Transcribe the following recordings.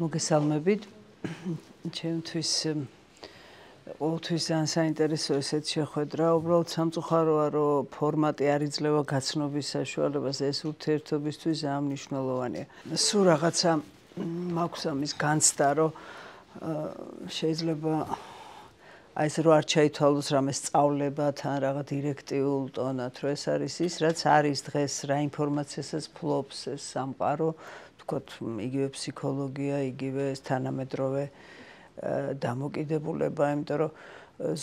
მოგესალმებით. ჩემთვის ყოველთვის ძალიან საინტერესო ესეთ შეხვედრა. უბრალოდ სამწუხაროა, რომ ფორმატი არ იძლევა გაცნობის საშუალებას, ეს ურთიერთობისთვის ძალიან მნიშვნელოვანია. სულ რაღაცა მაქვს ამის განცდა, რომ შეიძლება აი ეს რო არ ჩაითვალოს რამე სწავლება თან რაღაც დირექტიულ ტონად, რომ ეს არის ის, რაც არის დღეს რა ინფორმაციასაც ფლობს ეს სამყარო, თქვათ, იგივე ფსიქოლოგია, იგივე ეს თანამედროვე დამოკიდებულება, იმიტომ რომ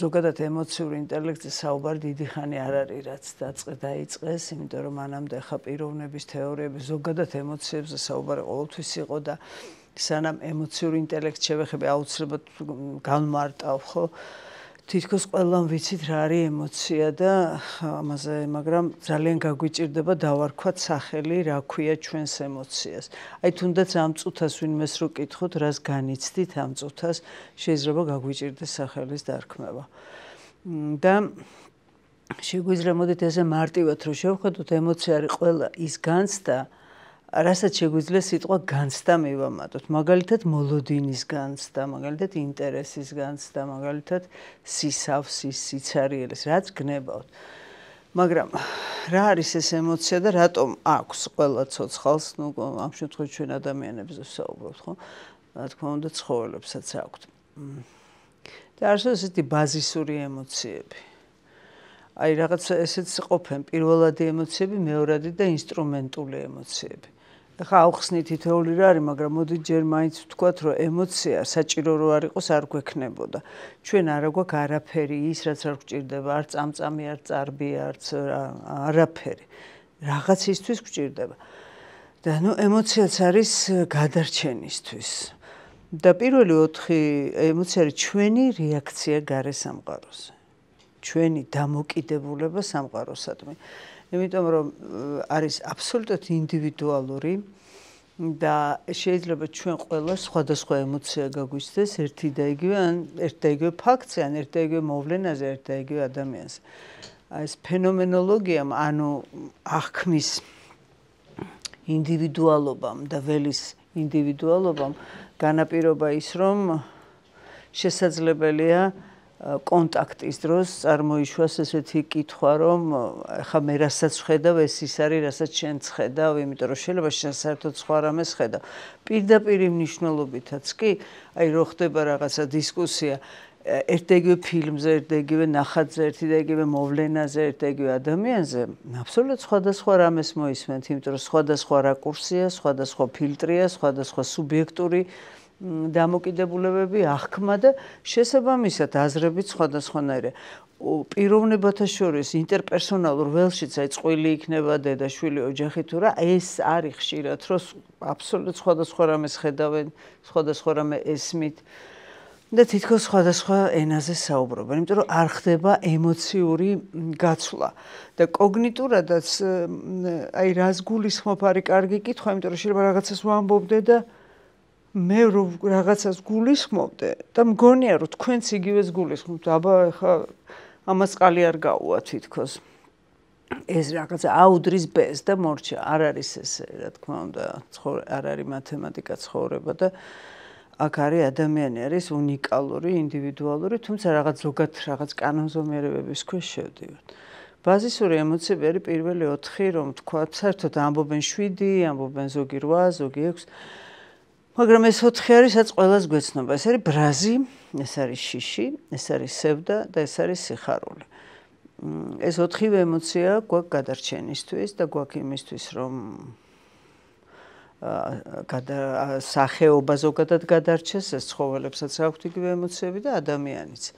ზოგადად ემოციური ინტელექტზე საუბარი დიდი ხანი არ არის, რაც დაიწყეს, იმიტომ რომ მანამდე ხა პიროვნების თეორიები ზოგადად ემოციებზე საუბარი ყოველთვის იყო და სანამ ემოციური ინტელექტს შევეხები, აუცილებლად განმარტავ, ხო? თითქოს ყველამ ვიცით რა არის ემოცია და ამაზე, მაგრამ ძალიან გაგვიჭირდება დავარქვათ სახელი, რა ქვია ჩვენს ემოციას. აი თუნდაც ამ წუთას ვინმეს რო კითხოთ, რას განიცდით ამ წუთას, შეიძლება გაგვიჭირდეს სახელის დარქმევა. და შეგვიძლია მოდით ესე მარტივად რო შევხედოთ, ემოცია არის ყველა ის განცდა, რასაც შეგვიძლია სიტყვა განცდა მივამატოთ. მაგალითად მოლოდინის განცდა, მაგალითად ინტერესის განცდა, მაგალითად სისავსის, სიცარიელის, რაც გნებავთ. მაგრამ რა არის ეს ემოცია და რატომ აქვს ყველა ცოცხალს, ნუ ამ შემთხვევაში ჩვენ ადამიანებზე ვსაუბრობთ, ხო? რა თქმა უნდა, ცხოველებსაც აქვთ. და არსებობს ესეთი ბაზისური ემოციები. აი რაღაცა ესეც ყოფენ პირველადი ემოციები, მეორადი და ინსტრუმენტული ემოციები. ახლა ავხსნით თითოეული რა არის, მაგრამ მოდით ჯერ მაინც ვთქვათ, რომ ემოცია საჭირო რო არ იყოს, არ გვექნებოდა. ჩვენ არა გვაქვს არაფერი ის, რაც არ გვჭირდება, არ წამწამი, არ წარბი, არც არაფერი. რაღაცისთვის გვჭირდება. და ნუ ემოციაც არის გადარჩენისთვის. და პირველი 4 ემოცია არის ჩვენი რეაქცია გარე სამყაროზე. ჩვენი დამოკიდებულება სამყაროსადმი. იმიტომ რომ არის აბსოლუტურად ინდივიდუალური და შეიძლება ჩვენ ყველა სხვადასხვა ემოცია გაგვიცდეს ერთი და იგივე ან ერთ და იგივე ფაქტზე, ან ერთ და იგივე მოვლენაზე, ერთ და იგივე ადამიანზე. აი ეს ფენომენოლოგიამ, ანუ აღქმის ინდივიდუალობამ და ველის ინდივიდუალობამ განაპირობა ის, რომ შესაძლებელია კონტაქტის დროს წარმოიშვას ესეთი კითხვა, რომ ახლა მე რასაც ვხედავ, ეს ის არის, რასაც შენც ხედავ, იმიტომ რომ შეიძლება შენ საერთოდ სხვა რამეს ხედავ. პირდაპირ მნიშვნელობითაც კი, აი რო ხდება რაღაცა დისკუსია ერთ და იგივე ფილმზე, ერთ და იგივე ნახატზე, ერთ და იგივე მოვლენაზე, ერთ და იგივე ადამიანზე, აბსოლუტურად სხვადასხვა რამეს მოისმენთ, იმიტომ რომ სხვადასხვა რაკურსია, სხვადასხვა ფილტრია, სხვადასხვა სუბიექტური დამოკიდებულებები, აღქმა და შესაბამისად აზრებით სხვადასხვანაირია. პიროვნებათა შორის ინტერპერსონალურ ველშიც აი წყვილი იქნება დედაშვილი, ოჯახი თუ რა, ეს არის ხშირად, რომ აბსოლუტურად სხვადასხვა რამეს ხედავენ, სხვადასხვა რამე ესმით და თითქოს სხვადასხვა ენაზე საუბრობენ, იმიტომ რომ არ ხდება ემოციური გაცვლა. და კოგნიტურადაც აი რას გულისხმობ არის კარგი კითხვა, იმიტომ რომ შეიძლება რაღაცას ვამბობდე და მე რომ რაღაცას გულისხმობდე და მგონია რომ თქვენც იგივეს გულისხმობთ, აბა ეხა ამას წყალი არ გაუვა თითქოს. ეს რაღაცა აუდრის ბეს და მორჩა, არ არის ესე, რა თქმა უნდა, არ არის მათემატიკა ცხოვრება და აქ არის ადამიანი, არის უნიკალური, ინდივიდუალური, თუმცა რაღაც ზოგად რაღაც კანონზომიერებების ქვეშ შევდივართ. ბაზისური ემოციები არის პირველი 4, რომ თქვათ, საერთოდ ამბობენ 7, ამბობენ ზოგი 8, ზოგი 6. მაგრამ ეს 4 არის, რაც ყველას გვეცნობა. ეს არის ბრაზი, ეს არის შიში, ეს არის სევდა და ეს არის სიხარული. ეს 4 ემოცია გვაქვს გადარჩენისთვის და გვაქვს იმისთვის, რომ სახეობა ზოგადად გადარჩეს, ეს ცხოველებსაც აქვთ იგივე ემოციები და ადამიანიც.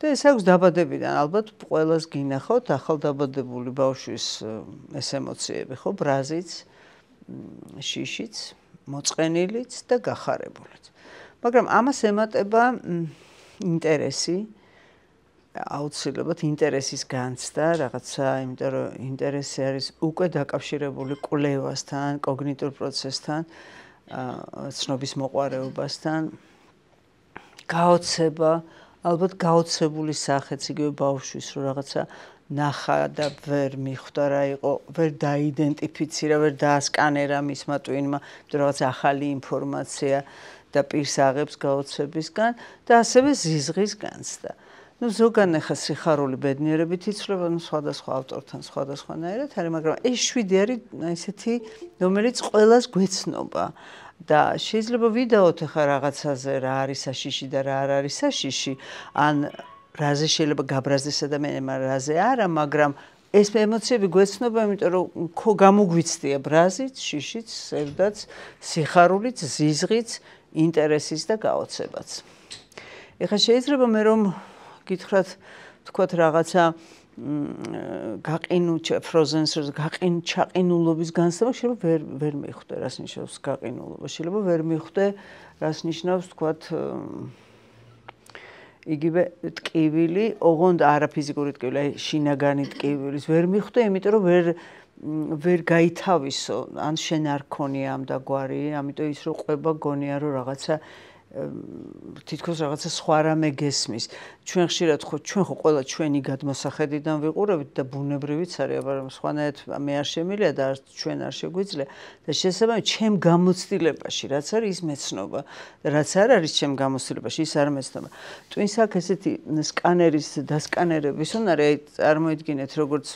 და ეს აქვს დაბადებიდან, ალბათ ყველას გინახავთ ახალდაბადებული ბავშვის ეს ემოციები, ხო, ბრაზიც, შიშიც, მოწყენილიც და გახარებულიც. მაგრამ ამას ემატება ინტერესი, აუცილებლად ინტერესის განცდა, რაღაცა, იმიტომ რომ ინტერესი არის უკვე დაკავშირებული კვლევასთან, კოგნიტურ პროცესთან, ცნობის მოყვარეობასთან, გაოცება, ალბათ გაოცებული სახეც იგივე ბავშვის, რომ რაღაცა ნახა და ვერ მიხვდა რა იყო, ვერ დაიდენტიფიცირა, ვერ დაასკანერა მისმა ტვინმა, რაღაც ახალი ინფორმაცია და პირს აღებს გაოცებისგან და ასევე ზიზღის განცდა. ზოგან ახლა სიხარული ბედნიერებით იცვლება, სხვადასხვა ავტორთან სხვადასხვანაირად არის, მაგრამ ეს 7 არის ესეთი, რომელიც ყველას გვეცნობა და შეიძლება ვიდაოთ ახლა რაღაცაზე რა არის საშიში და რა არ არის საშიში, ან რაზე შეიძლება გაბრაზდეს ადამიანი, მაგრამ რაზე არა, მაგრამ ეს ემოციები გვეცნობა, იმიტომ რომ გამოგვიცდია ბრაზით, შიშიც, სევდაც, სიხარულიც, ზიზღიც, ინტერესიც და გაოცებაც. ეხლა შეიძლება მე რომ გითხრათ, თქვათ რაღაცა ჩაყინულობის განცდა, შეიძლება ვერ მიხვდე, რას ნიშნავს გაყინულობა. შეიძლება ვერ მიხვდე, რას ნიშნავს, თქვათ, იგივე ტკივილი, ოღონდ არა ფიზიკური ტკივილი, აი შინაგანი ტკივილის ვერ მიხვდე, იმიტომ რომ ვერ გაითავისო, ან შენ არ ქონია ამ დაგვარი, ამიტომ ის რო ყვება გონია რომ რაღაცა თითქოს რაღაცა სხვა რამე გესმის. ჩვენ ხშირად ჩვენ ხო ყველა ჩვენი გადმოსახედიდან ვიყურებით და ბუნებრივიც არის, მაგრამ სხვანაირად მე არ შემიძლია და ჩვენ არ შეგვიძლია და შესაბამისად ჩემ გამოცდილებაში, რაც არის ის მეცნობა და რაც არ არის ჩემ გამოცდილებაში, ის არ მეცნობა. ტვინს აქ ესეთი სკანერის დასკანერების უნარი, აი წარმოიდგინეთ როგორც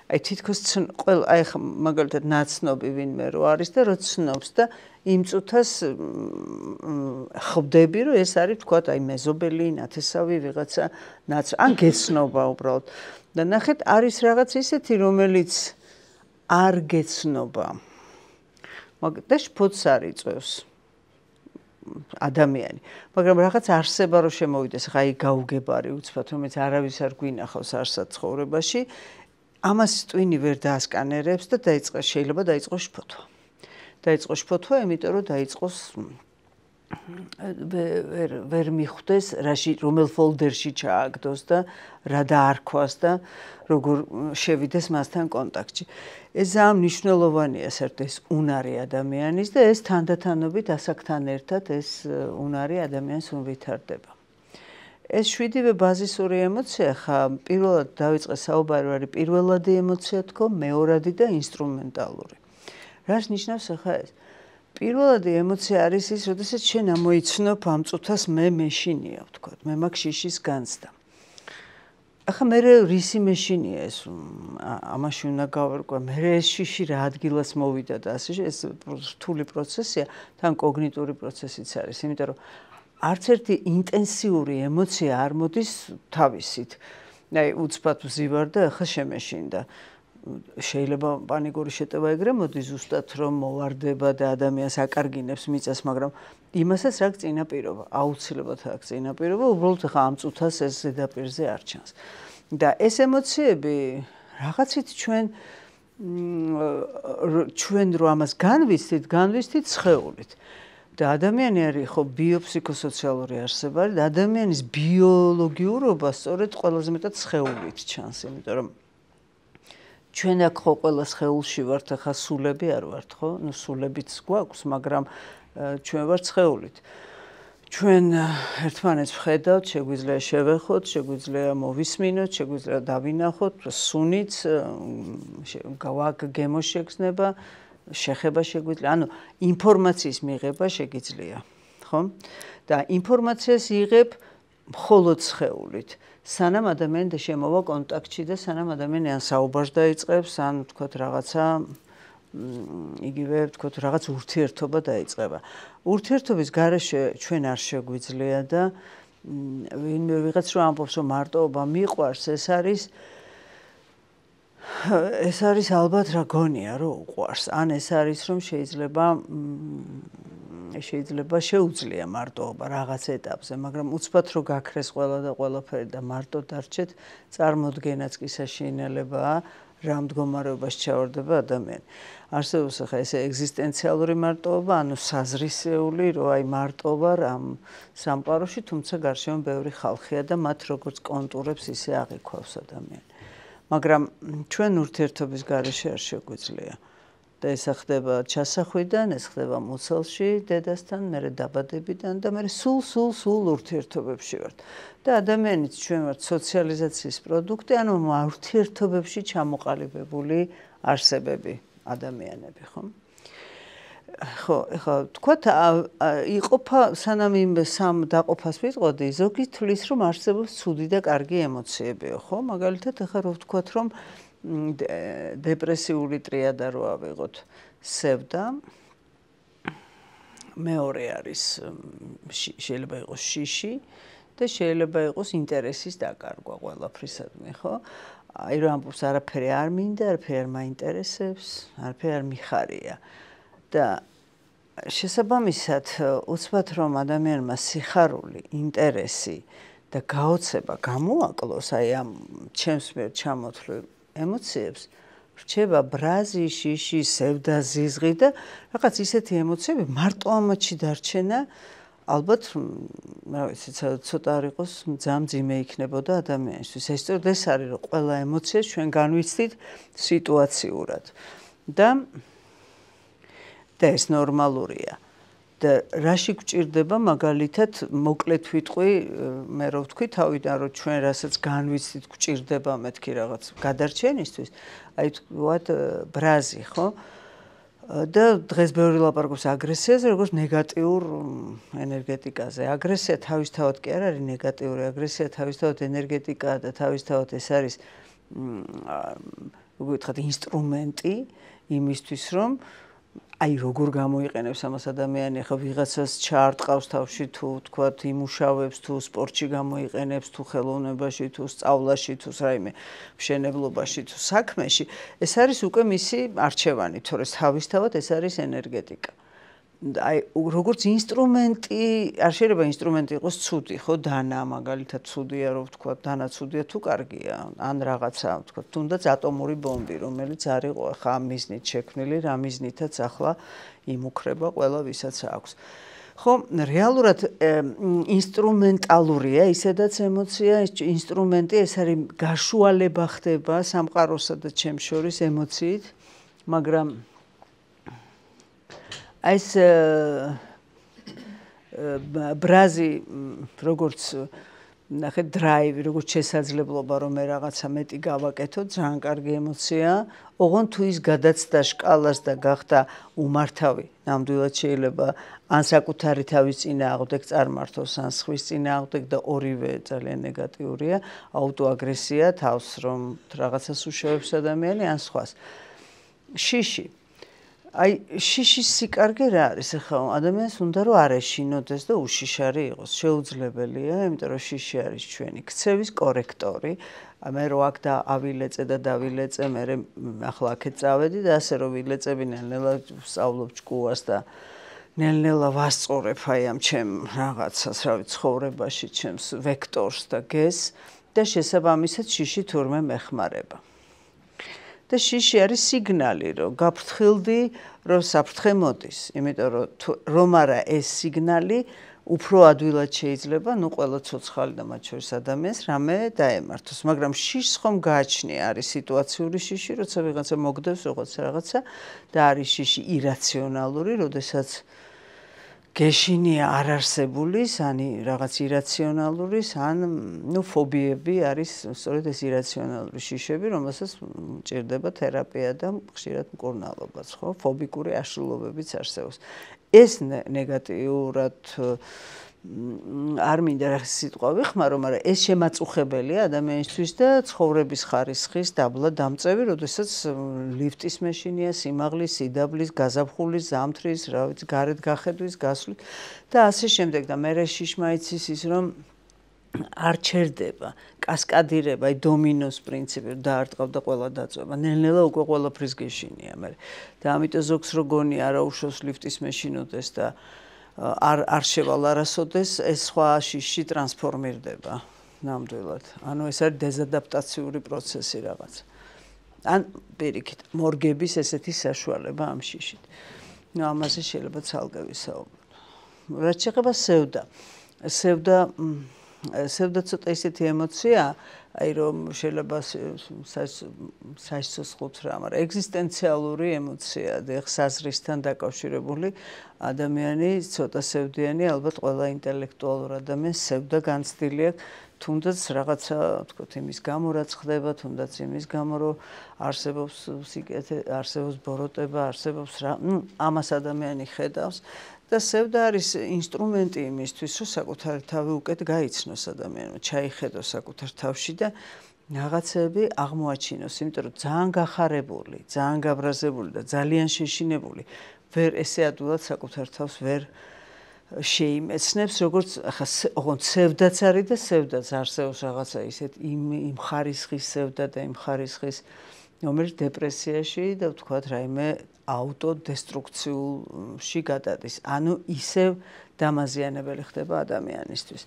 აი თითქოს ყველა აი ხა მაგალითად ნაცნობი ვინმე რო არის და რო ცნობს და იმ წუთას ხვდები რომ ეს არის თქვათ აი მეზობელი, ნათესავი ვიღაცა ან გეცნობა უბრალოდ და ნახეთ არის რაღაც ისეთი რომელიც არ გეცნობა და შფოთს არ იწევს ადამიანი მაგრამ რაღაც არსება რო შემოვიდეს ხა აი გაუგებარი უცბად რომელიც არავის არ გვინახავს არსად ცხოვრებაში ამას ტვინი ვერ დაასკანერებს და შეიძლება დაიწყოს შფოთვა. დაიწყოს შფოთვა, იმიტომ რომ დაიწყოს ვერ მიხვდეს, რომელ ფოლდერში ჩააგდოს და რა დაარქვას და როგორ შევიდეს მასთან კონტაქტში. ეს ძალიან მნიშვნელოვანია საერთოდ ეს უნარი ადამიანის და ეს თანდათანობით ასაკთან ერთად ეს უნარი ადამიანს ვითარდება. ეს 7-ვე ბაზისური ემოცია ხა პირველად დავიწყე საუბარი არის პირველადი ემოცია თქო, მეორადი და ინსტრუმენტალური. რას ნიშნავს ახლა ეს? პირველადი ემოცია არის ის, როდესაც შენ ამოიცნობ ამ წუთას მე მეშინია, ვთქვათ, მე მაქვს შიშის განცდა. ახლა მე რისი მეშინია ეს? ამაში უნდა გავარკვე, მე ეს შიში რა ადგილას მოვიდა და ასე ეს რთული პროცესია, თან კოგნიტური პროცესიც არის, იმიტომ რომ არც ერთი ინტენსიური ემოცია არ მოდის თავისით. აი უცბად ვზივარ და ახლა შემეშინდა. შეიძლება პანიკური შეტევა ეგრე მოდის ზუსტად რომ მოვარდება და ადამიანს აკარგინებს მიწას, მაგრამ იმასაც აქვს წინაპირობა, აუცილებლად აქვს წინაპირობა, უბრალოდ ახლა ამ წუთას ეს ზედაპირზე არ ჩანს. და ეს ემოციები რაღაცით ჩვენ რო ამას განვიცდით სხეულით. და ადამიანი არის ხო ბიოფსიქოსოციალური არსება და ადამიანის ბიოლოგიურობა სწორედ ყველაზე მეტად სხეულით ჩანს, იმიტომ რომ ჩვენ აქ ხო ყველა სხეულში ვართ, ახლა სულები არ ვართ, ხო? ნუ სულებიც გვაქვს, მაგრამ ჩვენ ვართ სხეულით. ჩვენ ერთმანეთს ვხედავთ, შეგვიძლია შევეხოთ, შეგვიძლია მოვისმინოთ, შეგვიძლია დავინახოთ, სუნიც, გემო შეგრძნება შეხება შეგვიძლია, ანუ ინფორმაციის მიღება შეგიძლია, ხო? და ინფორმაციას იღებ მხოლოდ სხეულით. სანამ ადამიანი შემოვა კონტაქტში და სანამ ადამიანი ან საუბარს დაიწყებს, ან ვთქვათ რაღაცა იგივე ვთქვათ რაღაც ურთიერთობა დაიწყება. ურთიერთობის გარეშე ჩვენ არ შეგვიძლია და ვინმე ვიღაც რომ ამბობს რომ მარტოობა მიყვარს, ეს არის ალბათ რა გონია რომ უყვარს. ან ეს არის რომ შეიძლება შეუძლია მარტოობა რაღაც ეტაპზე, მაგრამ უცბად რო გაქრეს ყველა და ყველაფერი და მარტო დარჩეთ, წარმოდგენაც კი საშინელებაა, რა მდგომარეობაში ჩავარდება ადამიანი. არსებობს ახლა ეს ეგზისტენციალური მარტოობა, ანუ საზრისეული, რომ აი მარტო ვარ ამ სამყაროში, თუმცა გარშემო ბევრი ხალხია და მათ როგორც კონტურებს ისე აღიქვავს ადამიანი. მაგრამ ჩვენ ურთიერთობის გარეშე არ შეგვიძლია. და ეს ხდება ჩასახვიდან, ეს ხდება მუცელში დედასთან, მერე დაბადებიდან და მერე სულ ურთიერთობებში ვართ. და ადამიანიც ჩვენ ვართ სოციალიზაციის პროდუქტი, ანუ ურთიერთობებში ჩამოყალიბებული არსებები, ადამიანები, ხო? ხო, ეხლა თქვათ იყოფა სანამ იმ სამ დაყოფას ვიტყოდი, ზოგი თვლის რომ არსებობს ცუდი და კარგი ემოციებიო, ხო? მაგალითად, ეხლა რო ვთქვათ რომ დეპრესიული ტრიადა რო ავიღოთ, სევდა, მეორე არის შეიძლება იყოს შიში და შეიძლება იყოს ინტერესის დაკარგვა ყველაფრისადმი, ხო? აი რომ ამბობს არაფერი არ მინდა, არაფერი არ მაინტერესებს, არაფერი არ მიხარია. და შესაბამისად, უცბად რომ ადამიანმა სიხარული, ინტერესი და გაოცება გამოაკლოს აი ამ ჩემს მიერ ჩამოთვლილ ემოციებს, რჩება ბრაზი, შიში, სევდა, ზიზღი და რაღაც ისეთი ემოციები მარტო ამათში დარჩენა ალბათ რა ვიცი ცოტა არ იყოს მძიმე იქნებოდა ადამიანისთვის. ეს არის რომ ყველა ემოციას ჩვენ განვიცდით სიტუაციურად და ეს ნორმალურია. და რაში გვჭირდება მაგალითად მოკლედ ვიტყვი, მე რო ვთქვი თავიდან რომ ჩვენ რასაც განვიცდით გვჭირდება მეთქი რაღაც გადარჩენისთვის, აი ვთქვათ ბრაზი, ხო? და დღეს ბევრი ლაპარაკობს აგრესიაზე, როგორც ნეგატიურ ენერგეტიკაზე. აგრესია თავისთავად კი არ არის ნეგატიური, აგრესია თავისთავად ენერგეტიკაა და თავისთავად ეს არის როგორ ვთქვათ ინსტრუმენტი იმისთვის რომ აი როგორ გამოიყენებს ამას ადამიანი, ახლა ვიღაცას ჩაარტყავს თავში თუ თქვათ იმუშავებს თუ სპორტში გამოიყენებს თუ ხელოვნებაში თუ სწავლაში თუ რაიმე მშენებლობაში თუ საქმეში, ეს არის უკვე მისი არჩევანი, თორე თავისთავად ეს არის ენერგეტიკა. აი როგორც ინსტრუმენტი, არ შეიძლება ინსტრუმენტი იყოს ცუდი, ხო, დანა მაგალითად ცუდია რომ ვთქვათ, დანა ცუდია თუ კარგია, ან რაღაცა ვთქვათ, თუნდაც ატომური ბომბი, რომელიც არ იყო ახლა ამ მიზნით შექმნილი, რა მიზნითაც ახლა იმუქრება ყველა ვისაც აქვს. ხო, რეალურად ინსტრუმენტალურია ისედაც ემოცია, ინსტრუმენტი ეს არის გაშუალება ხდება სამყაროსა და ჩემს შორის ემოციით, მაგრამ ეს ბრაზი როგორც ნახე დრაივი, როგორც შესაძლებლობა რომ მე რაღაცა მეტი გავაკეთო, ძალიან კარგი ემოციაა. ოღონდ თუ ის გადაცდა შკალას და გახდა უმართავი, ნამდვილად შეიძლება ან საკუთარი თავის წინააღმდეგ წარმართოს, ან სხვის წინააღმდეგ და ორივე ძალიან ნეგატიურია, აუტოაგრესია თავს რომ რაღაცას უშევებს ადამიანი, ან სხვას. შიში აი შიშის სიკარგე რა არის ახლა ადამიანს უნდა რომ არ ეშინოდეს და უშიშარი იყოს შეუძლებელია იმიტომ რომ შიში არის ჩვენი ქცევის კორექტორი მე რო აქ და ავილეწე და დავილეწე მე ახლა აქეთ წავედი და ასე რომ ვილეწები ნელ-ნელა ვსწავლობ ჭკუას და ნელ-ნელა ვასწორებ აი ამ ჩემ რაღაცას რა ვიცი ცხოვრებაში ჩემს ვექტორს და გეს და შესაბამისად შიში თურმე მეხმარება და შიში არის სიგნალი, რომ გაფრთხილდი, რომ საფრთხე მოდის, იმიტომ რომ არა ეს სიგნალი უფრო ადვილად შეიძლება, ნუ ყველა ცოცხალი და მათ შორის ადამიანს რამე დაემართოს, მაგრამ შიშს ხომ გააჩნია არის სიტუაციური შიში, როცა ვიღაცა მოგდევს რაღაცა და არის შიში ირაციონალური, როდესაც გეშინია არ არსებულის, ან რაღაც ირაციონალურის, ან ნუ ფობიები არის სწორედ ეს ირაციონალური შიშები, რომელსაც მჭირდება თერაპია და ხშირად მკურნალობაც, ხო? ფობიკური აშლილობებიც არსებობს. ეს ნეგატიურად არ მინდა რა სიტყვა ვიხმარო, მაგრამ ეს შემაწუხებელია ადამიანისთვის და ცხოვრების ხარისხის დაბლა დამწევი, როდესაც ლიფტის მეშინია, სიმაღლის, სიდაბლის, გაზაფხულის, ზამთრის, რა ვიცი, გარეთ გახედვის, გასვლის და ასე შემდეგ და მე შიშმა იცის ის რომ არ ჩერდება, კასკადირება, აი დომინოს პრინციპი დაარტყავ და ყველა დაწובה. ნელ-ნელა უკვე ყველაფრის გეშინია მე. და ამიტომ ზოგს რო გონი არაუშავს ლიფტის მეშინოდეს და არ შევალ არასოდეს ეს სხვა შიში ტრანსფორმირდება ნამდვილად. ანუ ეს არის დეზადაპტაციური პროცესი რაღაც. ან პირიქით, მორგების ესეთი საშუალება ამ შიშით. ნუ ამაზე შეიძლება ცალკე ვისაუბროთ. რაც შეეხება სევდა. სევდა სევდა ცოტა ისეთი ემოცია, აი რომ შეიძლება საშიშხოთ რა, მაგრამ ეგზისტენციალური ემოცია, საზღვრისთან დაკავშირებული ადამიანი, ცოტა სევდიანი, ალბათ ყველა ინტელექტუალურ ადამიანს სევდა განცდილი აქვს, თუნდაც რაღაცა, თქო, იმის გამო რაც ხდება, თუნდაც იმის გამო, რომ არსებობს სიკეთე, არსებობს ბოროტება, არსებობს რა, ამას ადამიანი ხედავს. და სევდა არის ინსტრუმენტი იმისთვის, რომ საკუთარი თავი უკეთ გაიცნოს ადამიანმა, ჩაიხედოს საკუთარ თავში და რაღაცები აღმოაჩინოს, იმიტომ რომ ძალიან გახარებული, ძალიან გაბრაზებული და ძალიან შეშინებული, ვერ ესე ადვილად საკუთარ თავს ვერ შეიმეცნებს, როგორც ახლა ოღონდ სევდაც არის და სევდაც არსებობს რაღაცა ისეთ იმ ხარისხის სევდა და იმ ხარისხის რომელიც დეპრესიაში და ვთქვათ რაიმე აუტოდესტრუქციულში გადადის. ანუ ისევ დამაზიანებელი ხდება ადამიანისთვის.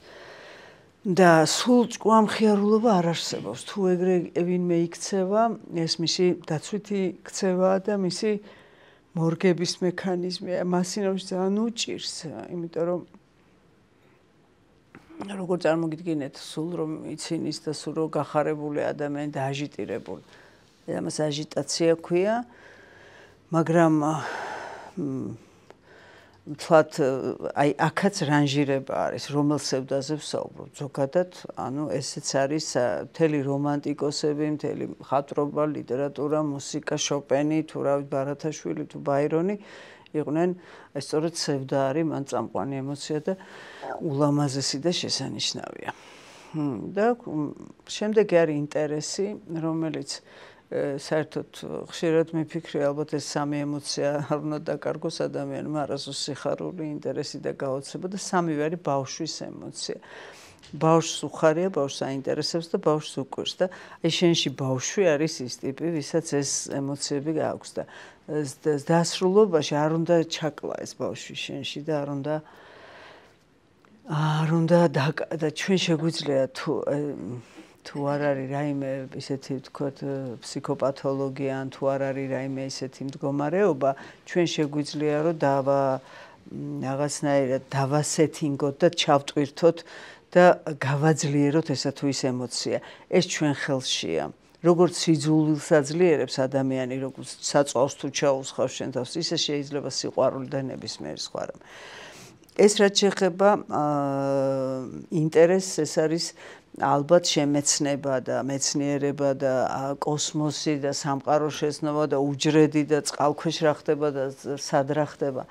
და სულ ჭკვამხიარულობა არ არსებობს. თუ ეგრე ვინმე იქცევა, ეს მისი დაცვითი ქცევაა და მისი მორგების მექანიზმია. მასინავში ძალიან უჭირს, იმიტომ რომ როგორ წარმოგიდგინეთ, სულ რომ ცინის და სულ რომ გახარებული ადამიანი და აჟიტირებული. ამას აჟიტაცია ქვია, მაგრამ თქვათ, აი აქაც რანჟირება არის, რომელ სევდაზე ვსაუბრობ. ზოგადად, ანუ ესეც არის მთელი რომანტიკოსები, მთელი მხატვრობა, ლიტერატურა, მუსიკა, შოპენი, თუ რავი, ბარათაშვილი, თუ ბაირონი იყვნენ, ეს სწორედ სევდა არის, მან წამყვანი ემოცია და ულამაზესი და შესანიშნავია. და შემდეგი არის ინტერესი, რომელიც საერთოდ ხშირად მიფიქრე, ალბათ ეს სამი ემოცია არ უნდა დაკარგოს ადამიანმა, არასდროს სიხარული, ინტერესი და გაოცება და სამივე არის ბავშვის ემოცია. ბავშვს უხარია, ბავშვს აინტერესებს და ბავშვს უყვირს და აი შენში ბავშვი არის ის ტიპი, ვისაც ეს ემოციები აქვს და დასრულობაში არ უნდა ჩაკლა ეს ბავშვი შენში და არ უნდა და ჩვენ შეგვიძლია თუ არ არის რაიმე ისეთი ვთქვათ ფსიქოპათოლოგია ან თუ არ არის რაიმე ისეთი მდგომარეობა, ჩვენ შეგვიძლია რომ რაღაცნაირად დავასეთინგოთ და ჩავტვირთოთ და გავაძლიეროთ ესა თუ ის ემოცია. ეს ჩვენ ხელშია. როგორც სიძულვილს აძლიერებს ადამიანი, როგორც საწვავს თუ ჩაუსხავს შენ თავს, ისე შეიძლება სიყვარული და ნებისმიერი სხვა რამ. ეს რაც შეეხება ინტერესს, ეს არის ალბათ შემეცნება და მეცნიერება და კოსმოსი და სამყაროს შეცნობა და უჯრედი და წყალქვეშ რა ხდება და სად რა ხდება.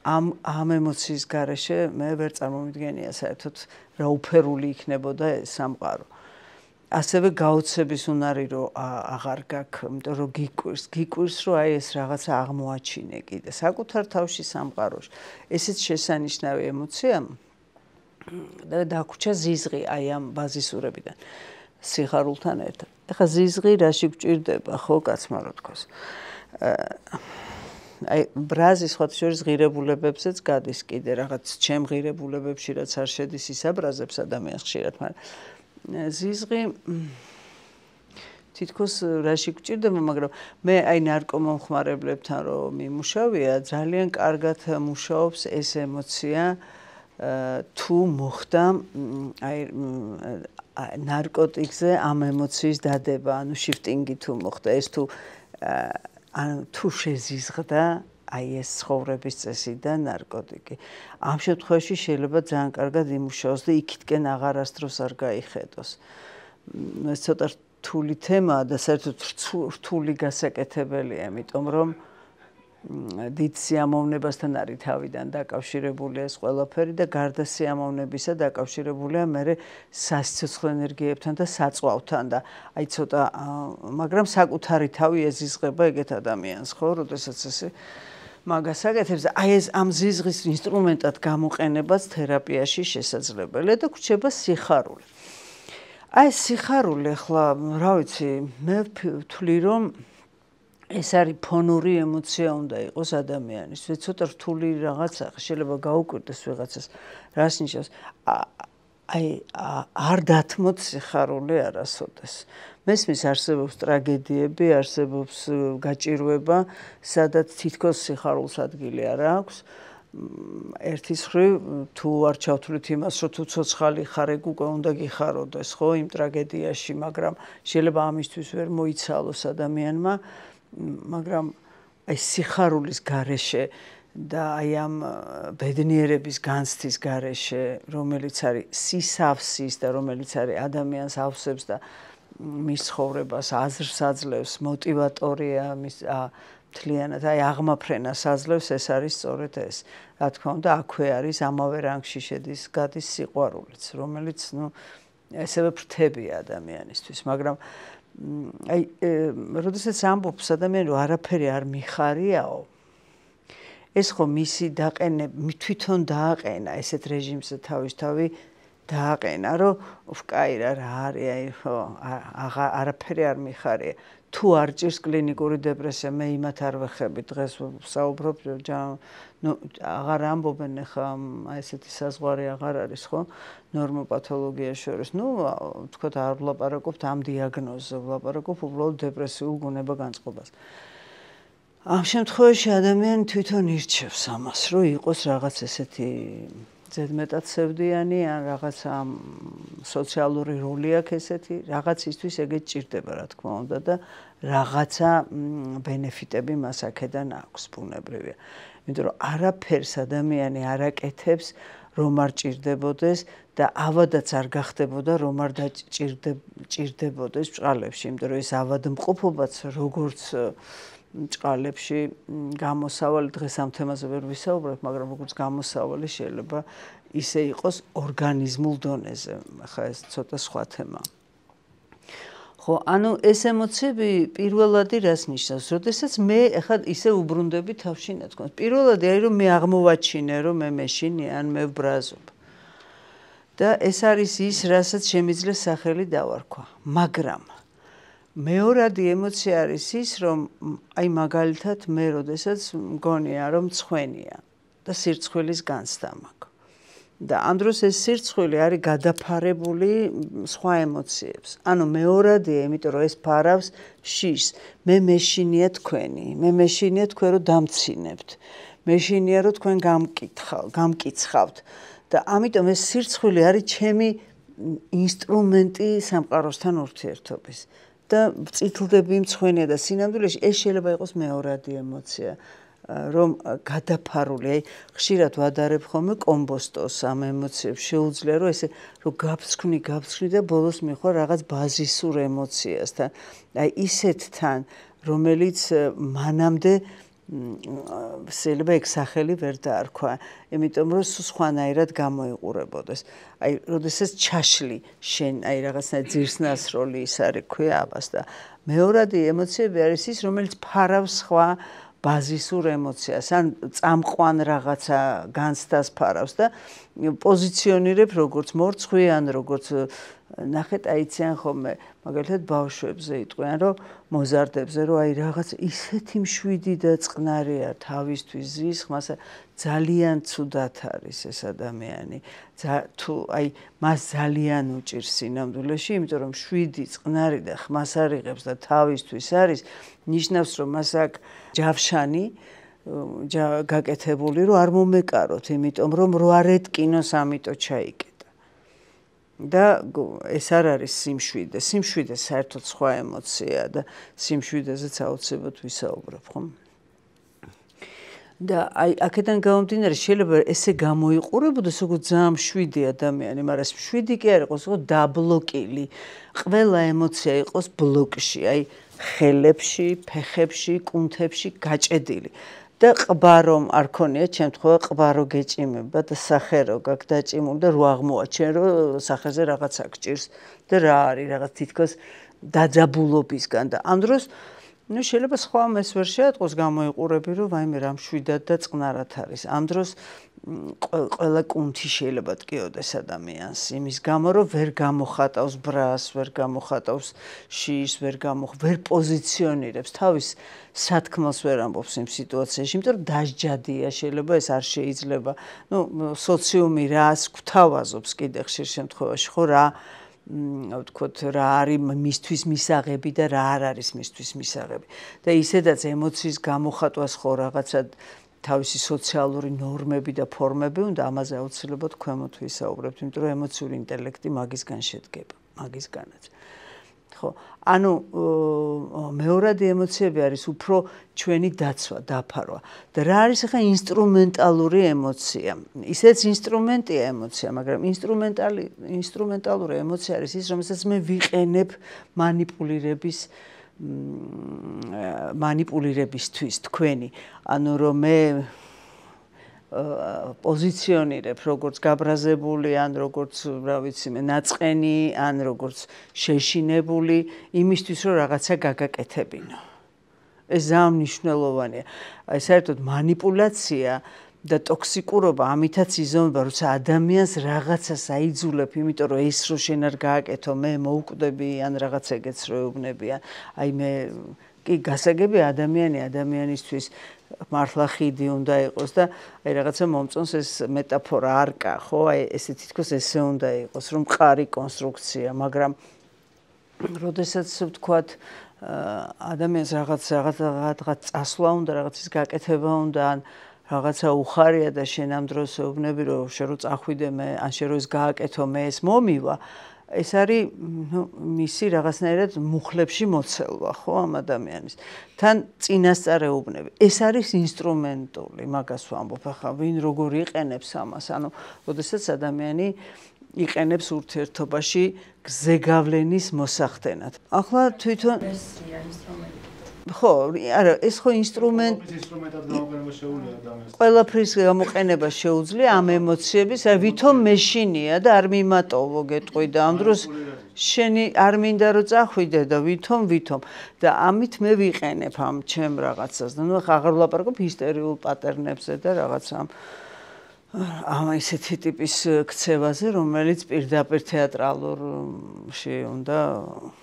ამ ემოციის გარეშე მე ვერ წარმომიდგენია საერთოდ რა უფერული იქნებოდა ეს სამყარო. ასევე გაოცების უნარი რომ აღარ გაქვს, იმიტომ რომ გიკვირს რომ აი ეს რაღაცა აღმოაჩინე კიდე საკუთარ თავში სამყაროში. ესეც შესანიშნავი ემოცია და დაგვრჩა ზიზღი აი ამ ბაზისურებიდან სიხარულთან ერთად. ეხლა ზიზღი რაში გვჭირდება, ხო, კაცმა რო თქოს. აი ბრაზი სხვათა შორის ღირებულებებზეც გადის კიდე რაღაც ჩემ ღირებულებებში რაც არ შედის ისაბრაზებს ადამიანს ხშირად, მაგრამ ზიზღი თითქოს რაში გვჭირდება, მაგრამ მე აი ნარკომომხმარებლებთან რომ მიმუშავია, ძალიან კარგად მუშაობს ეს ემოცია თუ მოხდა აი ნარკოტიკზე ამ ემოციის დადება, ანუ შიფტინგი თუ მოხდა, ეს თუ შეზიზღდა აი ეს ცხოვრების წესი და ნარკოტიკი. ამ შემთხვევაში შეიძლება ძალიან კარგად იმუშაოს და იქითკენ აღარასდროს არ გაიხედოს. ეს ცოტა რთული თემაა და საერთოდ რთული გასაკეთებელია, იმიტომ რომ დიდ სიამოვნებასთან არის თავიდან დაკავშირებული ეს ყველაფერი და გარდა სიამოვნებისა დაკავშირებულია მე სასიცოცხლო ენერგიებთან და საწვავთან და აი ცოტა მაგრამ საკუთარი თავი ეზიზღება ეგეთ ადამიანს, ხო, როდესაც ესე მაგას აკეთებს და აი ეს ამ ზიზღის ინსტრუმენტად გამოყენებაც თერაპიაში შესაძლებელია და გვჩება სიხარული. აი სიხარული ახლა რა ვიცი, მე ვთვლი რომ ეს არის ფონური ემოცია უნდა იყოს ადამიანისთვის. ცოტა რთული რაღაცა, შეიძლება გაუკვირდეს ვიღაცას, რას ნიშნავს? აი არ დათმოთ სიხარული არასოდეს. მესმის არსებობს ტრაგედიები, არსებობს გაჭირვება, სადაც თითქოს სიხარულს ადგილი არ აქვს ერთის მხრივ თუ არ ჩავთვლით იმას, რომ თუ ცოცხალი ხარ, ეგ უკვე უნდა გიხაროდეს, ხო, იმ ტრაგედიაში, მაგრამ შეიძლება ამისთვის ვერ მოიცალოს ადამიანმა, მაგრამ აი სიხარულის გარეშე და აი ამ ბედნიერების განცდის გარეშე, რომელიც არის სისავსის და რომელიც არის ადამიანს ავსებს და მის ცხოვრებას აზრს აძლევს, მოტივატორია მის მთლიანად აი აღმაფრენას აძლევს, ეს არის სწორედ ეს. რა თქმა უნდა, აქვე არის ამავე რანგში შედის გადის სიყვარულიც, რომელიც ესევე ფრთებია ადამიანისთვის, მაგრამ აი როდესაც ამბობს ადამიანი, რომ არაფერი არ მიხარიაო, ეს ხო მისი თვითონ დააყენა ესეთ რეჟიმზე თავისთავი დააყენა, რომ ვკაირა რა არის, აი ხო, არაფერი არ მიხარია. თუ არ ჭირს კლინიკური დეპრესია, მე იმათ არ ვეხები, დღეს ვსაუბრობ, აღარ ამბობენ ახლა ესეთი საზღვარი აღარ არის, ხო? ნორმოპათოლოგიას შორის. თქვათ არ ვლაპარაკობთ ამ დიაგნოზზე, ვლაპარაკობ უბრალოდ დეპრესიულ გუნება-განწყობას. ამ შემთხვევაში ადამიანი თვითონ ირჩევს ამას, რომ იყოს რაღაც ესეთი ზედმეტად სევდიანი ან რაღაცა სოციალური როლი აქვს ესეთი, რაღაცისთვის ეგეც ჭირდება, რა თქმა უნდა და რაღაცა ბენეფიტები მას აქედან აქვს, ბუნებრივია. იმიტომ რომ არაფერს ადამიანი არ აკეთებს, რომ არ ჭირდებოდეს და ავადაც არ გახდებოდა, რომ არ ჭირდებოდეს ბჭყალებში, იმიტომ რომ ეს ავადმყოფობაც როგორც ბჭყალებში გამოსავალი, დღეს ამ თემაზე ვერ ვისაუბრებ, მაგრამ როგორც გამოსავალი შეიძლება ისე იყოს ორგანიზმულ დონეზე. ახლა ეს ცოტა სხვა თემაა. ხო, ანუ ეს ემოციები პირველადი რას ნიშნავს? როდესაც მე ახლა ისე უბრუნდები თავში ნათქვამს. პირველადი არის რომ მე აღმოვაჩინე, რომ მე მეშინია ან მე ვბრაზობ. და ეს არის ის, რასაც შემიძლია სახელი დავარქვა. მაგრამ მეორადი ემოცია არის ის, რომ აი მაგალითად მე როდესაც მგონია, რომ მცხვენია და სირცხვილის განცდა მაქვს. და ამ დროს ეს სირცხვილი არის გადაფარებული სხვა ემოციებს. ანუ მეორადია, იმიტომ რომ ეს ფარავს შიშს. მე მეშინია თქვენი, მე მეშინია თქვენ რომ დამცინებთ. მეშინია რომ თქვენ გამკიცხავთ. და ამიტომ ეს სირცხვილი არის ჩემი ინსტრუმენტი სამყაროსთან ურთიერთობის. და წითლდები მცხვენია და სინამდვილეში ეს შეიძლება იყოს მეორადი ემოცია, რომ გადაფარული, აი ხშირად ვადარებ ხოლმე კომბოსტოს ამ ემოციებს, შეუძლია რომ ესე რომ გავსქვნი და ბოლოს მიხვალ რაღაც ბაზისურ ემოციასთან, აი ისეთთან, რომელიც მანამდე შეიძლება ეგ სახელი ვერ დაარქვა, იმიტომ რომ სხვანაირად გამოიყურებოდეს. აი, როდესაც ჩაშლი შენ, აი რაღაცნაირ ძირსნასროლი ის არის ქვია ამას და მეორადი ემოციები არის ის, რომელიც ფარავს სხვა ბაზისურ ემოციას, ან წამყვან რაღაცა განცდას ფარავს და პოზიციონირებ როგორც მორცხვი, ან როგორც ნახეთ, აიციან ხოლმე, მაგალითად ბავშვებზე იტყვიან, რომ მოზარდებზე, რომ აი რაღაც ისეთი მშვიდი და წყნარია თავისთვის ზის, ხმას ძალიან ცუდად არის ეს ადამიანი. თუ აი მას ძალიან უჭირს სინამდვილეში, იმიტომ რომ მშვიდი, წყნარი და ხმას არიღებს და თავისთვის არის, ნიშნავს, რომ მას აქვს ჯავშანი გაკეთებული, რომ არ მომეკაროთ, იმიტომ რომ რო არ ეტკინოს, ამიტომ ჩაიკეტა. და ეს არ არის სიმშვიდე. სიმშვიდე საერთოდ სხვა ემოციაა და სიმშვიდეზეც აუცილებლად ვისაუბრებ, ხო? და აი აქედან გამომდინარე შეიძლება ესე გამოიყურებოდეს, როგორც ძალიან მშვიდი ადამიანი, მაგრამ მშვიდი კი არ იყოს, ხო, დაბლოკილი. ყველა ემოცია იყოს ბლოკში, აი ხელებში, ფეხებში, კუნთებში გაჭედილი. და ყბარო არ ქონია, შემთხვევა ყბარო გეჭიმება და სახერო გაქვს დაჭიმული და რო აღმოაჩენ, რომ სახეზე რაღაცა გჭირს და რა არის, რაღაც თითქოს დაძაბულობისგან და ამ დროს შეიძლება სხვამ ეს ვერ შეატყოს გამოიყურები, რომ ვაიმე რა მშვიდად და წყნარად არის. ამ დროს ყველა კუნთი შეიძლება ტკიოდეს ადამიანს, იმის გამო, რომ ვერ გამოხატავს ბრას, ვერ გამოხატავს შიშს, ვერ პოზიციონირებს თავის სათქმელს ვერ ამბობს იმ სიტუაციაში, იმიტომ რომ დასჯადია, შეიძლება ეს არ შეიძლება. სოციუმი რას გვთავაზობს კიდე ხშირ შემთხვევაში, ხო, ვთქვათ, რა არის მისთვის მისაღები და რა არ არის მისთვის მისაღები. და ისედაც ემოციის გამოხატვას ხო რაღაცა თავისი სოციალური ნორმები და ფორმები უნდა ამაზე აუცილებლად ქვემოთ ვისაუბრებთ, იმიტომ რომ ემოციური ინტელექტი მაგისგან შედგება, მაგისგანაც. ხო, ანუ მეორადი ემოციები არის უფრო ჩვენი დაცვა, დაფარვა. და რა არის ახლა ინსტრუმენტალური ემოცია? ისეც ინსტრუმენტია ემოცია, მაგრამ ინსტრუმენტალური ემოცია არის ის, რომელსაც მე ვიყენებ манипулირებისთვის თქვენი, ანუ რომ მე პოზიციონირებ როგორც გაბრაზებული, ან როგორც, რა ვიცი მე, ნაწყენი, ან როგორც შეშინებული, იმისთვის რომ რაღაცა გაგაკეთებინო. ეს ძალიან მნიშვნელოვანია. აი საერთოდ манипуляция და ტოქსიკურობა ამითაც იზომება, როცა ადამიანს რაღაცას აიძულებ, იმიტომ რომ ეს რო შენ არ გააკეთო, მე მოვკვდები, ან რაღაც ეგეც რო ეუბნებიან. აი მე კი გასაგები ადამიანისთვის მართლა ხიდი უნდა იყოს და აი რაღაცა მომწონს ეს მეტაფორა არკა, ხო? აი ესე თითქოს ესე უნდა იყოს, რომ მყარი კონსტრუქცია, მაგრამ როდესაც ვთქვათ ადამიანს რაღაც წასვლა უნდა, რაღაცის გაკეთება უნდა, ან რაღაცა უხარია და შენ ამ დროს ეუბნები, რომ შენ რო წახვიდე მე, ან შენ რო ეს გააკეთო, მე ეს მომივა. ეს არის მისი რაღაცნაირად მუხლებში მოცელვა, ხო, ამ ადამიანის. თან წინასწარ ეუბნები. ეს არის ინსტრუმენტული, მაგას ვამბობ ახლა, ვინ როგორ იყენებს ამას, ანუ, როდესაც ადამიანი იყენებს ურთიერთობაში გზეგავლენის მოსახდენად. ახლა თვითონ ხო, არა, ეს ხო ინსტრუმენტად გამოყენება შეუძლია ადამიანს. ყველაფრის გამოყენება შეუძლია ამ ემოციების, აი ვითომ მეშინია და არ მიმატოვო გეტყვი და ამ დროს შენი არ მინდა რომ წახვიდე და ვითომ და ამით მე ვიყენებ ამ ჩემ რაღაცას და ნუ ახლა აღარ ვლაპარაკობ ჰისტერიულ პატერნებზე და რაღაც ამ ისეთი ტიპის ქცევაზე, რომელიც პირდაპირ თეატრალურში უნდა,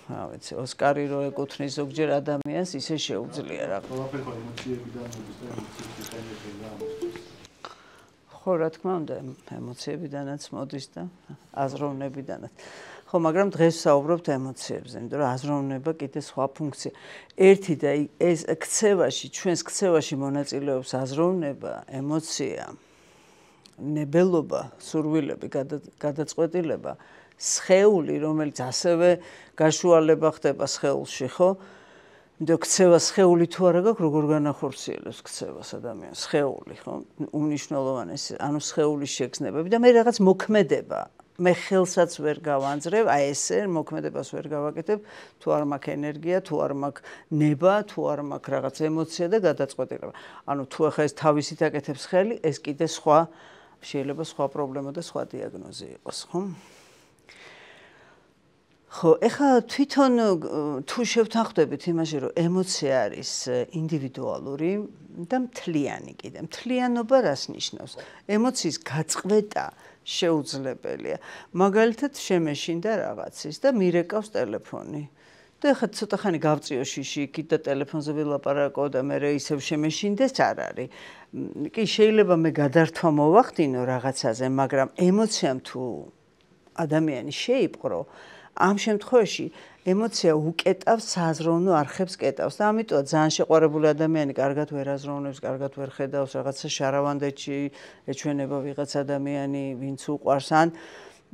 რა ვიცი, ოსკარი რო ეკუთვნის ზოგჯერ ადამიანს, ისე შეუძლია რა. ხო, რა თქმა უნდა, ემოციებიდანაც მოდის და აზროვნებიდანაც. ხო, მაგრამ დღეს ვსაუბრობთ ემოციებზე, იმიტომ რომ აზროვნება კიდე სხვა ფუნქცია. ერთი და ეს ქცევაში, ჩვენს ქცევაში მონაწილეობს აზროვნება, ემოცია, ნებელობა, სურვილები, გადაწყვეტილება, სხეული, რომელიც ასევე გაშუალება ხდება სხეულში, ხო? იმიტომ ქცევა სხეული თუ არა გაქვს, როგორ განახორციელებს ქცევას ადამიანს, სხეული, ხო? უმნიშვნელოვანესი, ანუ სხეულის შეგრძნებები და მე რაღაც მოქმედება. მე ხელსაც ვერ გავანძრევ, აი ესე მოქმედებას ვერ გავაკეთებ, თუ არ მაქვს ენერგია, თუ არ მაქვს ნება, თუ არ მაქვს რაღაც ემოცია და გადაწყვეტილება. ანუ თუ ახლა ეს თავისით აკეთებს ხელი, ეს კიდე სხვა შეიძლება სხვა პრობლემა და სხვა დიაგნოზი იყოს, ხო? ხო, ეხლა თვითონ თუ შევთანხმდებით იმაში, რომ ემოცია არის ინდივიდუალური და მთლიანი კიდე. მთლიანობა რას ნიშნავს? ემოციის გაწყვეტა შეუძლებელია. მაგალითად, შემეშინდა რაღაცის და მირეკავს ტელეფონი. და ეხლა ცოტა ხანი გავწიო შიში იქით და ტელეფონზე ვილაპარაკო და მე ისევ შემეშინდეს არ არის. კი, შეიძლება მე გადართვა მოვახდინო რაღაცაზე, მაგრამ ემოციამ თუ ადამიანი შეიპყრო, ამ შემთხვევაში ემოცია უკეტავს სააზროვნო არხებს კეტავს და ამიტომ ძალიან შეყვარებული ადამიანი კარგად ვერ აზროვნებს, კარგად ვერ ხედავს, რაღაცა შარავანდეთში ეჩვენება ვიღაც ადამიანი, ვინც უყვარს, ან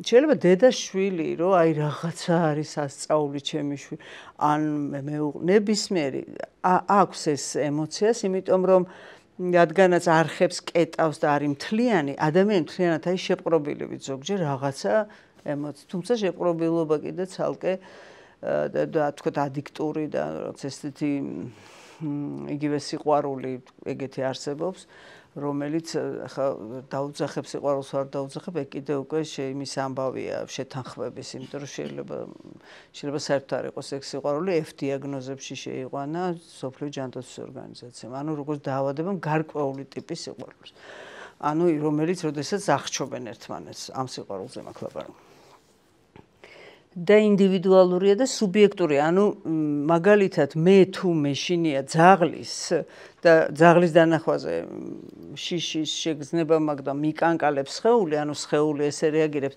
შეიძლება დედას შვილი, რომ აი რაღაცა არის ასწაული ჩემი შვილი, ან ნებისმიერი აქვს ეს ემოციას, იმიტომ რომ რადგანაც არხებს კეტავს და არის მთლიანი, ადამიანი მთლიანად არის შეპყრობილივით ზოგჯერ რაღაცა ემოცია, თუმცა შეპყრობილობა კიდე ცალკე და თქვათ ადიქტური და რაღაც ესეთი იგივე სიყვარული ეგეთი არსებობს, რომელიც ახლა დაუძახებ სიყვარულს არ დაუძახებ, ეგ კიდე უკვე იმის ამბავია შეთანხმების, იმიტომ რომ შეიძლება საერთოდ არ იყოს ეგ სიყვარული, F დიაგნოზებში შეიყვანა სოფლიო ჯანდაცვის ორგანიზაციამ. ანუ როგორც დაავადება გარკვეული ტიპის სიყვარულს. ანუ რომელიც როდესაც აღჩობენ ერთმანეთს ამ სიყვარულზე მაქვს ლაპარაკი. და ინდივიდუალურია და სუბიექტურია. ანუ მაგალითად მე თუ მეშინია ძაღლის და ძაღლის დანახვაზე შიშის შეგრძნება მაქვს და მიკანკალებს სხეული, ანუ სხეული ესე რეაგირებს.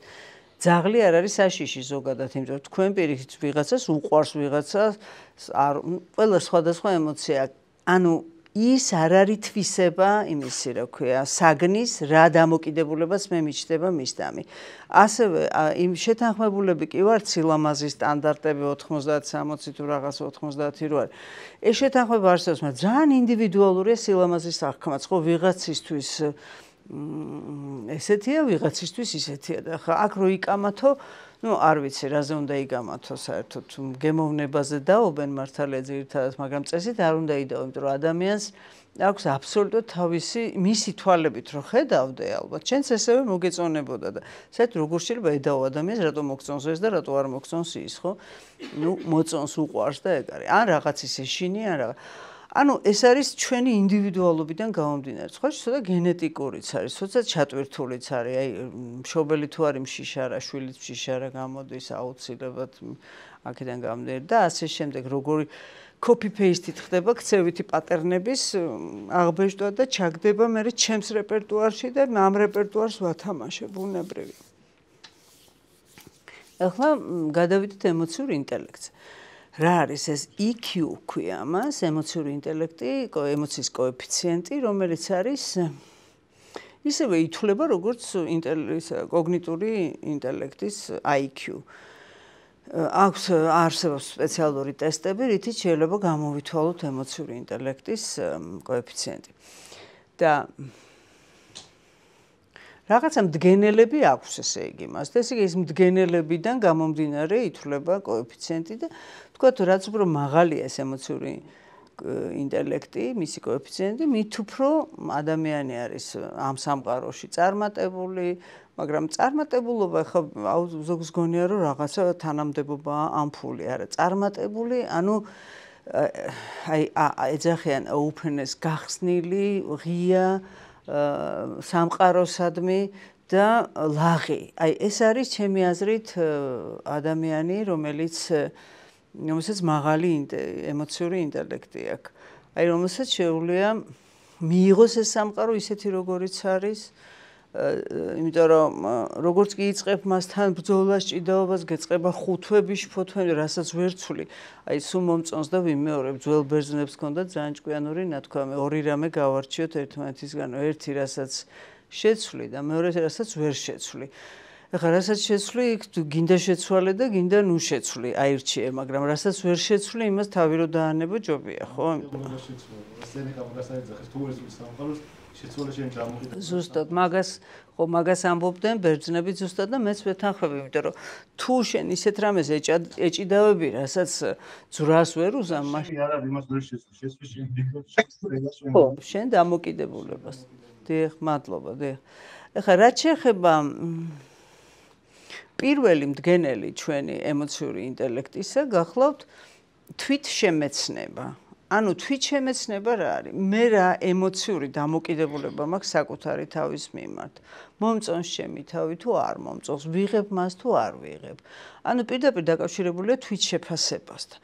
ძაღლი არ არის საშიში ზოგადად, იმიტომ რომ თქვენ პირიქით ვიღაცას უყვარს, ვიღაცას არ, ყველა სხვადასხვა ემოცია. ანუ ის არ არის თვისება იმისი, რა ქვია, საგნის რა დამოკიდებულებას მე მიჩნდება მისდამი. ასევე იმ შეთანხმებულები კი ვართ სილამაზის სტანდარტები 90-60 თუ რაღაც 90 რო არის. ეს შეთანხმება არსებობს, მაგრამ ძალიან ინდივიდუალურია სილამაზის აღქმაც, ხო, ვიღაცისთვის ესეთია, ვიღაცისთვის ისეთია და ხა აქ რო იკამათო, არ ვიცი, რაზე უნდა იგამათო საერთოდ, გემოვნებაზე დაობენ მართალია ძირითადად, მაგრამ წესით არ უნდა იდაო, იმიტომ რომ ადამიანს აქვს აბსოლუტურად თავისი მისი თვალებით რო ხედავდე, ალბათ ჩვენც ესევე მოგეწონებოდა და საერთოდ როგორ შეიძლება ედაო ადამიანს, რატო მოგწონს ეს და რატო არ მოგწონს ის, ხო? მოწონს, უყვარს და ეგ არის. ან რაღაცის ეშინი, ან რაღაც. ანუ ეს არის ჩვენი ინდივიდუალობიდან გამომდინარე. სხვა ცოტა გენეტიკურიც არის, ცოტა ჩატვირთულიც არის. აი, მშობელი თუ არის მშიშარა, შვილიც მშიშარა გამოდის აუცილებლად აქედან გამომდინარე და ასე შემდეგ, როგორი copy-paste-ით ხდება ქცევითი პატერნების აღბეჭდა და ჩაგდება მე ჩემს რეპერტუარში და ამ რეპერტუარს ვათამაშებ ბუნებრივი. ახლა გადავიდეთ ემოციურ ინტელექტზე. რა არის ეს EQ ქვია ამას, ემოციური ინტელექტი, ემოციის კოეფიციენტი, რომელიც არის ისევე ითვლება როგორც კოგნიტური ინტელექტის IQ. არსებობს სპეციალური ტესტები, რითიც შეიძლება გამოვითვალოთ ემოციური ინტელექტის კოეფიციენტი. და რაღაცა მდგენელები აქვს, ესე იგი, მას. ესე იგი, ეს მდგენელებიდან გამომდინარე ითვლება კოეფიციენტი და თქვათ, რაც უფრო მაღალია ეს ემოციური ინტელექტი, მისი კოეფიციენტი, მით უფრო ადამიანი არის ამ სამყაროში წარმატებული, მაგრამ წარმატებულობა ხა ზოგს გონია რომ რაღაცა თანამდებობაა ამ ფული, არა, წარმატებული, ანუ აი ეძახიან openness გახსნილი, ღია სამყაროსადმი და ლაღი. აი ეს არის ჩემი აზრით ადამიანი, რომელსაც მაღალი ემოციური ინტელექტი აქვს. აი რომელსაც შეუძლია მიიღოს ეს სამყარო ისეთი როგორიც არის, იმიტომ რომ როგორც კი იწყებ მასთან ბრძოლას, ჭიდაობას, გეწყება ხუთვები, შფოთვები, რასაც ვერ ცვლი. აი სულ მომწონს და ვიმეორებ, ძველ ბერძნებს ჰქონდათ ძალიან ჭკვიანური ნათქვამი, ორი რამე გავარჩიოთ ერთმანეთისგან, ერთი რასაც შეცვლი და მეორე რასაც ვერ შეცვლი. ახლა რასაც შეცვლი, იქ გინდა შეცვალე და გინდა ნუ შეცვლი, აირჩიე, მაგრამ რასაც ვერ შეცვლი, იმას თავი რო დაანებო ჯობია, ხო? ზუსტად მაგას ამბობდნენ ბერძნები ზუსტად და მეც ვეთანხმები, იმიტომ რომ თუ შენ ისეთ რამეს ეჭიდავები, რასაც ძრას ვერ უზამ, მაშინ არ არის იმას ვერ შეცვლი. ხო, შენ დამოკიდებულებას. დიახ, მადლობა, დიახ. ახლა რაც შეეხება პირველი მდგენელი ჩვენი ემოციური ინტელექტისა, გახლავთ თვითშემეცნება. ანუ თვითშემეცნება რა არის? მე რა ემოციური დამოკიდებულება მაქვს საკუთარი თავის მიმართ. მომწონს ჩემი თავი თუ არ მომწონს, ვიღებ მას თუ არ ვიღებ. ანუ პირდაპირ დაკავშირებულია თვითშეფასებასთან.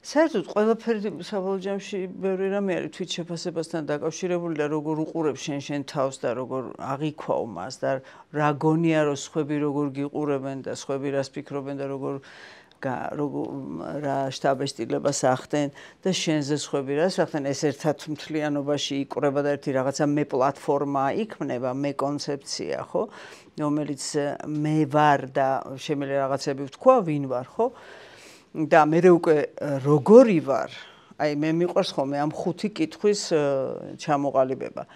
საერთოდ ყველაფერი საბოლოო ჯამში ბევრი რამე არის თვითშეფასებასთან დაკავშირებული და როგორ უყურებ შენ თავს და როგორ აღიქვავ მას და რა გონია რომ სხვები როგორ გიყურებენ და სხვები რას ფიქრობენ და როგორ რა შთაბეჭდილებას ახდენ და შენზე სხვები რას ახდენ, ეს ერთად მთლიანობაში იკვრება და ერთი რაღაცა მე პლატფორმა იქმნება, მე კონცეფცია, ხო? რომელიც მე ვარ და შემიძლია რაღაცები ვთქვა, ვინ ვარ, ხო? და მე უკვე როგორი ვარ, აი მე მიყვარს ხოლმე ამ ხუთი კითხვის ჩამოყალიბება.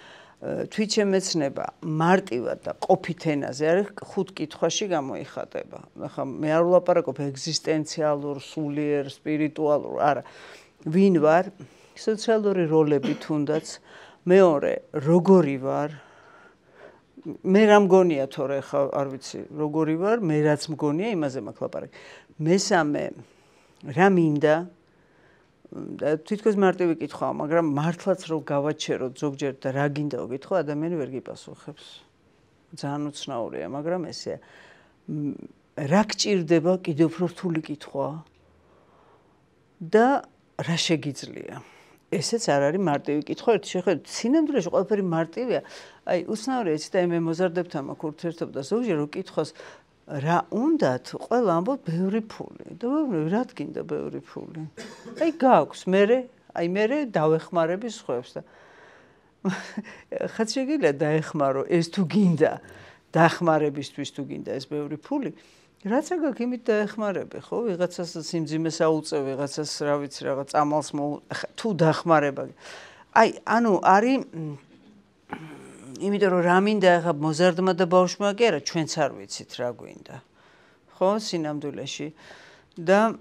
თვითშემეცნება მარტივად და ყოფით ენაზე არის ხუთ კითხვაში გამოიხატება. ახლა მე არ ვლაპარაკობ ეგზისტენციალურ, სულიერ, სპირიტუალურ, არა. ვინ ვარ? სოციალური როლები თუნდაც. მეორე, როგორი ვარ? მე რა მგონია თორე ხა არ ვიცი, როგორი ვარ, მე რაც მგონია, იმაზე მაქვს ლაპარაკი. მესამე, რა მინდა? და თითქოს მარტივი კითხვაა, მაგრამ მართლაც რო გავაჩეროთ ზოგჯერ და რა გინდა ვკითხო, ადამიანი ვერ გიპასუხებს. ძალიან უცნაურია, მაგრამ ესეა. რა გჭირდება კიდევ უფრო რთული კითხვაა. და რა შეგიძლია? ესეც არ არის მარტივი კითხვა, ერთი შეხედვით, სინამდვილეში ყველაფერი მარტივია. აი, უცნაურია, იცით, აი მე მოზარდებთან მაქვს ურთიერთობა და ზოგჯერ რო კითხოს რა უნდათ, ყველა ამბობ ბევრი ფული. და რა გინდა ბევრი ფული? აი გაქვს, მე დავეხმარები სხვებს და ხაც შეგიძლია დაეხმარო ეს თუ გინდა დახმარებისთვის თუ გინდა ეს ბევრი ფული რაც არ გაქვს იმით დაეხმარები ხო ვიღაცას სიმძიმეს აუწევ ვიღაცას რა ვიცი რაღაც წამალს თუ დახმარება აი ანუ არის იმიტომ რომ რა მინდა ახლა მოზარდმა და ბავშვმა კი არა ჩვენც არ ვიცით რა გვინდა ხო სინამდვილეში და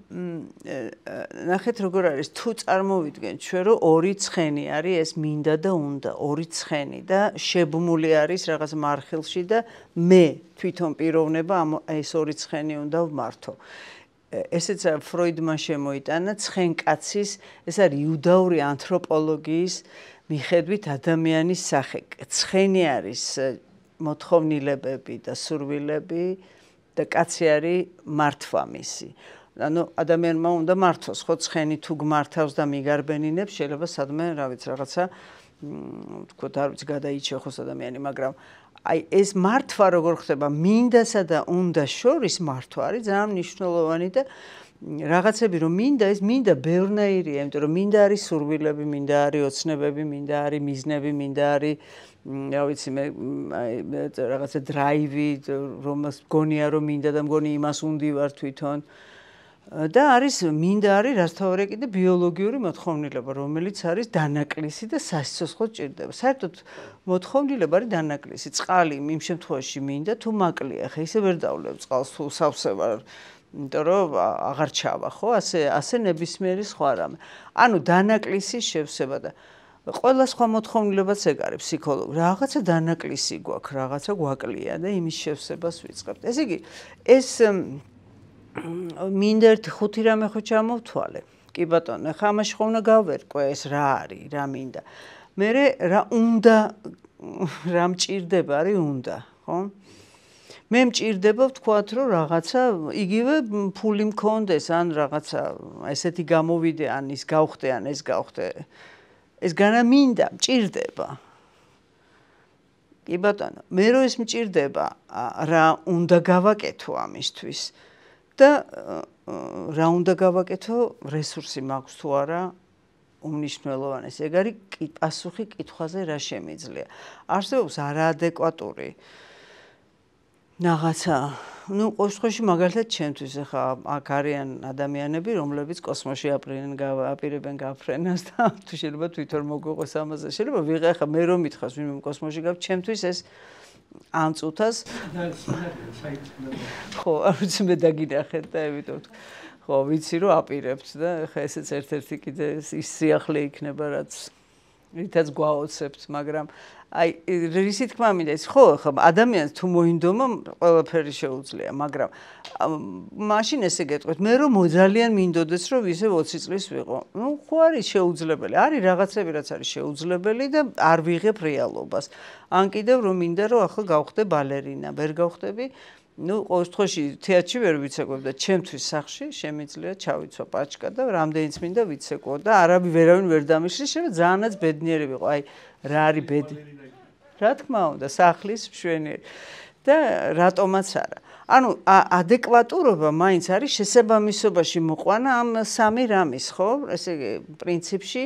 ნახეთ როგორ არის თუ წარმოვიდგენ ჩვენ რომ ორი ცხენი არის ეს მინდა და უნდა ორი ცხენი და შებმული არის რაღაც მარხილში და მე თვითონ პიროვნება ეს ორი ცხენი უნდა ვმართო ესეც ფროიდმა შემოიტანა ცხენკაცის ეს არის იუდაური ანთროპოლოგიის მიხედვით ადამიანის სახე ცხენი არის მოთხოვნილებები და სურვილები და კაცი არის მართვა მისი ანუ ადამიანმა უნდა მართოს ხო ცხენი თუ გმართავს და მიგარბენინებს შეიძლება სადმე რა ვიცი რაღაცა თქო არ ვიცი გადაიჩეხოს ადამიანი მაგრამ აი ეს მართვა როგორ ხდება მინდასა და უნდა შორის მართვა არის ძალიან მნიშვნელოვანი და რაღაცები რომ მინდა ეს მინდა ბევრნაირია იმიტომ რომ მინდა არის სურვილები მინდა არის ოცნებები მინდა არის მიზნები მინდა არის რა ვიცი მე რაღაცა დრაივი რომელს გონია რომ მინდა და მგონი იმას უნდივარ თვითონ და არის მინდა არის რასთავარი კიდე ბიოლოგიური მოთხოვნილება რომელიც არის დანაკლისი და სასიცოცხლო ჭირდება საერთოდ მოთხოვნილება არის დანაკლისი წყალი იმ შემთხვევაში მინდა თუ მაკლია ხა ისე ვერ დავლებ წყალს თუ სავსე ვარ იმიტომ რომ აღარ ჩავა ხო ასე ნებისმიერი სხვა რამე ანუ დანაკლისის შევსება და ყველა სხვა მოთხოვნილებაც ეგ არის ფსიქოლოგი რაღაცა დანაკლისი გვაქვს რაღაცა გვაკლია და იმის შევსებას ვიწყებთ ესე იგი ეს მინდა ერთ ხუთი რამე ხო ჩამოვთვალე კი ბატონო ხა ამაში ხო უნდა გავერკვე ეს რა არის რა მინდა მე რა უნდა რა მჭირდება არის უნდა ხო მე მჭირდება ვთქვათ რომ რაღაცა იგივე ფული მქონდეს ან რაღაცა ესეთი გამოვიდე ან ის გავხდე ან ეს გავხდე ეს განა მინდა მჭირდება კი ბატონო მე რო ეს მჭირდება რა უნდა გავაკეთო ამისთვის და რა უნდა გავაკეთო რესურსი მაქვს თუ არა უმნიშვნელოვანეს ეგ არის პასუხი კითხვაზე რა შემიძლია არსებობს არაადეკვატური რაღაცა ну ყოველში მაგალითად ჩემთვის ახლა აქ არიან ადამიანები რომლებიც კოსმოსში აპირებენ გაფრენას და თუ შეიძლება თვითონ მოგვიყოს ამაზე შეიძლება ვიღე ახლა მე რომ მითხავს ვინმე კოსმოსში გაქვს ჩემთვის ეს ამ წუთას ხო არ ვიცი მე დაგინახეთ და ემიტომ ხო ვიცი რომ აპირებთ და ახლა ესეც ერთ-ერთი კიდე ის სიახლე იქნება რაც რითაც გვაოცებთ მაგრამ აი რისი თქმა მინდა ის ხო ხა ადამიანს თუ მოინდომა ყველაფერი შეუძლია მაგრამ მაშინ ესე გეტყვით მე რომ ძალიან მინდოდეს რომ ისე 20 წლის ვიყო ნუ ხო არის შეუძლებელი არის რაღაცები რაც არის შეუძლებელი და არ ვიღებ რეალობას ან კიდევ რომ მინდა რომ ახლა გავხდე ბალერინა ვერ გავხდები ну ყოველ შემთხვევაში თეატრში ვერ ვიცეკვებ და ჩემთვის სახში შემიძლია ჩავიცვა პაჩკა და რამდენიც მინდა ვიცეკვო და ვერავინ ვერ დამიშლი შეიძლება ძალიანაც ბედნიერი ვიყო აი რა არის ბედი რა თქმა უნდა სახლის მშვენიერი და რატომაც არა ანუ ადეკვატურობა მაინც არის შესაბამისობაში მოყვანა ამ სამი რამის ხო ესე იგი პრინციპში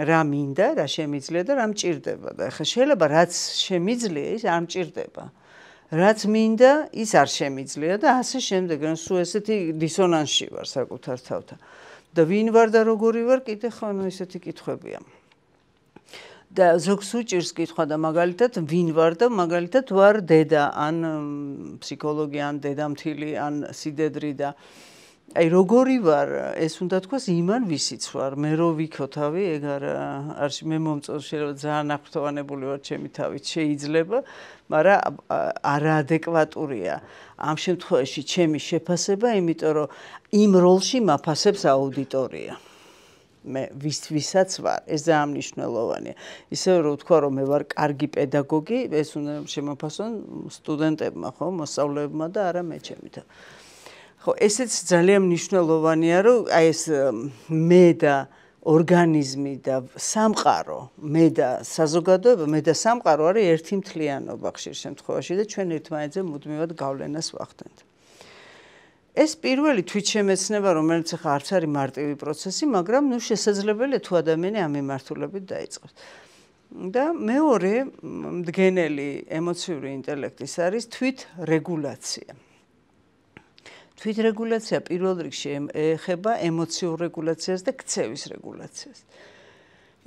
რა მინდა რა შემიძლია და რა მჭირდება და ხა შეიძლება რაც შემიძლია ის არ მჭირდება რაც მინდა ის არ შემიძლია და ასე შემდეგ ან სულ ესეთი დისონანსში ვარ საკუთარ თავთან და ვინ ვარ და როგორი ვარ კიდე ხო ნუ ესეთი კითხვებია და ზოგს უჭირს კითხვა და მაგალითად ვინ ვარ და მაგალითად ვარ დედა ან ფსიქოლოგი ან დედამთილი ან სიდედრი და აი როგორი ვარ ეს უნდა თქვას იმან ვისიც ვარ მე რო ვიქოთავი ეგ არ მე მომწონს შეიძლება ძალიან აღფრთოვანებული ვარ ჩემი თავით შეიძლება მაგრამ არაადეკვატურია ამ შემთხვევაში ჩემი შეფასება იმიტომ რომ იმ როლში მაფასებს აუდიტორია მე ვისაც ვარ ეს ძალიან მნიშვნელოვანია ისე რომ ვთქვა რომ მე ვარ კარგი პედაგოგი ეს უნდა შემოფასონ სტუდენტებმა ხო მოსწავლეებმა და არა მე ჩემი თავი ხო ესეც ძალიან მნიშვნელოვანია რომ აი ეს მე და ორგანიზმი და სამყარო მე და საზოგადოება მე და სამყარო არის ერთი მთლიანობა ხშირ შემთხვევაში და ჩვენ ერთმანეთზე მუდმივად გავლენას ვახდენთ ეს პირველი თვითშემეცნება რომელიც ახლა არც არის მარტივი პროცესი მაგრამ ნუ შესაძლებელია თუ ადამიანი ამ მიმართულებით დაიწყოს და მეორე მდგენელი ემოციური ინტელექტის არის თვითრეგულაცია. თვითრეგულაცია პირველ რიგში ეხება ემოციურ რეგულაციას და ქცევის რეგულაციას.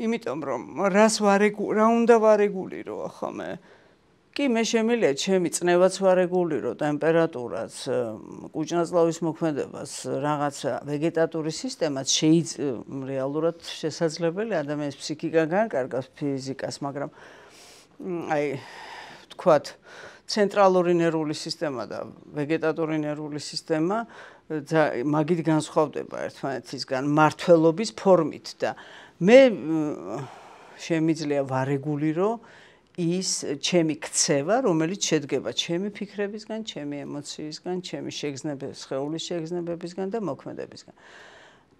იმიტომ რომ რა უნდა ვარეგულირო ახლა კი მე შემიძლია ჩემი წნევაც ვარეგულირო, ტემპერატურაც, კუჭნაწლავის მოქმედებას, რაღაცა ვეგეტატური სისტემაც რეალურად შესაძლებელი ადამიანის ფსიქიკა განკარგავს ფიზიკას, მაგრამ თქვათ ცენტრალური ნერვული სისტემა და ვეგეტატური ნერვული სისტემა მაგით განსხვავდება ერთმანეთისგან მმართველობის ფორმით და მე შემიძლია ვარეგულირო ის ჩემი ქცევა, რომელიც შედგება ჩემი ფიქრებისგან, ჩემი ემოციისგან, ჩემი სხეულის შეგრძნებებისგან და მოქმედებისგან.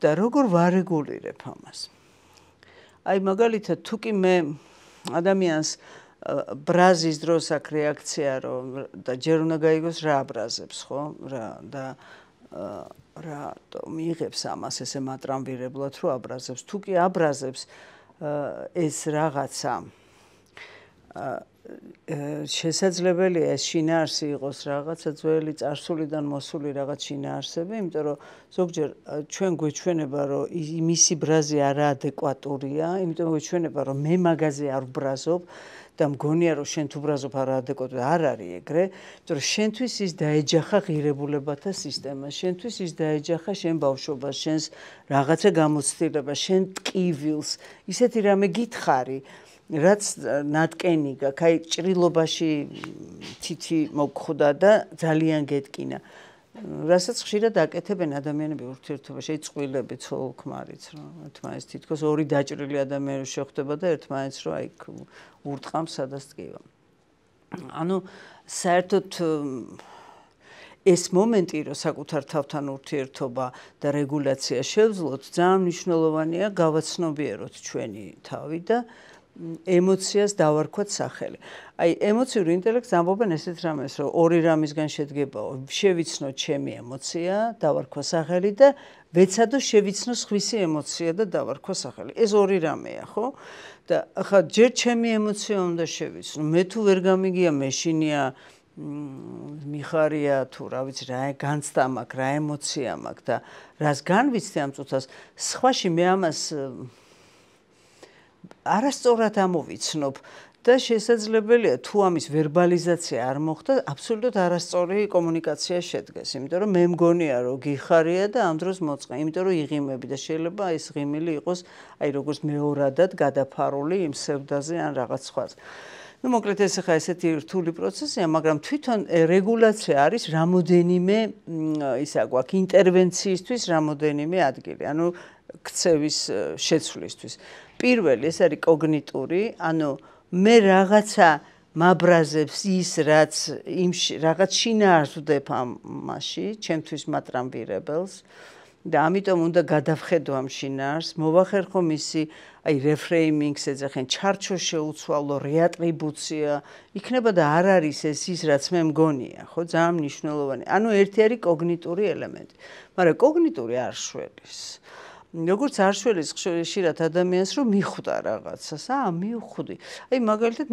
და როგორ ვარეგულირებ ამას? მაგალითად, თუ კი მე ადამიანს ბრაზის დროს აქ რეაქცია რომ და ჯერ უნდა გაიგოს რა აბრაზებს, ხო? რა მიიღებს ამას ესე მატრამვირებლად რომ აბრაზებს. თუ კი აბრაზებს ეს რაღაცა შესაძლებელია ეს შინაარსი იყოს რაღაცა ძველი წარსულიდან მოსული რაღაც შინაარსები, იმიტომ რომ ზოგჯერ ჩვენ გვეჩვენება რომ მისი ბრაზი არაადეკვატურია, იმიტომ გვეჩვენება რომ მე მაგაზე არ ვბრაზობ და მგონია რომ შენ თუ ბრაზობ არაადეკვატური არ არის ეგრე, იმიტომ რომ შენთვის ის დაეჯახა ღირებულებათა სისტემას, შენთვის ის დაეჯახა შენ ბავშვობას, შენს რაღაცა გამოცდილებას, შენ ტკივილს, ისეთი რამე გითხარი რაც ნატკენი გაქვს, ჭრილობაში თითი მოგხვდა და ძალიან გეტკინა. რასაც ხშირად აკეთებენ ადამიანები ურთიერთობაში, წყვილები, ცოლ-ქმარიც, რომ ერთმანეთს თითქოს ორი დაჭრილი ადამიანი შეხვდება და ერთმანეთს რომ ურტყამს სადაც ტკივა. საერთოდ ეს მომენტი, რომ საკუთარ თავთან ურთიერთობა და რეგულაცია შევძლოთ, ძალიან მნიშვნელოვანია გავაცნობიეროთ ჩვენი თავი და ემოციას დავარქვათ სახელი. ემოციური ინტელექტს ამბობენ ესეთ რამეს, რომ ორი რამისგან შედგება, შევიცნო ჩემი ემოცია, დავარქვა სახელი და ვეცადო შევიცნო სხვისი ემოცია და დავარქვა სახელი. ეს ორი რამეა, ხო? და ახლა ჯერ ჩემი ემოცია უნდა შევიცნო. მე თუ ვერ გამიგია, მეშინია მიხარია თუ რა ვიცი რა განცდა მაქვს, რა ემოცია მაქვს და რას განვიცდი ამ წუთას, სხვაში მე ამას არასწორად ამოვიცნობ და შესაძლებელია თუ ამის ვერბალიზაცია არ მოხდა, აბსოლუტურად არასწორი კომუნიკაცია შედგეს, იმიტომ რომ მე მგონია რომ გიხარია და ამ დროს მოწყა, იმიტომ რომ იღიმები და შეიძლება ეს ღიმილი იყოს როგორც მეორადად გადაფარული იმ სევდაზე ან რაღაც სხვაზე. მოკლედ ეს ახლა ესეთი რთული პროცესია, მაგრამ თვითონ რეგულაცია არის რამოდენიმე ისა გვაქვს ინტერვენციისთვის რამოდენიმე ადგილი, ქცევის შეცვლისთვის. პირველი ეს არის კოგნიტური, მე რაღაცა მაბრაზებს ის რაღაც შინაარსს ვდებ ამაში, ჩემთვის მატრამვირებელს და ამიტომ უნდა გადავხედო ამ შინაარსს, მოვახერხო მისი რეფრეიმინგს ეძახენ, ჩარჩო შეუცვალო, რეატრიბუცია, იქნება და არ არის ის რაც მე მგონია, ხო, ძალიან მნიშვნელოვანი. ერთი არის კოგნიტური ელემენტი, მაგრამ კოგნიტური არ შველის. როგორც არ შველის ხშირად ადამიანს რომ მიხვდა რაღაცას, მივხვდი. მაგალითად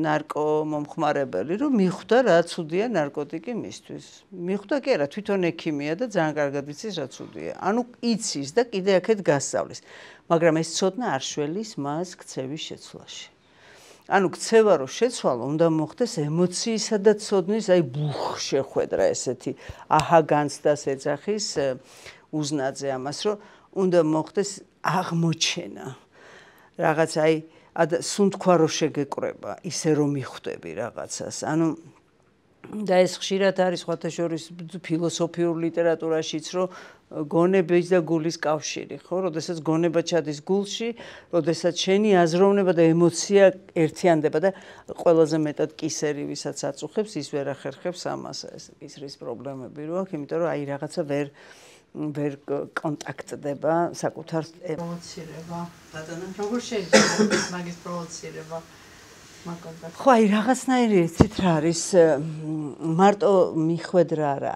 ნარკომომხმარებელი რომ მიხვდა რა ცუდია ნარკოტიკი მისთვის. მიხვდა კი არა, თვითონ ექიმია და ძალიან კარგად იცის რა ცუდია. იცის და კიდე აქეთ გასწავლის. მაგრამ ეს ცოდნა არ შველის მას ქცევის შეცვლაში. ქცევა რომ შეცვალო, უნდა მოხდეს ემოციისა და ცოდნის შეხვედრა ესეთი განცდას ეძახის უზნაძე ამას, რომ უნდა მოხდეს აღმოჩენა. რაღაც სუნთქვა რო შეგეკრება, ისე რომ მიხვდები რაღაცას. და ეს ხშირად არის სხვათა შორის ფილოსოფიურ ლიტერატურაშიც, რომ გონების და გულის კავშირი, ხო? როდესაც გონება ჩადის გულში, როდესაც შენი აზროვნება და ემოცია ერთიანდება და ყველაზე მეტად კისერი, ვისაც აწუხებს, ის ვერ ახერხებს ამას, ეს კისრის პრობლემები რო აქვს, იმიტომ რომ რაღაცა ვერ კონტაქტდება საკუთარ პროვოცირება. ბატონო, როგორ შეიძლება მაგის პროვოცირება? ხო, რაღაცნაირი იცით რა არის, მარტო მიხვედრა არა,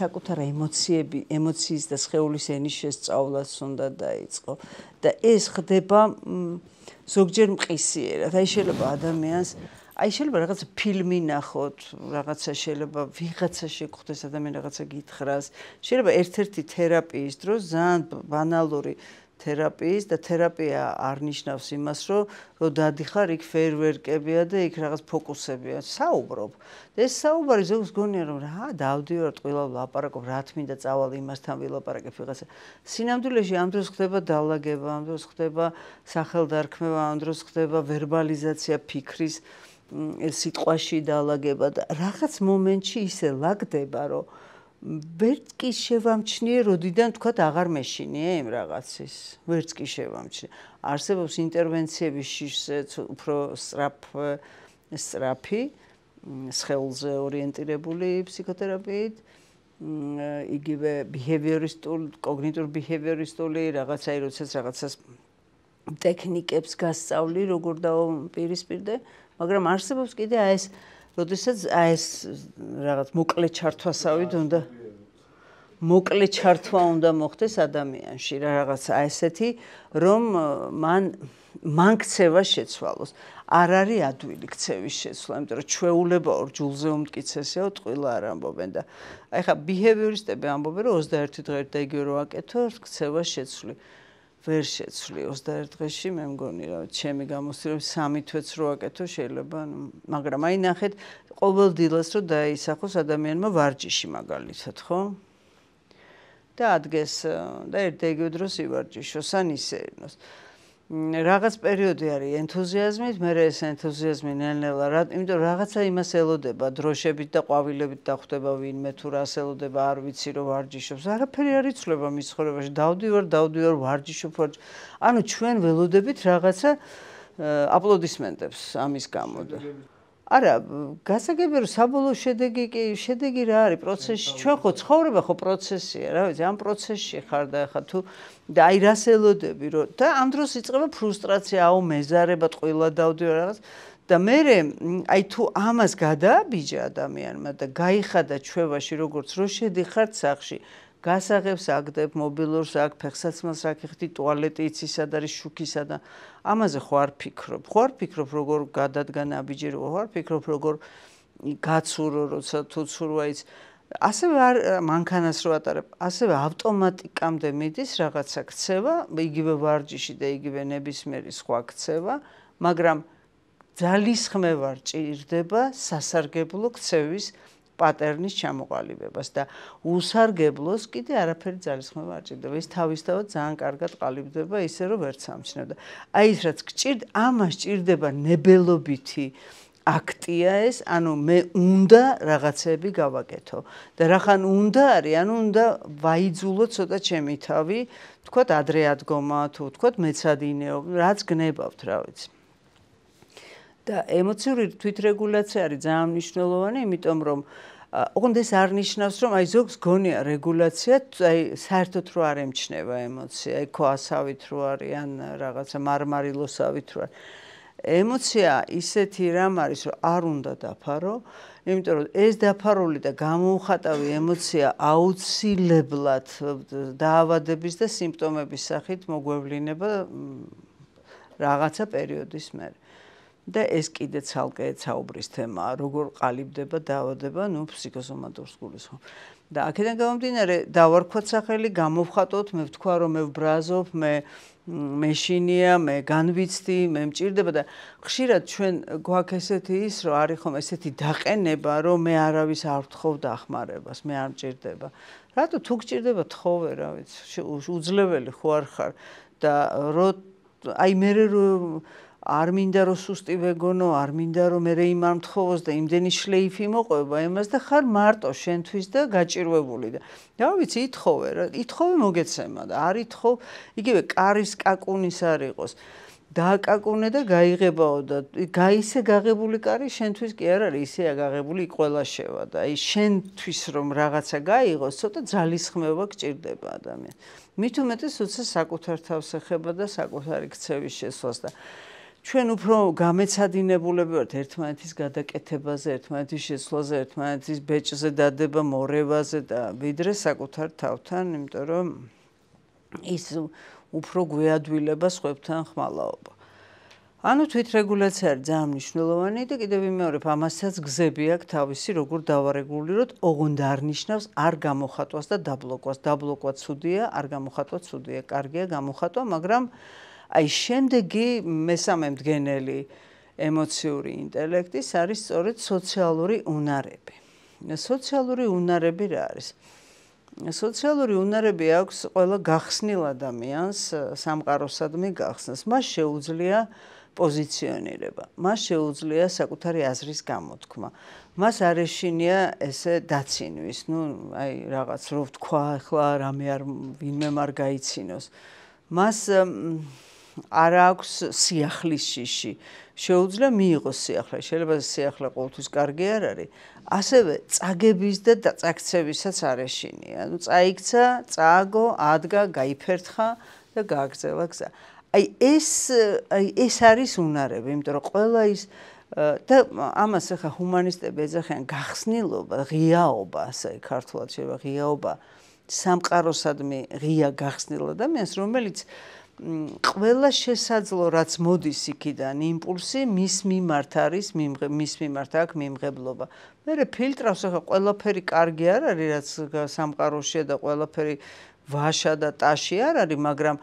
საკუთარ ემოციის და სხეულის ენის შესწავლაც უნდა დაიწყო და ეს ხდება ზოგჯერ მყისიერად. აი შეიძლება ადამიანს აი შეიძლება რაღაცა ფილმი ნახოთ, რაღაცა შეიძლება ვიღაცა შეგხვდეს ადამიანი რაღაცა გითხრას. შეიძლება ერთ-ერთი თერაპიის დროს ძალიან ბანალური თერაპიის და თერაპია არ ნიშნავს იმას, რომ დადიხარ იქ ფეირვერკებია და იქ რაღაც ფოკუსებია. საუბრობ. და ეს საუბარი ზოგს გონია რომ რა დავდივარ ტყუილა ლაპარაკობ, რა თმინდა წავალ იმასთან ვილაპარაკებ ვიღაცა. სინამდვილეში ამ დროს ხდება დალაგება, ამ დროს ხდება სახელდარქმევა, ამ დროს ხდება ვერბალიზაცია ფიქრის სიტყვაში დალაგება და რაღაც მომენტში ისე ლაგდება, რომ ვერც კი შევამჩნიე, როდიდან თქვათ აღარ მეშინია იმ რაღაცის. ვერც კი შევამჩნიე. არსებობს ინტერვენციების შიშზეც უფრო სწრაფი, სხეულზე ორიენტირებული ფსიქოთერაპიით, იგივე ბიჰევიორისტული, კოგნიტურ ბიჰევიორისტული რაღაცა, როდესაც რაღაცას ტექნიკებს გასწავლი, როგორ დავპირისპირდე, მაგრამ არსებობს კიდე აი ეს როდესაც ეს რაღაც მოკლე ჩართვასავით უნდა მოკლე ჩართვა უნდა მოხდეს ადამიანში რა რაღაცა ესეთი რომ მან ქცევა შეცვალოს არ არის ადვილი ქცევის შეცვლა იმიტომ რომ ჩვეულება ორ ჯულზე უმტკიცესეო ტყუილა არ ამბობენ და აი ხა ბიჰევიორისტები ამბობენ რომ 21 დღეით და იგივე რო აკეთო ქცევა შეცვლი ვერ შეცვლი 21 დღეში მე მგონი რა ჩემი გამოცდილების 3 თვეც რო აკეთო შეიძლება მაგრამ აი ნახეთ ყოველ დილას რო დაისახოს ადამიანმა ვარჯიში მაგალითად ხო და ადგეს და ერთ-ერთი დროს ივარჯიშოს ან ისეინოს რაღაც პერიოდი არის ენთუზიაზმით მე ეს ენთუზიაზმი ნელ-ნელა იმიტომ რაღაცა იმას ელოდება დროშებით და ყვავილებით დახვდება ვინმე თუ რას ელოდება არ ვიცი რომ ვარჯიშობს არაფერი არ იცვლება მის ცხოვრებაში დავდივარ ვარჯიშობ ანუ ჩვენ ველოდებით რაღაცა აპლოდისმენტებს ამის გამო და არა გასაგებია რომ საბოლოო შედეგი რა არის პროცესში ჩვენ ხო ცხოვრება ხო პროცესია რა ვიცი ამ პროცესში ხარ და ხა თუ და აი რას ელოდები რომ და ამ დროს იწყება ფრუსტრაცია აუ მეზარება ტყუილა დავდივარ რაღაც და მე აი თუ ამას გადააბიჯა ადამიანმა და გაიხადა ჩვევაში როგორც რო შედიხარ სახლში გასაღებს აგდებ მობილურს აქ ფეხსაცმელს აქ იხდი ტუალეტი იცი სად არის შუქისა და ამაზე ხო არ ფიქრობ როგორ გადადგან აბიჯერო ხო არ ფიქრობ როგორ გაცურო როცა თუ ცურვაიც ასევე არ მანქანას რო ატარებ ასევე ავტომატიკამდე მიდის რაღაცა ქცევა იგივე ვარჯიში და იგივე ნებისმიერი სხვა ქცევა მაგრამ ძალისხმევა ჭირდება სასარგებლო ქცევის პატერნის ჩამოყალიბებას და უსარგებლოს კიდე არაფერი ძალისხმევა არ ჭირდება ის თავისთავად ძალიან კარგად ყალიბდება ისე რომ ვერ სამჩნევ და აი ის რაც გჭირდება ამას ჭირდება ნებელობითი აქტია ეს ანუ მე უნდა რაღაცები გავაკეთო და რახან უნდა არის ანუ უნდა ვაიძულო ცოტა ჩემი თავი თქვათ ადრე ადგომა თუ თქვათ მეცადინეო რაც გნებავთ რა ვიცი და ემოციური თვითრეგულაცია არის ძალიან მნიშვნელოვანი, იმიტომ რომ ოღონდ ეს არ ნიშნავს რომ აი ზოგს გონია რეგულაცია, აი საერთოდ რო არ ემჩნევა ემოცია, აი ქვასავით რო არის ან რაღაცა მარმარილოსავით რო არის. ემოცია ისეთი რამ არის, რომ არ უნდა დაფარო, იმიტომ რომ ეს დაფარული და გამოუხატავი ემოცია აუცილებლად დაავადების და სიმპტომების სახით მოგვევლინება რაღაცა პერიოდის მერე. და ეს კიდე ცალკე საუბრის თემაა, როგორ ყალიბდება დაავადება, ფსიქოსომატურ სკულის ხო. და აქედან გამომდინარე, დავარქვათ სახელი, გამოვხატოთ, მე ვთქვა, რომ მე ვბრაზობ, მეშინია, მე განვიცდი, მე მჭირდება და ხშირად ჩვენ გვაქვს ესეთი ის, რომ არის ხომ ესეთი დაყენება, რომ მე არავის არ ვთხოვ დახმარებას, მე არ მჭირდება. რატო თუ გჭირდება თხოვე, რა ვიცი, უძლეველი ხო არ ხარ და აი მე არ მინდა რომ სუსტი ვეგონო, არ მინდა რომ მე იმ არ მთხოვოს და იმდენი შლეიფი მოყვება იმას და ხარ მარტო შენთვის და გაჭირვებული და რა ვიცი, ითხოვე მოგეცემა და არ ითხოვ, იგივე კარის კაკუნის არ იყოს. დააკაკუნე და გაიღებაო და ისე გაღებული კარი შენთვის კი არ არის, ისეა გაღებული ყველა შევა და აი შენთვის რომ რაღაცა გაიღოს, ცოტა ძალისხმევა გჭირდება ადამიანს. მით უმეტეს როცა საკუთარ თავს ეხება და საკუთარი ქცევის შესვლას და ჩვენ უფრო გამეცადინებულები ვართ ერთმანეთის გადაკეთებაზე, ერთმანეთის შეცვლაზე, ერთმანეთის ბეჭზე დადება, მორევაზე და ვიდრე საკუთარ თავთან, იმიტომ რომ ის უფრო გვეადვილება სხვებთან ხმალაობა. ანუ თვითრეგულაცია არის ძალიან მნიშვნელოვანი და კიდევ ვიმეორებ, ამასაც გზები აქვს თავისი, როგორ დავარეგულიროთ, ოღონდ არ ნიშნავს არ გამოხატვას და დაბლოკვას. დაბლოკვა ცუდია, არ გამოხატვა ცუდია. კარგია გამოხატვა, მაგრამ აი შემდეგი მესამე მდგენელი ემოციური ინტელექტის არის სწორედ სოციალური უნარები. სოციალური უნარები რა არის? სოციალური უნარები აქვს ყველა გახსნილ ადამიანს სამყაროსადმი გახსნას. მას შეუძლია პოზიციონირება. მას შეუძლია საკუთარი აზრის გამოთქმა. მას არ ეშინია ესე დაცინვის, აი რაღაც რო ვთქვა, ახლა რამე არ ვინმე არ გაიცინოს. მას არ აქვს სიახლის შიში. შეუძლია მიიღოს სიახლე. შეიძლება სიახლე ყოველთვის კარგი არ არის. ასევე წაგების და დაწაქცევისაც არ ეშინია. წაიქცა, წააგო, ადგა, გაიფერთხა და გააგზავნა გზა. აი ეს არის უნარები, იმიტომ რომ ყველა ის და ამას ახლა ჰუმანისტები ეძახიან გახსნილობა, ღიაობა, ასე ქართულად შეიძლება ღიაობა, სამყაროსადმი ღია გახსნილ ადამიანს, რომელიც ყველა შესაძლო რაც მოდის იქიდან იმპულსი მის მიმართ არის, მის მიმართ აქვს მიმღებლობა. მერე ფილტრავს ახლა ყველაფერი კარგი არ არის, რაც სამყაროშია და ყველაფერი ვაშა და ტაში არ არის, მაგრამ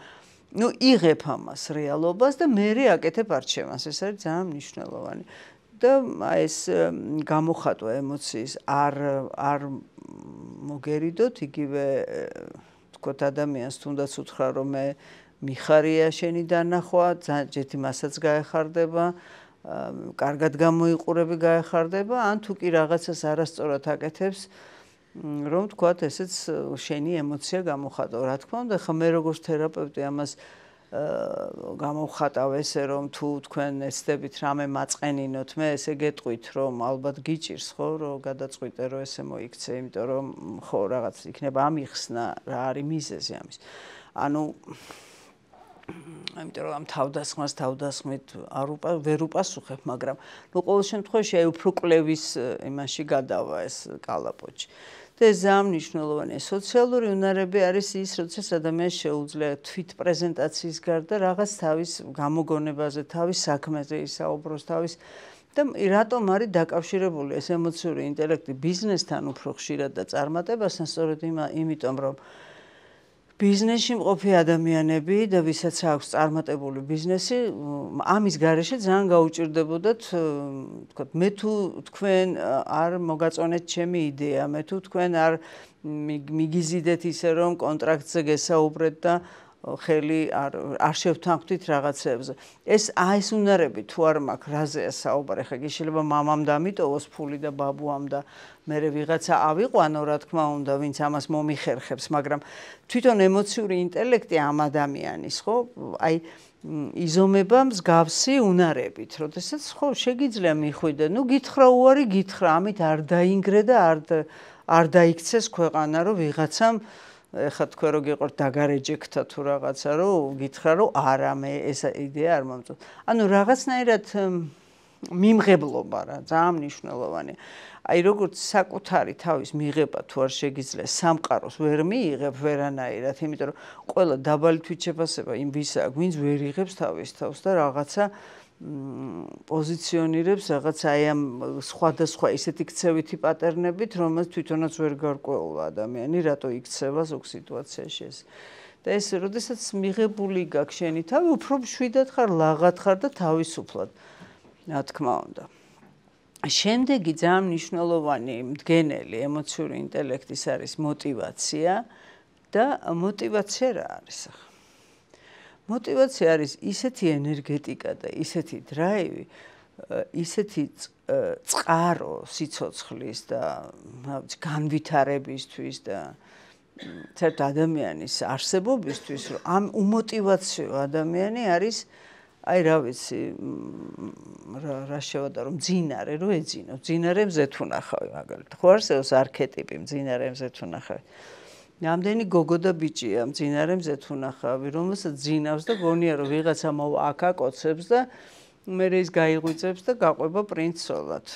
იღებ ამას რეალობას და მერე აკეთებ არჩევანს. ეს არის ძალიან მნიშვნელოვანი. და ეს გამოხატვა ემოციის არ მოგერიდოთ, იგივე თქოთ ადამიანს თუნდაც უთხრა რომ მე მიხარია შენი დანახვა, ჯეთი მასაც გაეხარდება, კარგად გამოიყურები გაეხარდება, ან თუ კი რაღაცას არასწორად აკეთებს, რომ თქვათ ესეც შენი ემოცია გამოხატო. რა თქმა უნდა, ხა მე როგორც თერაპევტი ამას გამოვხატავ ესე რომ თუ თქვენ ეცდებით რამე მაწყენინოთ, მე ესე გეტყვით რომ ალბათ გიჭირს ხო, რომ გადაწყვიტე რომ ესე მოიქცე, იმიტომ რომ ხო რაღაც იქნება ამიხსნა, რა არის მიზეზი ამის. ანუ იმიტომ რომ ამ თავდასხმით ვერ უპასუხებ, მაგრამ ყოველ შემთხვევაში აი უფრო კლევის იმაში გადავა ეს კალაპოჩი. და ეს ძალიან მნიშვნელოვანია. სოციალური უნარები არის ის, როდესაც ადამიანს შეუძლია თვითპრეზენტაციის გარდა რაღაც თავის გამოგონებაზე, თავის საქმეზე ისაუბროს, თავის და რატომ არის დაკავშირებული ეს ემოციური ინტელექტი ბიზნესთან უფრო ხშირად და წარმატებასთან, სწორედ იმიტომ რომ ბიზნესში მყოფი ადამიანები და ვისაც აქვს წარმატებული ბიზნესი, ამის გარეშე ძალიან გაუჭირდებოდათ, თქვათ, მე თუ თქვენ არ მოგაწონეთ ჩემი იდეა, მე თუ თქვენ არ მიგიზიდეთ ისე რომ კონტრაქტზე გესაუბრეთ და ხელი არ შევთანხმდით რაღაცებზე. ეს უნარები თუ არ მაქვს, რაზეა საუბარი, ხა შეიძლება მამამ დამიტოვოს ფული და ბაბუამ და მერე ვიღაცა ავიყვანო, რა თქმა უნდა, ვინც ამას მომიხერხებს, მაგრამ თვითონ ემოციური ინტელექტი ამ ადამიანის, ხო, აი იზომება მსგავსი უნარებით, როდესაც ხო შეგიძლია მიხვიდე, გითხრა უარი გითხრა, ამით არ დაინგრე და არ დაიქცეს ქვეყანა, რომ ვიღაცამ ეხლა თქვენ რო გიყურთ დაგარეჯექთა თუ რაღაცა, რომ გითხრა რომ არა, მე ეს იდეა არ მომწონს. ანუ რაღაცნაირად მიმღებლობა რა, ძალიან მნიშვნელოვანია. აი როგორც საკუთარი თავის მიღება თუ არ შეგიძლია სამყაროს ვერ მიიღებ ვერანაირად, იმიტომ რომ ყველა დაბალი თვითშეფასება იმ ვისა, ვინც ვერ იღებს თავის თავს და რაღაცა პოზიციონირებს რაღაც აი ამ სხვადასხვა ისეთი ქცევითი პატერნებით, რომელიც თვითონაც ვერ გარკვეულა ადამიანი, რატო იქცევა ზოგ სიტუაციაში ეს. და ეს როდესაც მიღებული გაქვს შენი თავი, უფრო მშვიდად ხარ, ლაღად ხარ და თავისუფლად. რა თქმა უნდა. შემდეგი ძალიან მნიშვნელოვანი მდგენელი ემოციური ინტელექტის არის мотивация და мотивация რა არის ახლა? мотивация არის ისეთი ენერგეტიკა და ისეთი დრაივი, ისეთი წყარო სიცოცხლის და განვითარებისთვის და ცერთ ადამიანის არსებობისთვის, რომ ამ უმოტივაციო ადამიანი არის აი რა ვიცი, რა შევადარო, მძინარე რო ეძინო, მძინარე მზეთ უნახავი მაგალითად. ხო არსებობს არქეტიპი მძინარე მზეთ უნახავი. რამდენი გოგო და ბიჭია მძინარე მზეთ უნახავი, რომელსაც ძინავს და გონია რომ ვიღაცა აქ აკოცებს და მერე ის გაიღვიძებს და გაყვება პრინცსოლად.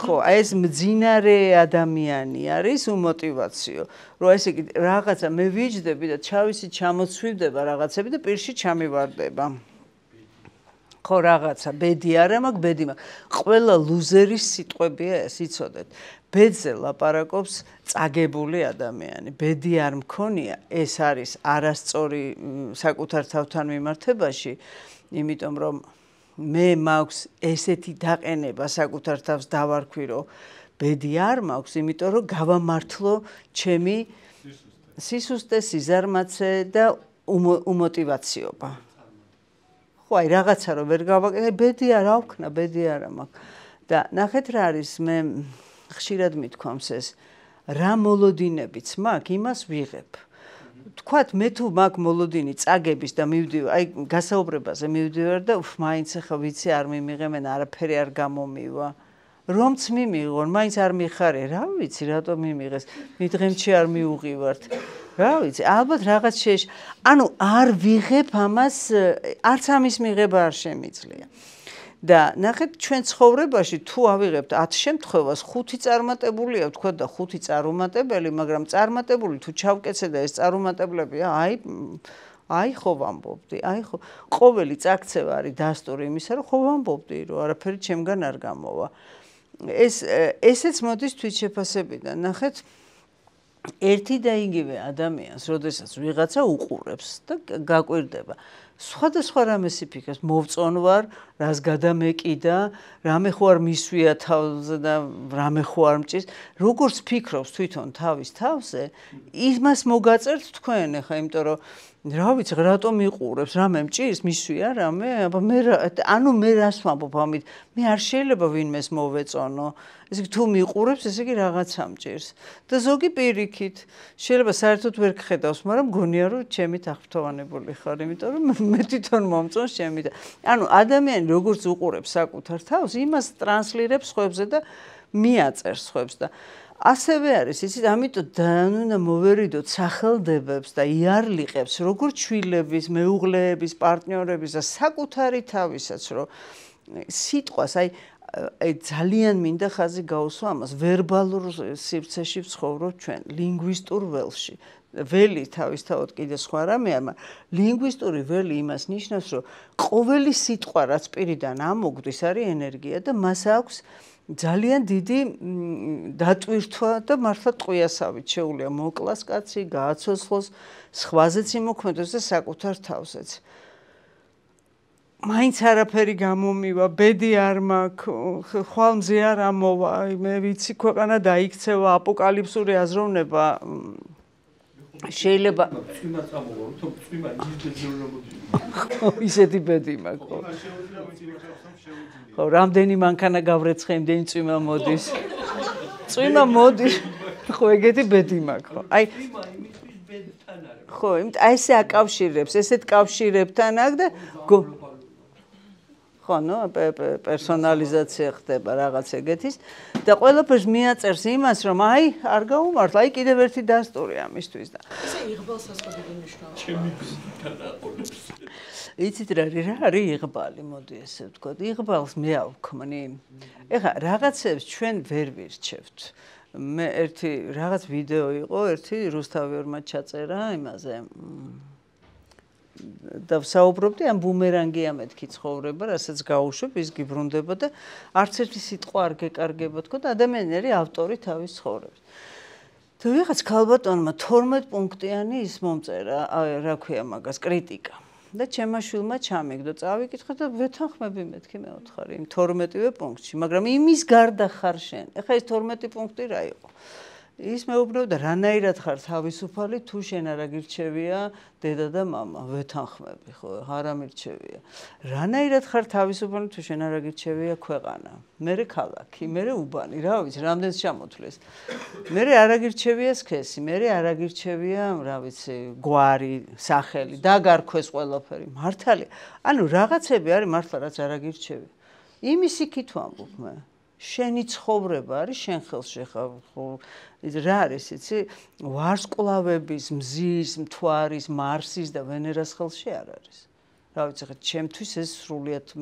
ხო, აი ეს მძინარე ადამიანი არის უმოტივაციო. რომ ესე იგი რაღაცა მე ვიჯდები და ჩამოცვივდება რაღაცები და პირში ჩამივარდება. ხო რაღაცა ბედი არა მაქვს, ბედი მაქვს. ყველა ლუზერის სიტყვებია ეს, იცოდეთ. ბედზე ლაპარაკობს წაგებული ადამიანი. ბედი არ მქონია, ეს არის არასწორი საკუთარ თავთან მიმართებაში, იმიტომ რომ მე მაქვს ესეთი დაყენება საკუთარ თავს დავარქვი, რომ ბედი არ მაქვს, იმიტომ რომ გავამართლო ჩემი სისუსტე, სიზარმაცე და უმოტივაციობა. ხო, აი რაღაცა რომ ვერ გავაკეთე, ბედი არ ავქნა, ბედი არა მაქვს. და ნახეთ რა არის, მე ხშირად მithქვამს ეს, რა მოლოდინებიც მაქვს, იმას ვიღებ. თქვათ მე თუ მაქვს მოლოდინი წაგების და მივდივარ, აი გასაუბრებაზე მივდივარ და მაინც ახლა ვიცი არ მიმიღე, მე არაფერი არ გამომივა. რომც მიმიღონ, მაინც არ მიხარე, რა ვიცი, რატომ მიმიღეს, მიდღემში არ მიუღივართ. რა ვიცი, ალბათ რაღაც ანუ არ ვიღებ ამას, არც ამის მიღება არ შემიძლია. და ნახეთ, ჩვენ ცხოვრებაში თუ ავიღებთ 10 შემთხვევას, 5 წარმატებულია, ვთქვათ და 5 წარუმატებელი, მაგრამ წარმატებული თუ ჩავკეცე და ეს წარუმატებლებია, აი ხო ვამბობდი, აი ხო. ყოველი წაქცევა არის დასტური იმისა, რომ ხო ვამბობდი, რომ არაფერი ჩემგან არ გამოვა. ესეც მოდის თვითშეფასებიდან. ნახეთ, ერთი და იგივე ადამიანს, როდესაც ვიღაცა უყურებს და გაკვირდება, სხვადასხვა რამეს იფიქრებს, მოვწონ ვარ, რას გადამეკიდა, რამე ხო არ მისვია თავზე და რამე ხო არ მჭირს, როგორც ფიქრობს თვითონ თავის თავზე, იმას მოგაწერთ თქვენ ახლა, იმიტომ რომ რა ვიცი, რატომ იყურებს, რამე მჭირს, მისვია რამე, ანუ მე რას ვამბობ ამით, მე არ შეიძლება ვინმეს მოვეწონო. ესე იგი თუ მიყურებს, ესე იგი რაღაცა მჭირს. და ზოგი პირიქით, შეიძლება საერთოდ ვერ გხედავს, მაგრამ გონია რომ ჩემით აღფრთოვანებული ხარ, იმიტომ რომ მე თვითონ მომწონს ჩემით. ანუ ადამიანი როგორც უყურებს საკუთარ თავს, იმას ტრანსლირებს სხვებზე და მიაწერს სხვებს და ასევე არის, იცით, ამიტომ უნდა მოვერიდოთ სახელდებებს და იარლიყებს, როგორც შვილების, მეუღლეების, პარტნიორების და საკუთარი თავისაც, რომ სიტყვას, აი ძალიან მინდა ხაზი გაუსვა ამას, ვერბალურ სივრცეში ვცხოვრობ ჩვენ, ლინგვისტურ ველში. ველი თავისთავად კიდე სხვა რამეა, მაგრამ ლინგვისტური ველი იმას ნიშნავს, რომ ყოველი სიტყვა, რაც პირიდან ამოგვდის, არის ენერგია და მას აქვს ძალიან დიდი დატვირთვა და მართლა ტყვიასავით შეუძლია მოკლას კაცი, გააცოცხლოს, სხვაზეც იმოქმედოს და საკუთარ თავზეც. მაინც არაფერი გამომივა, ბედი არ მაქვს, ხვალმზე არ ამოვა, მე ვიცი, ქვეყანა დაიქცევა, აპოკალიფსური აზროვნება შეიძლება ისეთი ბედი მაქვს. ხო, რამდენი მანქანა გავრეცხე, იმდენი წვიმა მოდის. წვიმა მოდის. ხო, ეგეთი ბედი მაქვს, ხო. აი ხო, ესე აკავშირებს, ესეთ კავშირებთან აქ და ხო, ნუ პერსონალიზაცია ხდება რაღაც ეგეთის და ყველაფერს მიაწერს იმას, რომ აი არ გაუმართლა, აი კიდევ ერთი დასტური ამისთვის და ესე იღბალს ასწოდებენ მნიშვნელობა. იცით რა არის იღბალი, მოდი ესე ვთქვათ. იღბალს მე ავქმნი. ეხლა რაღაცებს ჩვენ ვერ ვირჩევთ. მე ერთი რაღაც ვიდეო იყო, ერთი რუსთავიორმა ჩაწერა იმაზე. და ვსაუბრობდი ამ ბუმერანგია მეთქი ცხოვრება, რასაც გაუშვებ, ის გიბრუნდება და არც ერთი სიტყვა არ გეკარგება, თქო და ადამიანი არის ავტორი თავის ცხოვრების. და ვიღაც ქალბატონმა 12 პუნქტიანი ის მომწერა, რა ქვია მაგას, კრიტიკა. და ჩემმა შვილმა ჩამიგდო, წავიკითხე და ვეთანხმები მეთქი მეოთხარი იმ 12-ვე პუნქტში, მაგრამ იმის გარდა ხარ შენ. ეხლა ეს 12 პუნქტი რა იყო? ის მეუბნებოდა, რანაირად ხარ თავისუფალი, თუ შენ არ აგირჩევია დედა და მამა, ვეთანხმები, ხო, არ ამირჩევია. რანაირად ხარ თავისუფალი, თუ შენ არ აგირჩევია ქვეყანა, მერე ქალაქი, მერე უბანი, რა ვიცი, რამდენს ჩამოთვლეს. მერე არ აგირჩევია სქესი, მერე არ აგირჩევია, რა ვიცი, გვარი, სახელი, დაგარქვეს ყველაფერი, მართალია. ანუ რაღაცები არის მართლა, რაც არ აგირჩევია. იმის იქით ვამბობ მე. შენი ცხოვრება არის შენ ხელში ხა რა არის იცი ვარსკვლავების მზის მთვარის მარსის და ვენერას ხელში არ არის რა ვიცი ხა ჩემთვის ეს სრულიად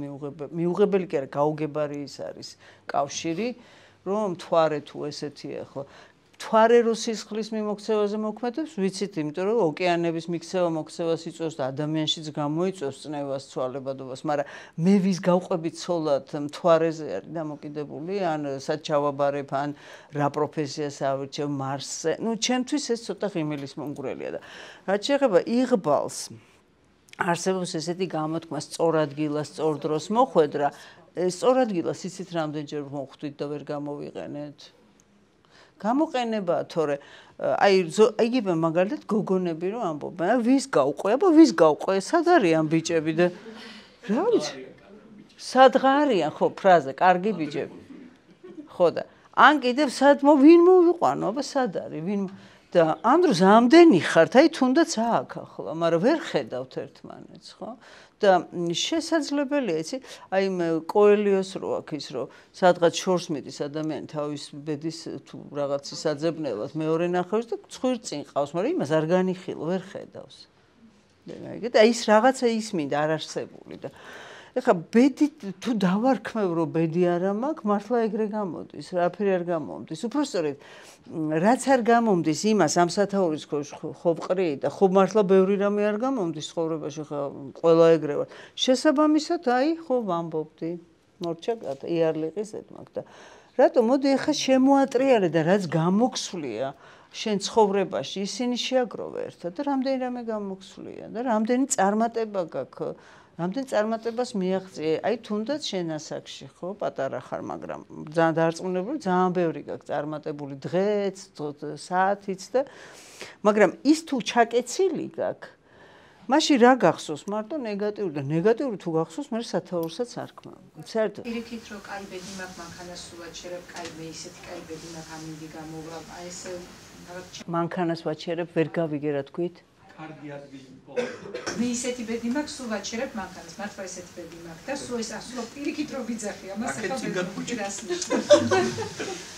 მიუღებელი კი არა გაუგებარი ის არის კავშირი რომ მთვარე თუ ესეთია ხო მთვარე რო სისხლის მიმოქცევაზე მოქმედებს, ვიცით, იმიტომ რომ ოკეანების მიქცევა მოქცევას იწვევს და ადამიანშიც გამოიწვევს წნევას, ცვალებადობას, მაგრამ მე ვის გავყვებით ცოლად მთვარეზე არის დამოკიდებული, ან სად ჩავაბარებ, ან რა პროფესიას ავირჩევ მარსზე. ნუ ჩემთვის ეს ცოტა ღიმილის მომგვრელია და რაც შეეხება იღბალს, არსებობს ესეთი გამოთქმა სწორ ადგილას, სწორ დროს მოხვედრა. სწორ ადგილას იცით რამდენჯერ მოხვდით და ვერ გამოვიყენეთ? გამოყენებაა, თორე აი იგივე მაგალითად გოგონები რომ ამბობენ, ვის გავყვე, აბა ვის გავყვე, სად არიან ბიჭები და რა ვიცი, სადღარიან ხო ფრაზა, კარგი ბიჭები. ხო და ან კიდევ სად ვინ მოვიყვანო, აბა სად არის, ვინ და ამ დროს ამდენი ხართ, აი თუნდაც აქ ახლა, მაგრამ ვერ ხედავთ ერთმანეთს, ხო? და შესაძლებელია, იცი, აი კოელიოს რო აქ ის რო სადღაც შორს მიდის ადამიანი თავის ბედის თუ რაღაცის აძებნელად მეორე ნახევარს და ცხვირწინ ყავს, მაგრამ იმას არ განიხილო, ვერ ხედავს. და ის რაღაცა ის მინდა არ არსებული და ეხლა ბედი თუ დავარქმევ რომ ბედი არა მაქვს, მართლა ეგრე გამოდის, რაფერი არ გამომდის. უბრალოდ რაც არ გამომდის იმას ამ სათაურის ქვეშ ხო ვყრი და ხო მართლა ბევრი რამე არ გამომდის ცხოვრებაში, ხა ყველა ეგრე ვარ. შესაბამისად, აი ხო ვამბობდი. მორჩა იარლიყის ეთმაკ და რატო მოდი ეხლა შემოატრიალე და რაც გამოქსვლია შენ ცხოვრებაში, ისინი შეაგროვე ერთად და რამდენი რამე გამოქსვლია და რამდენი წარმატება გაქვს. რამდენ წარმატებას მიაღწიე, აი თუნდაც შენ ასაკში, ხო, პატარა ხარ, მაგრამ ძალიან დარწმუნებული, ძალიან ბევრი გაქვს წარმატებული დღეც, საათიც და მაგრამ ის თუ ჩაკეცილი გაქვს, მაშინ რა გახსოვს, მარტო ნეგატიური და ნეგატიური თუ გახსოვს, მე სათაურსაც არ ქმნავ. საერთოდ პირიქით რო კაი ბედი მაქვს, მანქანას სულად შერებ, კაი მე ისეთი კაი ბედი მაქვს, ამინდი გამოვა, აი ესე მანქანას ვაჩერებ, ვერ გავიგე რა თქვით? კარგი ადგილი ხო. მე ისეთი ბედი მაქვს, სულ ვაჩერებ მანქანას, მართლა ისეთი ბედი მაქვს და სულ ეს ასულ პირიქით რო ბიძახი, ამას ახლა ბედი რას ნიშნავს.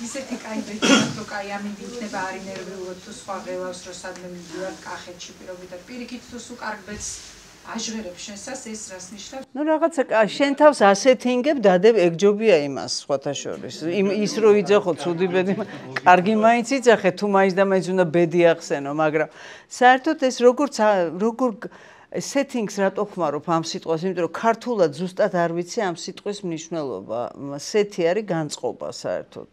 ისეთი კაი ბედი მაქვს, რო კაი ამინდი იქნება არ ინერვიულად თუ სხვა ღელავს რო სადმე მიდივარ კახეთში პირობითად პირიქით თუ სულ კარგ ბედს აჟღერებ შენსას ეს რას ნიშნავს? ნუ რაღაცა შენ თავს ასეთინგებ დადებ ეგჯობია იმას სხვათა შორის. ის რო იძახო ცუდი ბედი, კარგი მაინც იძახე თუ მაინც და მაინც უნდა ბედი ახსენო, მაგრამ საერთოდ ეს როგორ settings რატო ხმარობ ამ სიტყვას, იმიტომ რომ ქართულად ზუსტად არ ვიცი ამ სიტყვის მნიშვნელობა. Set-ი არის განწყობა საერთოდ.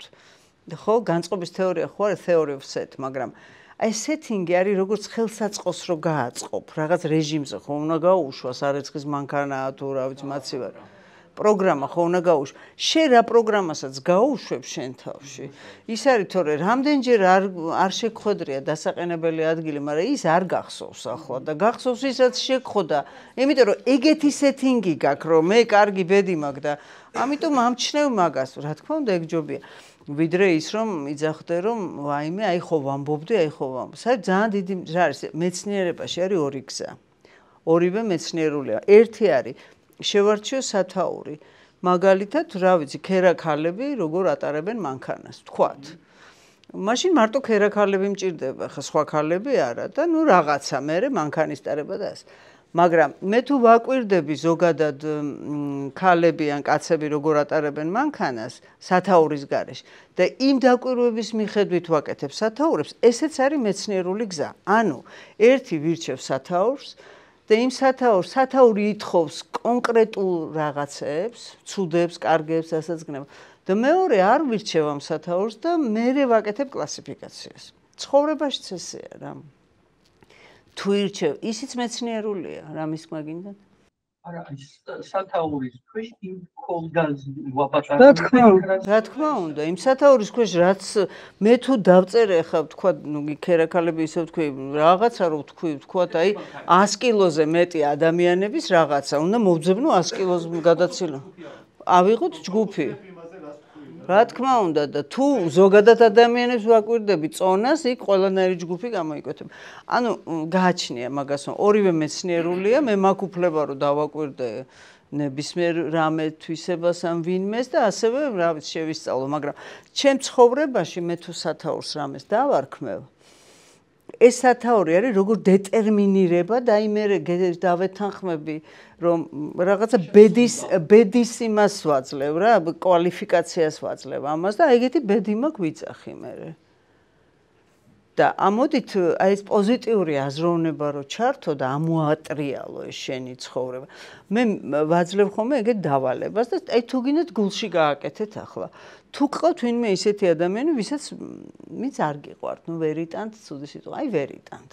ხო, განწყობის თეორია ხო არის theory of set, მაგრამ აი setting-ი არის როგორც ხელსაწყოს რო გააწყობ, რაღაც რეჟიმზე ხო უნდა გაუშვას, სარეცხის მანქანაა თუ რა ვიცი მაცივარ. პროგრამა ხო უნდა გაუშვა. შენ რა პროგრამასაც გაუშვებ შენ თავში. ის არის თორე რამდენჯერ არ შეგხვედრია დასაყენებელი ადგილი, მაგრამ ის არ გახსოვს ახლა და გახსოვს ისაც შეგხვდა. იმიტომ რომ ეგეთი setting-ი გაქვს, რომ მე კარგი ბედი მაქვს და ამიტომ ამჩნევ მაგას, რა თქმა უნდა ეგჯობია. ვიდრე ის რომ იძახდე რომ ვაიმე, აი ხო ვამბობდი, აი ხო ვამბობ. საერთოდ ძალიან დიდი რა არის მეცნიერებაში არის ორი გზა. ორივე მეცნიერულია. ერთი არის შევარჩიო სათაური. მაგალითად, რა ვიცი, ქერაქალები როგორ ატარებენ მანქანას, თქვათ. მაშინ მარტო ქერაქალები მჭირდება, ხა სხვა ქალები არა და ნუ რაღაცა მერე მანქანის ტარება და ასე. მაგრამ მე თუ ვაკვირდები ზოგადად ქალები ან კაცები როგორ ატარებენ მანქანას სათაურის გარეშე და იმ დაკვირვების მიხედვით ვაკეთებ სათაურებს, ესეც არის მეცნიერული გზა. ანუ ერთი ვირჩევ სათაურს და იმ სათაური ითხოვს კონკრეტულ რაღაცებს, ცუდებს, კარგებს, ასაძგნებს და მეორე არ ვირჩევ ამ სათაურს და მერე ვაკეთებ კლასიფიკაციას. ცხოვრებაშიც ესეა რა. თუ ირჩევ, ისიც მეცნიერულია, რა მისმა გინდათ? არა, სათაურის ქვეშ იმ კოლგას ვაპატარ. რა თქმა უნდა, იმ სათაურის ქვეშ რაც მე თუ დავწერე ხა თქვა, ნუ ქერაქალები ისე ვთქვი, რაღაცა რო ვთქვათ, აი 100 კილოზე მეტი ადამიანების რაღაცა, უნდა მოვძებნო 100 კილოს გადაცილო. ავიღოთ ჯგუფი. რა თქმა უნდა და თუ ზოგადად ადამიანებს ვაკვირდები წონას, იქ ყველანაირი ჯგუფი გამოიკვეთება. ანუ გააჩნია მაგას, ორივე მეცნიერულია, მე მაქვს უფლება რომ დავაკვირდე ნებისმიერ რამე თვისებას ან ვინმეს და ასევე რა ვიცი შევისწავლო, მაგრამ ჩემ ცხოვრებაში მე თუ სათაურს რამეს დავარქმევ, ეს სათაური არის როგორ დეტერმინირება და აი მე დავეთანხმები რომ რაღაცა ბედის იმას ვაძლევ რა, კვალიფიკაციას ვაძლევ ამას და ეგეთი ბედი მაქვს ვიძახი მე. და ამოდით აი ეს პოზიტიური აზროვნება რო ჩართო და ამოატრიალო ეს შენი ცხოვრება. მე ვაძლევ ხოლმე ეგეთ დავალებას და აი თუ გინდათ გულში გააკეთეთ ახლა. თუ გყავთ ვინმე ისეთი ადამიანი, ვისაც მიც არ გიყვართ, ნუ ვერიტანთ, ცუდი სიტყვა, აი ვერიტანთ.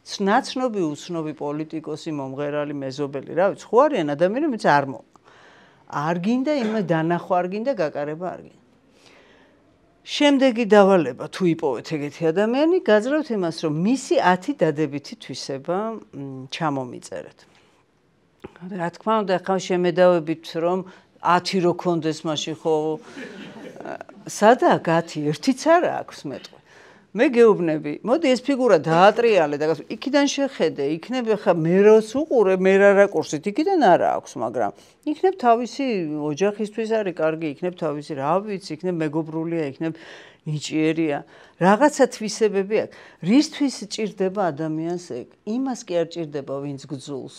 ნაცნობი, უცნობი პოლიტიკოსი, მომღერალი, მეზობელი, რა ვიცი, ხო არიან ადამიანები, ვინც არ მოვა. არ გინდა იმ დანახვა, არ გინდა გაკარება, არ გინდა. შემდეგი დავალება თუ იპოვეთ ეგეთი ადამიანი, გაძლევთ იმას, რომ მისი 10 დადებითი თვისება ჩამომიწერეთ. რა თქმა უნდა, ახლა შემედავებით, რომ 10 რო კონდეს მაშინ ხო სადა 10 ერთიც არ აქვს მეტყვი. მე გეუბნები, მოდი ეს ფიგურა დაატრიალე და იქიდან შეხედე, იქნებ ხა მე როს უყურე, მე რა რაკურსით, იქიდან არა აქვს, მაგრამ იქნებ თავისი ოჯახისთვის არის კარგი, იქნებ თავისი რა ვიცი, იქნებ მეგობრულია, იქნებ ნიჭიერია. რაღაცა თვისებები აქვს. რისთვის ჭირდება ადამიანს ეგ? იმას კი არ ჭირდება, ვინც გძულს.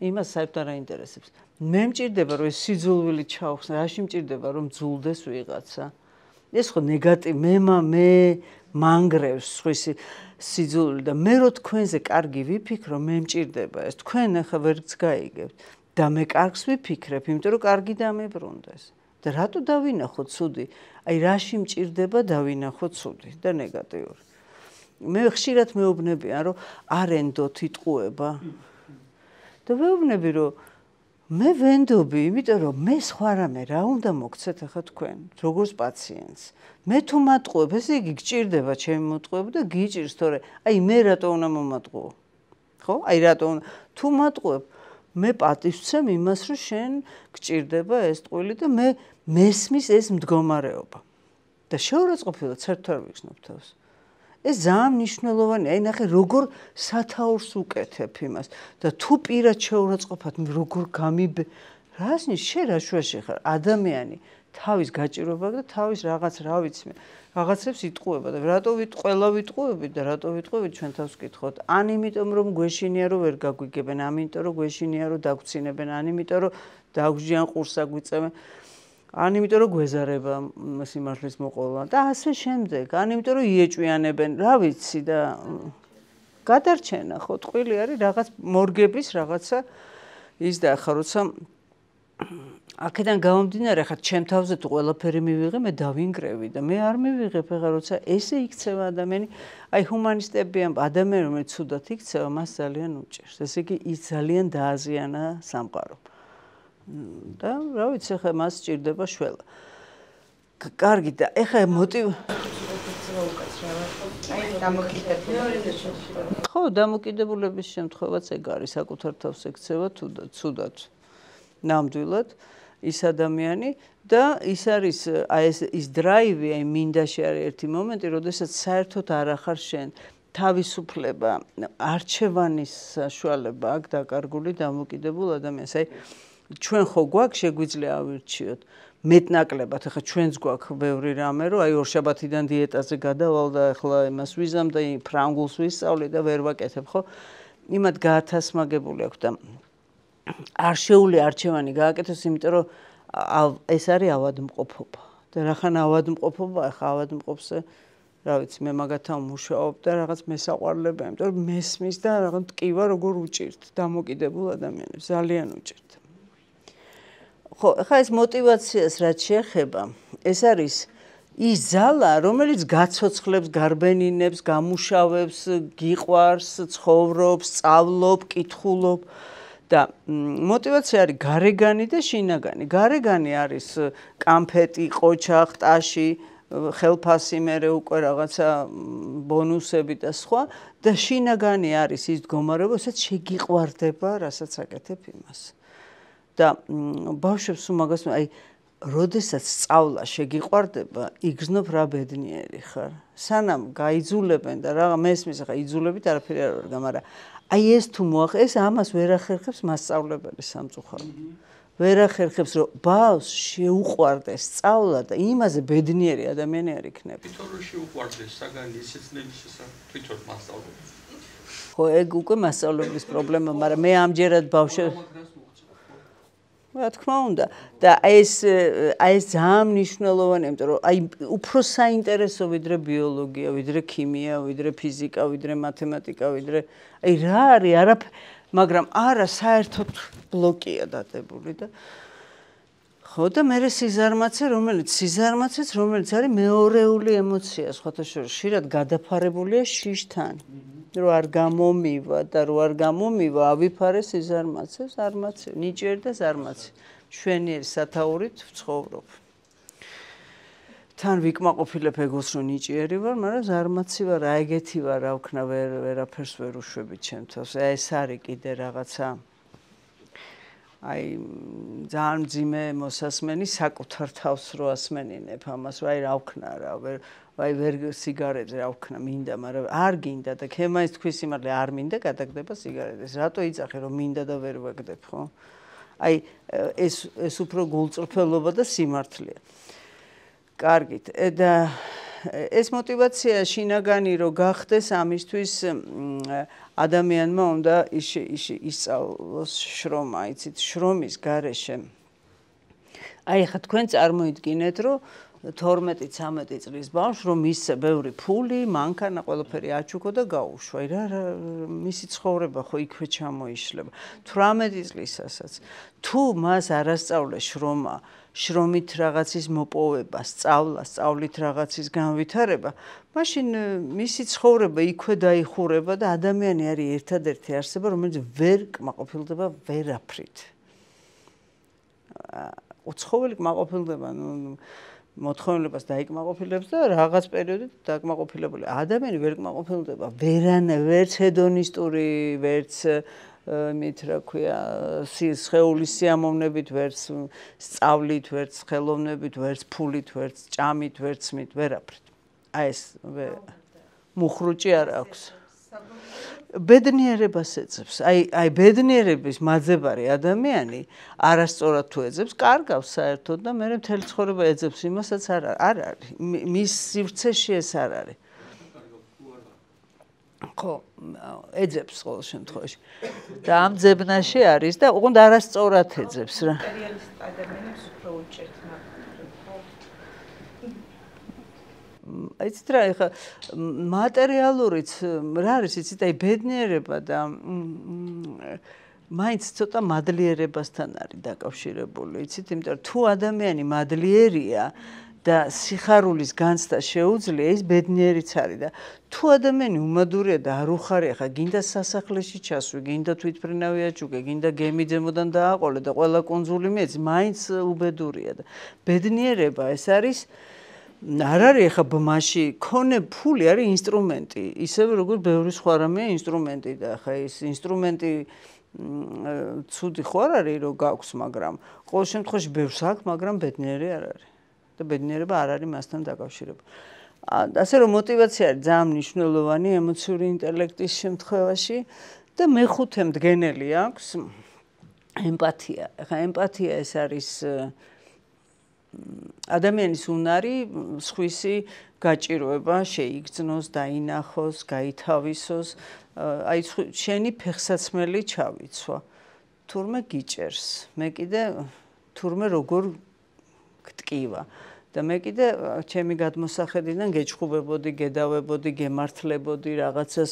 იმას საერთოდ არ აინტერესებს. მე მჭირდება, რომ ეს სიძულვილი ჩავხსნა, რაში მჭირდება, რომ ძულდეს ვიღაცა. ეს ხო ნეგატივი, მე მანგრევს სხვისი სიძულვილი და მე რო თქვენზე კარგი ვიფიქრო, მე მჭირდება ეს. თქვენ ახლა ვერც გაიგებთ და მე კარგს ვიფიქრებ, იმიტომ რომ კარგი დამებრუნდეს. და რატო დავინახო ცუდი? აი რაში მჭირდება დავინახო ცუდი და ნეგატიური. მე ხშირად მეუბნებიან, რომ არ ენდოთ იტყუება. და მეუბნები, რომ მე ვენდობი, იმიტომ რომ მე სხვა რამე რა უნდა მოგცეთ ახლა თქვენ, როგორც პაციენტს. მე თუ მატყუებ, ესე იგი გჭირდება ჩემი მოტყუება და გიჭირს, თორე აი მე რატო უნდა მომატყუო? ხო? აი რატო უნდა თუ მატყუებ, მე პატივს ვცემ იმას, რომ შენ გჭირდება ეს ტყვილი და მე მესმის ეს მდგომარეობა. და შეურაცხყოფილად საერთოდ არ ვიგრძნობ თავს. ეს ძალიან მნიშვნელოვანია, აი ნახე როგორ სათაურს უკეთებ იმას და თუ პირად შეურაცხყოფად როგორ გამიბე რას ნიშნავს შენ რა შუაში ხარ ადამიანი თავის გაჭირვება და თავის რაღაც რა ვიცი მე რაღაცებს იტყუება და რატო ყველა ვიტყუებით და რატო ვიტყუებით ჩვენ თავს ვკითხოთ ან იმიტომ რომ გვეშინია რომ ვერ გაგვიგებენ ან იმიტომ რომ გვეშინია რომ დაგვრცინებენ ან იმიტომ რომ დაგვჯიან ყურს აგვიწევენ ან იმიტომ რომ გვეზარება სიმართლის მოყოლა და ასე შემდეგ ან იმიტომ რომ იეჭვიანებენ რა ვიცი და გადარჩენა ხო ტყვილი არის რაღაც მორგების რაღაცა ის და ახლა როცა აქედან გამომდინარე ხა ჩემ თავზე თუ ყველაფერი მივიღე მე დავინგრევი და მე არ მივიღებ ახლა როცა ესე იქცევა ადამიანი აი ჰუმანისტები ან ადამიანი რომელიც ცუდად იქცევა მას ძალიან უჭირს ესე იგი ის ძალიან დააზიანა სამყარო და რა ვიცი ახლა მას სჭირდება შველა კარგი და ახლა ხო დამოკიდებულების შემთხვევაც ეგ არის საკუთარ თავს ექცევა თუ ცუდად ნამდვილად ის ადამიანი და ის არის აი ეს დრაივი აი მინდაში არის ერთი მომენტი როდესაც საერთოდ არ ახარ შენ თავისუფლება არჩევანის საშუალება აქვს დაკარგული დამოკიდებულ ადამიანს აი ჩვენ ხო გვაქვს შეგვიძლია ავირჩიოთ მეტნაკლებად ახლა ჩვენც გვაქვს ბევრი რამე რომ აი ორშაბათიდან დიეტაზე გადავალ და ახლა იმას ვიზამ და ფრანგულს ვისწავლე და ვერ ვაკეთებ ხო იმათ გაათასმაგებული აქვს და არ შეუძლია არჩევანი გააკეთოს, იმიტომ რომ ეს არის ავადმყოფობა. და რახან ავადმყოფობა, ახლა ავადმყოფზე, რა ვიცი, მე მაგათთან ვმუშაობ და რაღაც მესაყვარლებია, იმიტომ რომ მესმის და რაღაც ტკივა როგორ უჭირთ დამოკიდებულ ადამიანებს, ძალიან უჭირთ. ხო, ახლა ეს мотиваციას რაც შეეხება, ეს არის ის ძალა, რომელიც გაცოცხლებს, გარბენინებს, გამუშავებს, გიყვარს, ცხოვრობს, სწავლობ, კითხულობ და мотиваცია არის გარეგანი და შინაგანი. გარეგანი არის კამფეტი, ყოჩა, ხტაში, ხელფასი, მერე უკვე რაღაცა ბონუსები და სხვა და შინაგანი არის ის მდგომარეობა, სადაც შეგიყვარდება, რასაც აკეთებ იმას. და ბავშვებს უმაგას აი როდესაც სწავლა შეგიყვარდება, იგრძნობ რა ბედნიერი ხარ. სანამ გაიძულებენ და რა მესმის ახლა იძულებით არაფერი არ ვარ, მაგრამ აი ეს თუ ეს ამას ვერ ახერხებს მასწავლებელი სამწუხაროდ. ვერ ახერხებს რომ ბავშვს შეუყვარდეს სწავლა და იმაზე ბედნიერი ადამიანი არ იქნება. თვითონ რომ შეუყვარდეს საგანი ისეცნების შესახებ თვითონ მასწავლებელი. ხო ეგ უკვე მასწავლებლის პრობლემა, მაგრამ მე ამჯერად ბავშვებს რა თქმა უნდა და ეს ძალიან მნიშვნელოვანია, იმიტომ რომ აი უფრო საინტერესო ვიდრე ბიოლოგია, ვიდრე ქიმია, ვიდრე ფიზიკა, ვიდრე მათემატიკა, ვიდრე აი რა არის, მაგრამ არა საერთოდ ბლოკია დადებული და ხო და მერე სიზარმაცე, რომელიც არის მეორეული ემოცია, სხვათა შორის ხშირად გადაფარებულია შიშთან. რო არ გამომივა და რო არ გამომივა, ავიფარე სიზარმაცეს, არმაცე, ნიჭიერი და ზარმაცე. შვენიერი სათაურით ვცხოვრობ. თან ვიკმაყოფილებ ეგოს რომ ნიჭიერი ვარ, მაგრამ ზარმაცი ვარ, რა ეგეთი ვარ, რა ვქნა ვერაფერს ვერ უშვები ჩემთავს. ეს არის კიდე რაღაცა აი ძალიან მძიმე მოსასმენი საკუთარ თავს რო ასმენინებ ამას, აი რა ვქნა რა, აი ვერ სიგარეტზე რა ვქნა, მინდა, მაგრამ არ გინდა და ქემაის თქვის სიმართლე არ მინდა, გადაგდება სიგარეტეს. რატო იცახე რომ მინდა და ვერ ვაგდებ, ხო? აი ეს უფრო გულწრფელობა და სიმართლეა. კარგით, და ეს мотивация შინაგანი რო გახდეს ამისთვის ადამიანმა უნდა ისწავლოს შრომა, იცით, შრომის გარეშე. აი ხა თქვენ წარმოიდგინეთ, რომ 12-13 წლის ბავშვს რომ მისცე ბევრი ფული, მანქანა, ყველაფერი აჩუქო და გაუშვა. აი რა მისი ცხოვრება ხო იქვე ჩამოიშლება. 18 წლისასაც თუ მას არ ასწავლეს შრომა, შრომით რაღაცის მოპოვება, სწავლით რაღაცის განვითარება, მაშინ მისი ცხოვრება იქვე დაიხურება და ადამიანი არის ერთადერთი არსება, რომელიც ვერ კმაყოფილდება ვერაფრით. უცხოველი კმაყოფილდება, მოთხოვნილებას დაიკმაყოფილებს და რაღაც პერიოდით დაკმაყოფილებული. ადამიანი ვერ კმაყოფილდება ვერც ჰედონისტური, ვერც მით რა ქვია, სხეულის სიამოვნებით, ვერც სწავლით, ვერც ხელოვნებით, ვერც ფულით, ვერც ჭამით, ვერც მით, ვერაფრით. აი ეს მუხრუჭი არ აქვს. ბედნიერებას ეძებს. აი ბედნიერების მაძებარი ადამიანი არასწორად თუ ეძებს, კარგავს საერთოდ და მე მთელი ცხოვრება ეძებს იმასაც არ არის. მის სივრცეში ეს არ არის. ხო, ეძებს ყოველ შემთხვევაში. და ამ ძებნაში არის და უყურთ არასწორად ეძებს რა. მატერიალისტ ადამიანებს უფრო უჭერთ იცით რა, ეხა მატერიალურიც რა არის, იცით, აი ბედნიერება და მაინც ცოტა მადლიერებასთან არის დაკავშირებული, იცით, იმიტომ რომ თუ ადამიანი მადლიერია და სიხარულის განცდა შეუძლია, ის ბედნიერიც არის და თუ ადამიანი უმადურია და არ უხარია, ხა გინდა სასახლეში ჩასვი, გინდა თვითმფრინავი აჩუქე, გინდა გემი ზემოდან დააყოლე და ყველა კუნძული მიეცი, მაინც უბედურია და ბედნიერება ეს არის არ არის ხა ბმაში ქონე ფული არის ინსტრუმენტი, ისევე როგორც ბევრი სხვა რამეა ინსტრუმენტი და ხა ეს ინსტრუმენტი ცუდი ხო არ არის რომ გაქვს, მაგრამ ყოველ შემთხვევაში ბევრს აქვს, მაგრამ ბედნიერი არ არის. და ბედნიერება არ არის მასთან დაკავშირებული. ასე რომ мотивация არის ძალიან მნიშვნელოვანი ემოციური ინტელექტის შემთხვევაში და მეხუთე მდგენელი აქვს ემპათია. ხა ემპათია ეს არის ადამიანის უნარი სხვისი გაჭირვება შეიგრძნოს, დაინახოს, გაითავისოს, აი შენი ფეხსაცმელი ჩავიცვა. თურმე გიჭერს, მე კიდე თურმე როგორ გტკივა და მე კიდე ჩემი გადმოსახედიდან გეჭხუბებოდი, გედავებოდი, გემართლებოდი რაღაცას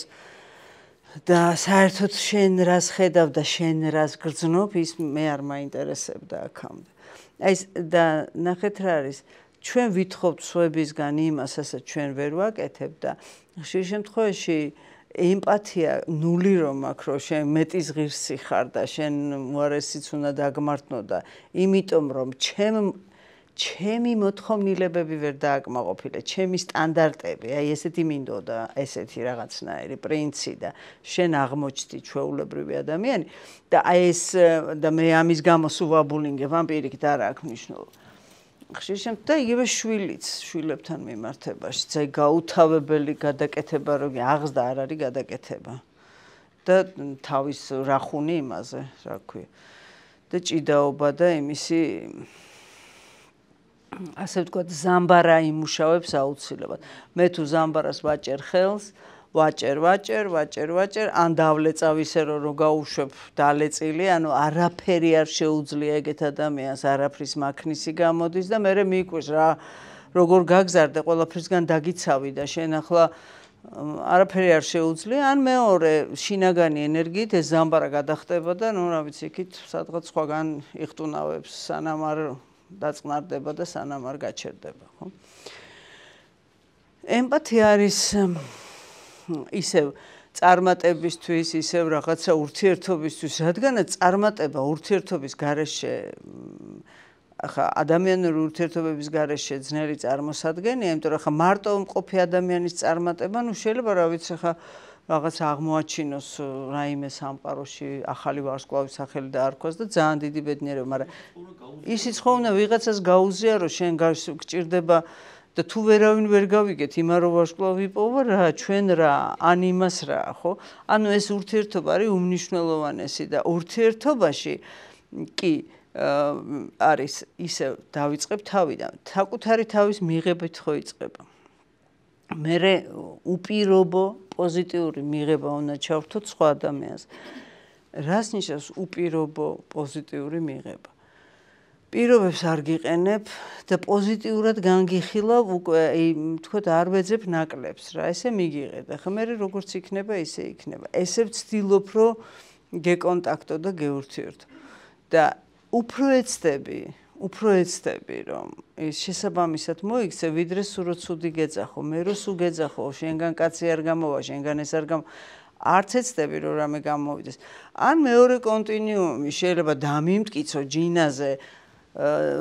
და საერთოდ შენ რას ხედავ და შენ რას გრძნობ, ის მე არ მაინტერესებდა აქამდე. აი და ნახეთ რა არის, ჩვენ ვითხოვთ სხვებისგან იმას, რასაც ჩვენ ვერ ვაკეთებ და ხშირ შემთხვევაში ემპათია ნული რომ აქვს, რომ შენ მეტის ღირსი ხარ და შენ უარესიც უნდა დაგმართნო და იმიტომ რომ ჩემი მოთხოვნილებები ვერ დააკმაყოფილე, ჩემი სტანდარტები, აი ესეთი მინდოდა, ესეთი რაღაცნაირი პრინცი და შენ აღმოჩნდი ჩვეულებრივი ადამიანი და აი ეს და მე ამის გამო სულ ვაბულინგებ, ამ პირიქით არ აქვს მნიშვნელობა. ხშირ შემთხვევაში და იგივე შვილებთან მიმართებაშიც, აი გაუთავებელი გადაკეთება რომ აღზრდა არ არის გადაკეთება და თავის რახუნი იმაზე, რა ქვია. და ჭიდაობა და იმისი ასე ვთქვათ, ზამბარა იმუშავებს აუცილებლად. მე თუ ზამბარას ვაჭერ ხელს, ვაჭერ, ან დავლეწავ ისე რომ გაუშვებ დალეწილი, ანუ არაფერი არ შეუძლია ეგეთ ადამიანს, არაფრის მაქნისი გამოდის და მე მიიკვეს რა როგორ გაგზარდე ყველაფრისგან დაგიცავი და შენ ახლა არაფერი არ შეუძლია, ან მეორე შინაგანი ენერგიით ეს ზამბარა გადახტება და ნუ რა ვიცი, იქით სადღაც სხვაგან იხტუნავებს, სანამ არ დაწყნარდება და სანამ არ გაჩერდება, ხო? ემპათია არის ისევ წარმატებისთვის, ისევ რაღაცა ურთიერთობისთვის, რადგანაც წარმატება ურთიერთობის გარეშე ახლა ადამიანური ურთიერთობების გარეშე ძნელი წარმოსადგენია, იმიტომ რომ ახლა მარტო მყოფი ადამიანის წარმატება, ნუ შეიძლება რა ვიცი, ახლა რაღაც აღმოაჩინოს რაიმე სამყაროში ახალი ვარსკვლავის სახელი და არქოს და ძალიან დიდი ბედნიერება, მაგრამ ისიც ხო უნდა ვიღაცას გაუზიარო, შენ გჭირდება და თუ ვერავინ ვერ გავიგეთ იმან რომ ვარსკვლავი იპოვა რა, ჩვენ რა, ან იმას რა, ხო? ანუ ეს ურთიერთობა არის უმნიშვნელოვანესი და ურთიერთობაში კი არის ისევ დავიწყებ თავიდან, საკუთარი თავის მიღებით ხო იწყება. მერე უპირობო პოზიტიური მიღება უნდა ჩავთოთ სხვა ადამიანს. რას ნიშნავს უპირობო პოზიტიური მიღება? პირობებს არ გიყენებ და პოზიტიურად განგიხილავ უკვე თქვათ არ ვეძებ ნაკლებს რა, ესე მიგიღეთ. ახლა მე როგორც იქნება, ისე იქნება. ესე ვცდილობ რომ გეკონტაქტო და გეურთიერთო. და უფრო ეცდები რომ ის შესაბამისად მოიქცე, ვიდრე სულ ცუდი გეძახო, მე რო სულ გეძახო, შენგან კაცი არ გამოვა, შენგან ეს არ არც ეცდები რომ რამე გამოვიდეს. ან მეორე კონტინიუმი შეიძლება დამიმტკიცო ჯინაზე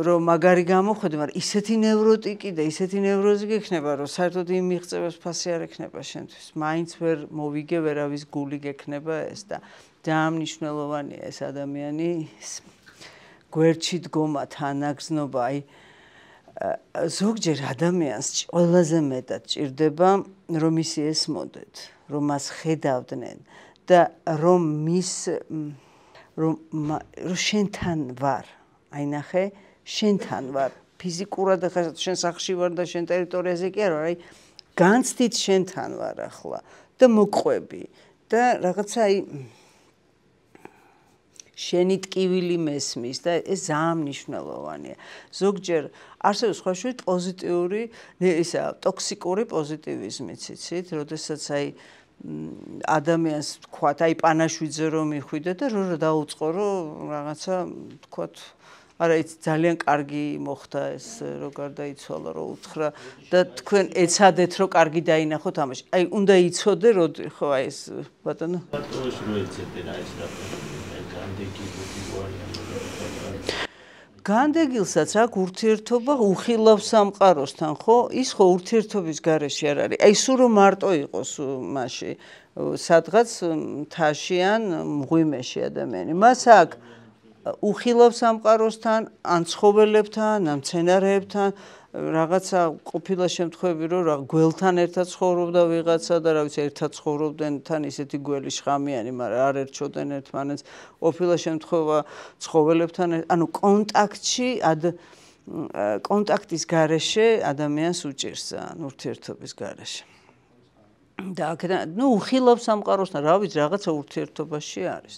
რომ მაგარი გამოხედე, მაგრამ ისეთი ნევროტიკი და ისეთი ნევროზი გექნება, რომ საერთოდ იმ მიღწევას ფასი არ ექნება შენთვის. მაინც ვერ მოვიგე ვერავის გული გექნება ეს და ძალიან მნიშვნელოვანია ეს ადამიანის გვერდში დგომა, თანაგრძნობა, აი ზოგჯერ ადამიანს ყველაზე მეტად ჭირდება რომ ისი ესმოდეთ, რომ მას ხედავდნენ და რომ შენთან ვარ. აი ნახე, შენთან ვარ, ფიზიკურად ახლა შენ სახლში ვარ და შენ ტერიტორიაზე კი არ ვარ, აი განცდით შენთან ვარ ახლა და მოყვები და რაღაცა აი შენი ტკივილი მესმის და ეს ძალიან მნიშვნელოვანია. ზოგჯერ არსებობს სხვა შუით პოზიტიური, ისა ტოქსიკური პოზიტივიზმიც, იცით, როდესაც აი ადამიანს თქვათ, აი პანაშვიდზე რომ მიხვიდე და რომ დაუწყო რომ რაღაცა თქვათ არა იცი ძალიან კარგი მოხდა ეს რო გარდაიცვალა რო უთხრა და თქვენ ეცადეთ რომ კარგი დაინახოთ ამაში. აი უნდა იცოდე რომ ხო აი ეს ბატონო ბატონოს რო ეცადე რა ეს რა განდეგილსაც აქვს ურთიერთობა უხილავ სამყაროსთან, ხო? ის ხო ურთიერთობის გარეშე არ არის. აი სულ რომ მარტო იყოს მასში, სადღაც მთაში ან მღვიმეში ადამიანი. მას აქვს უხილავ სამყაროსთან, ან ცხოველებთან, ან მცენარეებთან, რაღაცა ყოფილა შემთხვევები რომ გველთან ერთად ცხოვრობდა ვიღაცა და რა ვიცი ერთად ცხოვრობდნენ თან ისეთი გველი შხამიანი, მაგრამ არ ერჩოდნენ ერთმანეთს. ყოფილა შემთხვევა ცხოველებთან, ანუ კონტაქტის გარეშე ადამიანს უჭირს, ან ურთიერთობის გარეშე. და აქედან, ნუ უხილავ სამყაროსთან, რა ვიცი, რაღაცა ურთიერთობაში არის.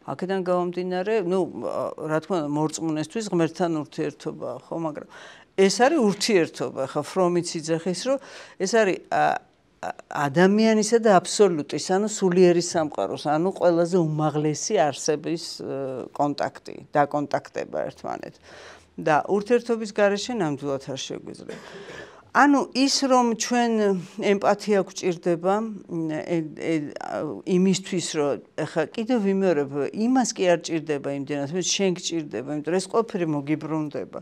აქედან გამომდინარე, ნუ რა თქმა უნდა, მორწმუნესთვის ღმერთთან ურთიერთობაა, ხო, მაგრამ ეს არის ურთიერთობა, ხა ფრომიც იძახის, რომ ეს არის ადამიანისა და აბსოლუტის, ანუ სულიერი სამყაროს, ანუ ყველაზე უმაღლესი არსების კონტაქტი, დაკონტაქტება ერთმანეთს. და ურთიერთობის გარეშე ნამდვილად არ შეგვიძლია. ანუ ის რომ ჩვენ ემპათია გვჭირდება იმისთვის რომ ახლა კიდევ ვიმეორებ, იმას კი არ ჭირდება იმდენად, შენ გჭირდება, იმიტომ რომ ეს ყველაფერი მოგიბრუნდება.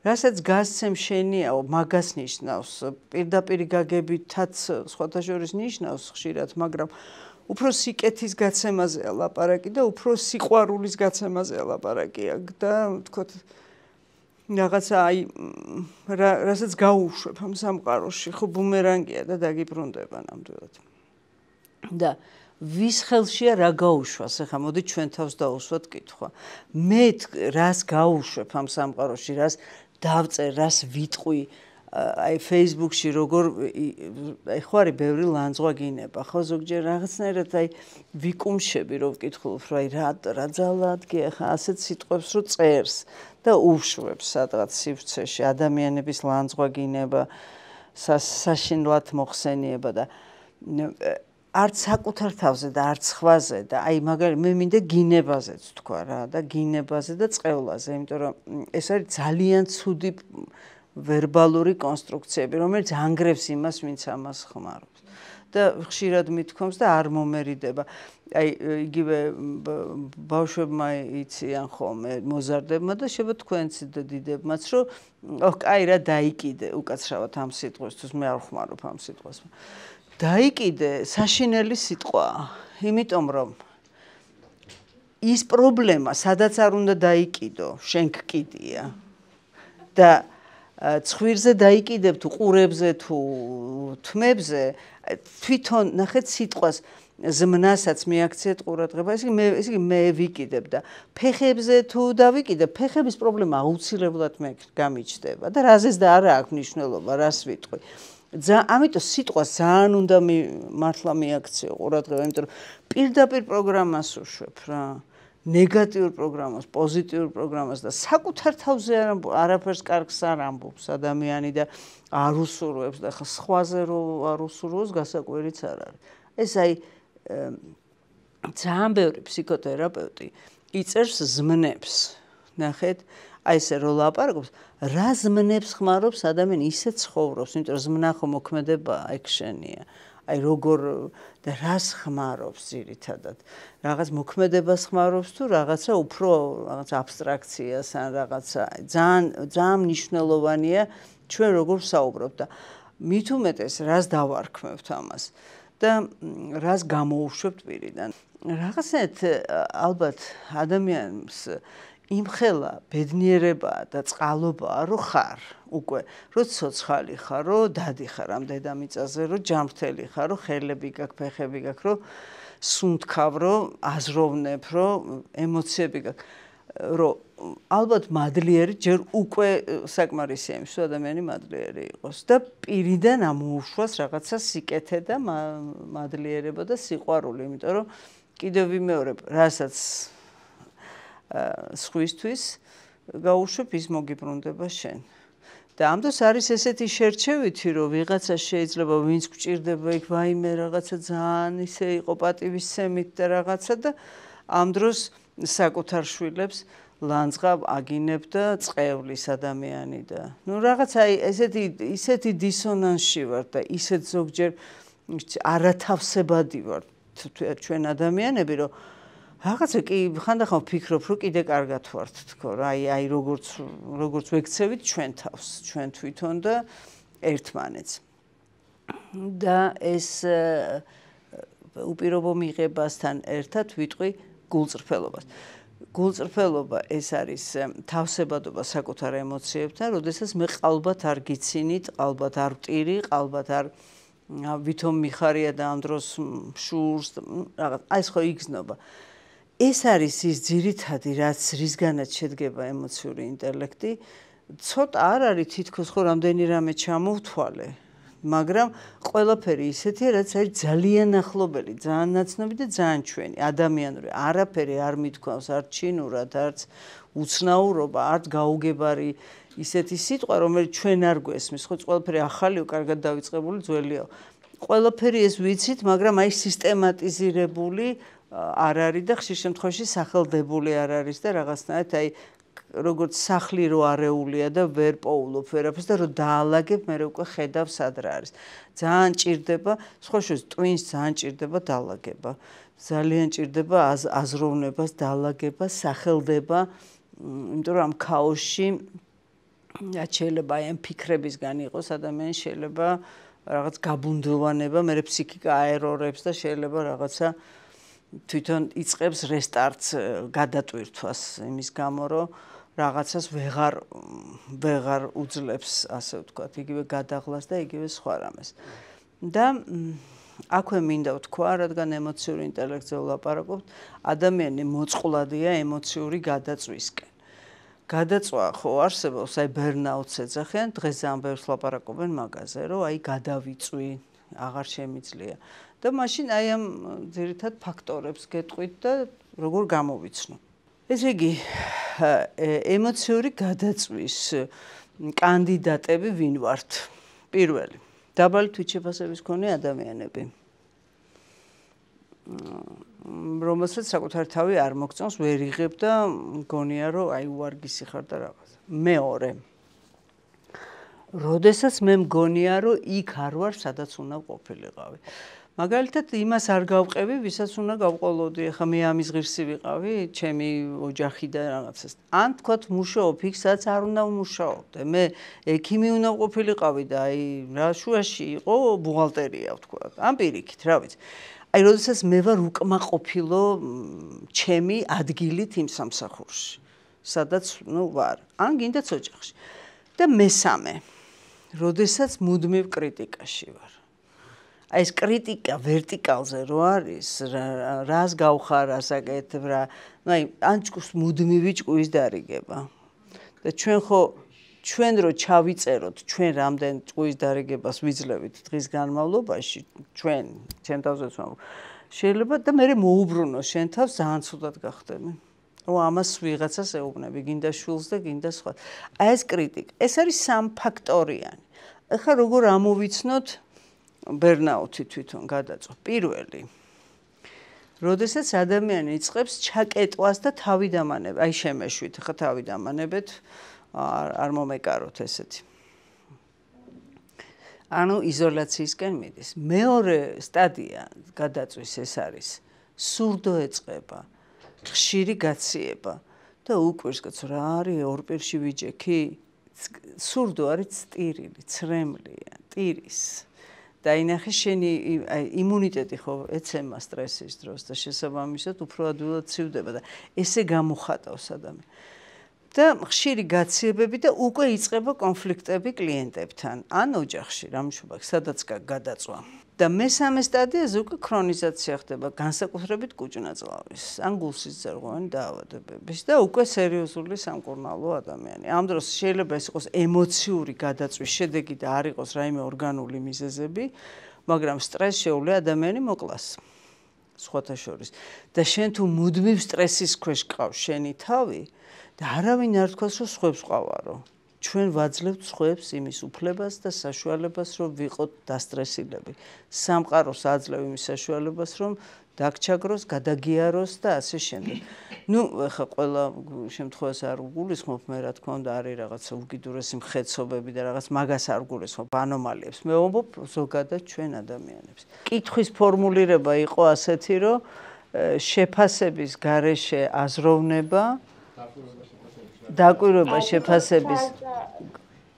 რასაც გასცემ შენიაო, მაგას ნიშნავს, პირდაპირ გაგებითაც სხვათა შორის ნიშნავს ხშირად, მაგრამ უფრო სიკეთის გაცემაზეა ლაპარაკი და უფრო სიყვარულის გაცემაზეა ლაპარაკი და თქო რაღაცა აი რასაც გაუშვებ ამ სამყაროში, ხო ბუმერანგია და დაგიბრუნდება ნამდვილად. და ვის ხელშია რა გაუშვას, ახლა მოდი ჩვენ თავს დაუსვათ კითხვა. მე რას გაუშვებ ამ სამყაროში, რას დავწერ, რას ვიტყვი, აი Facebook-ში როგორ აი ხო არის ბევრი ლანძღვა გინება, ხო ზოგჯერ რაღაცნაირად აი ვიკუმშები რომ ვკითხულობ, რომ აი რა ძალადგია ხა ასეთ სიტყვებს რო წერს და უშვებს სადღაც სივრცეში ადამიანების ლანძღვა გინება, საშინლად მოხსენიება და არც საკუთარ თავზე და არც სხვაზე და აი მაგარი მე მინდა გინებაზეც თქვა რა და გინებაზე და წყევლაზე, იმიტომ რომ ეს არის ძალიან ცუდი ვერბალური კონსტრუქციები, რომელიც ანგრევს იმას, ვინც ამას ხმარობს. და ხშირად მithქვამს და არ მომერიდება. აი იგივე ბავშვებმა იციან ხოლმე მოზარდებმა და შევა თქვენც დიდებმაც, რომ კაი რა დაიკიდე უკაცრავად ამ სიტყვისთვის, მე არ ხმარობ ამ სიტყვას. დაიკიდე საშინელი სიტყვაა, იმიტომ რომ ის პრობლემა, სადაც არ უნდა დაიკიდო, შენ გკიდია. და ცხვირზე დაიკიდებ თუ ყურებზე თუ თმებზე, თვითონ ნახეთ სიტყვას ზმნასაც მიაქციეთ ყურადღება, ესე მე ვიკიდებ და ფეხებზე თუ დავიკიდებ, ფეხების პრობლემა აუცილებლად მე გამიჩნდება და რაზეც და არა აქვს მნიშვნელობა, რას ვიტყვი. ამიტომ სიტყვას ძალიან უნდა მართლა მიაქციო ყურადღება, იმიტომ რომ პირდაპირ პროგრამას უშვებ რა. ნეგატიურ პროგრამას, პოზიტიურ პროგრამას და საკუთარ თავზე არაფერს კარგს არ ამბობს ადამიანი და არ უსურვებს და ხა სხვაზე რო არ უსურვოს გასაკვირიც არ არის. ეს აი ძალიან ბევრი ფსიქოთერაპევტი იწერს ზმნებს. ნახეთ, აი ესე რო ლაპარაკობს, რა ზმნებს ხმარობს ადამიანი ისე ცხოვრობს, იმიტომ რომ ზმნა ხო მოქმედებაა, ეგ შენია. აი როგორ და რას ხმარობს ძირითადად. რაღაც მოქმედებას ხმარობს თუ რაღაცა უფრო რაღაც აბსტრაქციას ან რაღაცა ძალიან მნიშვნელოვანია ჩვენ როგორ ვსაუბრობთ და მით უმეტეს რას დავარქმევთ ამას და რას გამოუშვებთ პირიდან. რაღაცნაირად ალბათ ადამიანს იმხელა ბედნიერებაა და წყალობაა რომ ხარ უკვე რომ ცოცხალი ხარ რომ დადიხარ ამ დედამიწაზე რომ ჯანმრთელი ხარ რომ ხელები გაქვს ფეხები გაქვს რომ სუნთქავ რომ აზროვნებ რომ ემოციები გაქვს რომ ალბათ მადლიერი ჯერ უკვე საკმარისია იმის რომ ადამიანი მადლიერი იყოს და პირიდან ამოუშვას რაღაცა სიკეთე და მადლიერება და სიყვარული, იმიტომ რომ კიდევ ვიმეორებ, რასაც სხვისთვის გაუშვებ ის მოგიბრუნდება შენ. და ამ დროს არის ესეთი შერჩევითი, რომ ვიღაცა შეიძლება ვინც გვჭირდება იქ ვაიმე რაღაცა ძალიან ისე იყო პატივისცემით და რაღაცა და ამ დროს საკუთარ შვილებს ლანძღა აგინებ და წყევლის ადამიანი და ნუ რაღაცა ისეთი დისონანსში ვარ და ისეთ ზოგჯერ არათავსებადი ვარ ჩვენ ადამიანები, რომ რაღაცა კი ხანდახან ვფიქრობ, რომ კიდე კარგად ვართ თქო რა, აი როგორც ვექცევით ჩვენ თავს, ჩვენ თვითონ და ერთმანეთს. და ეს უპირობო მიღებასთან ერთად ვიტყვი გულწრფელობას. გულწრფელობა ეს არის თავსებადობა საკუთარ ემოციებთან, როდესაც მე ყალბად არ გიცინით, ყალბად არ ვტირი, ყალბად არ ვითომ მიხარია და ამ დროს შურს რაღაც აი ეს ხო იგზნობა. ეს არის ის ძირითადი რაც რისგანაც შედგება ემოციური ინტელექტი. ცოტა არ არის თითქოს ხო რამდენი რამე ჩამოვთვალე, მაგრამ ყველაფერი ისეთია, რაც არის ძალიან ახლობელი, ძალიან ნაცნობი და ძალიან ჩვენი, ადამიანური. არაფერი არ მithქვავს არც ჩინურად, არც უცნაურობა, არც გაუგებარი ისეთი სიტყვა, რომელიც ჩვენ არ გვესმის, ხო ყველაფერი ახალიო, კარგად დავიწყებული, ძველიაო. ყველაფერი ეს ვიცით, მაგრამ აი სისტემატიზირებული არ არის და ხშირ შემთხვევაში სახელდებული არ არის და რაღაცნაირად აი როგორც სახლი რო არეულია და ვერ პოულობ ვერაფერს და რო დაალაგებ მე უკვე ხედავ სად რა არის. ძალიან ჭირდება, სხვა შორის ტვინს ძალიან ჭირდება დაალაგება. ძალიან ჭირდება აზროვნებას, დაალაგება, სახელდება, იმიტომ რომ ამ ქაოსში შეიძლება აი ამ ფიქრებისგან იყოს ადამიანი შეიძლება რაღაც გაბუნდოვანება, მე ფსიქიკა აერორებს და შეიძლება რაღაცა თვითონ იწყებს რესტარტს გადატვირთვას იმის გამო რომ რაღაცას ვეღარ უძლებს ასე ვთქვათ იგივე გადაღლას და იგივე სხვა რამეს და აქვე მინდა ვთქვა რადგან ემოციური ინტელექტზე ვლაპარაკობთ ადამიანი მოწყვლადია ემოციური გადაწვისკენ გადაწვა ხო არსებობს, აი ბერნაუტს ეძახიან, დღეს ძალიან ბევრს ლაპარაკობენ მაგაზე, რომ აი გადავიწვი, აღარ შემიძლია. და მაშინ აი ამ ძირითად ფაქტორებს გეტყვით და როგორ გამოვიცნო. ესე იგი, ემოციური გადაწვის კანდიდატები ვინ ვართ? პირველი, დაბალი თვითშეფასების მქონე ადამიანები. რომელსაც საკუთარი თავი არ მოგწონს, ვერ იღებ და მგონია, რომ აი უარგისი ხარ და რაღაც. მეორე, როდესაც მე მგონია, რომ იქ არ ვარ, სადაც უნდა ყოფილიყავი. მაგალითად, იმას არ გავყევი, ვისაც უნდა გავყოლოდი, ახლა მე ამის ღირსი ვიყავი, ჩემი ოჯახი და რაღაცას. ან თქვათ, მუშაობ იქ, სადაც არ უნდა ვმუშაობდე. მე ექიმი უნდა ყოფილიყავი და აი რა შუაში იყო ბუღალტერია, ვთქვათ. ან პირიქით, რა ვიცი. აი, როდესაც მე ვარ უკმაყოფილო ჩემი ადგილით იმ სამსახურში, სადაც ვარ, ან გინდაც ოჯახში. და მესამე, როდესაც მუდმივ კრიტიკაში ვარ. აი ეს კრიტიკა ვერტიკალზე რო არის, რას გავხარ, რას აკეთებ რა, აი ან ჭკუს მუდმივი ჭკუის დარიგება. და ჩვენ რო ჩავიწეროთ, ჩვენ რამდენ ჭკუის დარიგებას ვიძლევით დღის განმავლობაში, ჩემ თავზე ვცნობ. შეიძლება და მე მოუბრუნო შენ თავს ძალიან ცუდად გახდები. რომ ამას ვიღაცას ეუბნები, გინდა შვილს და გინდა სხვა. აი ეს კრიტიკა, ეს არის სამფაქტორიანი. ეხლა როგორ ამოვიცნოთ ბერნაუთი თვითონ გადაწვა. პირველი, როდესაც ადამიანი იწყებს ჩაკეტვას და თავიდამანებას, აი შემეშვით, ხა თავიდამანებეთ, არ მომეკაროთ ესეთი. ანუ იზოლაციისკენ მიდის. მეორე სტადია გადაწვის ეს არის სურდო ეწყება, ხშირი გაციება და უკვირს რა არის ორ პირში ვიჯექი? სურდო არის წტირილი, ცრემლია, ტირის. დაინახე შენი იმუნიტეტი ხო ეცემა სტრესის დროს და შესაბამისად უფრო ადვილად ცივდება და ესე გამოხატავს ადამიანს. და ხშირი გაციებები და უკვე იწყება კონფლიქტები კლიენტებთან ან ოჯახში, რამშუბა, სადაც გადაწვა. და მესამე სტადიაზე უკვე ქრონიზაცია ხდება, განსაკუთრებით კუჭნაძლავის, ან გულსისძერღვოვანი დაავადებების და უკვე სერიოზული სამკურნალო ადამიანი. ამ დროს შეიძლება ეს იყოს ემოციური გადაწვის შედეგი და არ იყოს რაიმე ორგანული მიზეზები, მაგრამ სტრესს შეუძლია ადამიანი მოკლას. სხვათა შორის. და შენ თუ მუდმივ სტრესის ქვეშ ყავს შენი თავი და არავინ არ თქვას, რომ სხვებს ყავარო. ჩვენ ვაძლევთ სხვებს იმის უფლებას და საშუალებას, რომ ვიყოთ დასტრესილები. სამყაროს აძლევ იმის საშუალებას, რომ დაგჩაგროს, გადაგიაროს და ასე შემდეგ. ნუ ეხა ყველა შემთხვევას არ გულისხმობ, მე რა თქმა უნდა არის რაღაცა უკიდურესი მხეცობები და რაღაც მაგას არ გულისხმობ, ანომალიებს. მე ვამბობ ზოგადად ჩვენ ადამიანებს. კითხვის ფორმულირება იყო ასეთი, რომ შეფასების გარეშე აზროვნება დაკვირვება შეფასების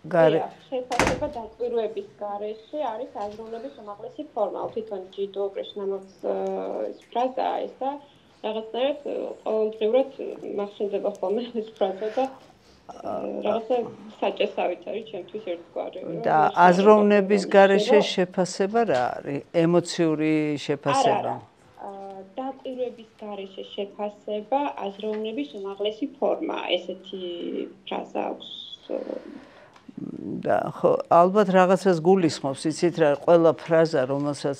შეფასება დაკვირვების გარეშე არის აზროვნების უმაღლესი ფორმა. თვითონ ჯიდო კრიშნამურთის ფრაზაა ეს და რაღაცნაირად ყოველდღიურად მახსენდება ხოლმე ეს ფრაზა და რაღაცა საჭესავით არის ჩემთვის ერთგვარი. და აზროვნების გარეშე შეფასება რა არის? ემოციური შეფასება. დაკვირვების გარეშე შეფასება აზროვნების უმაღლესი ფორმა, ესეთი ფრაზა აქვს. და ხო, ალბათ რაღაცას გულისხმობს, იცით რა, ყველა ფრაზა, რომელსაც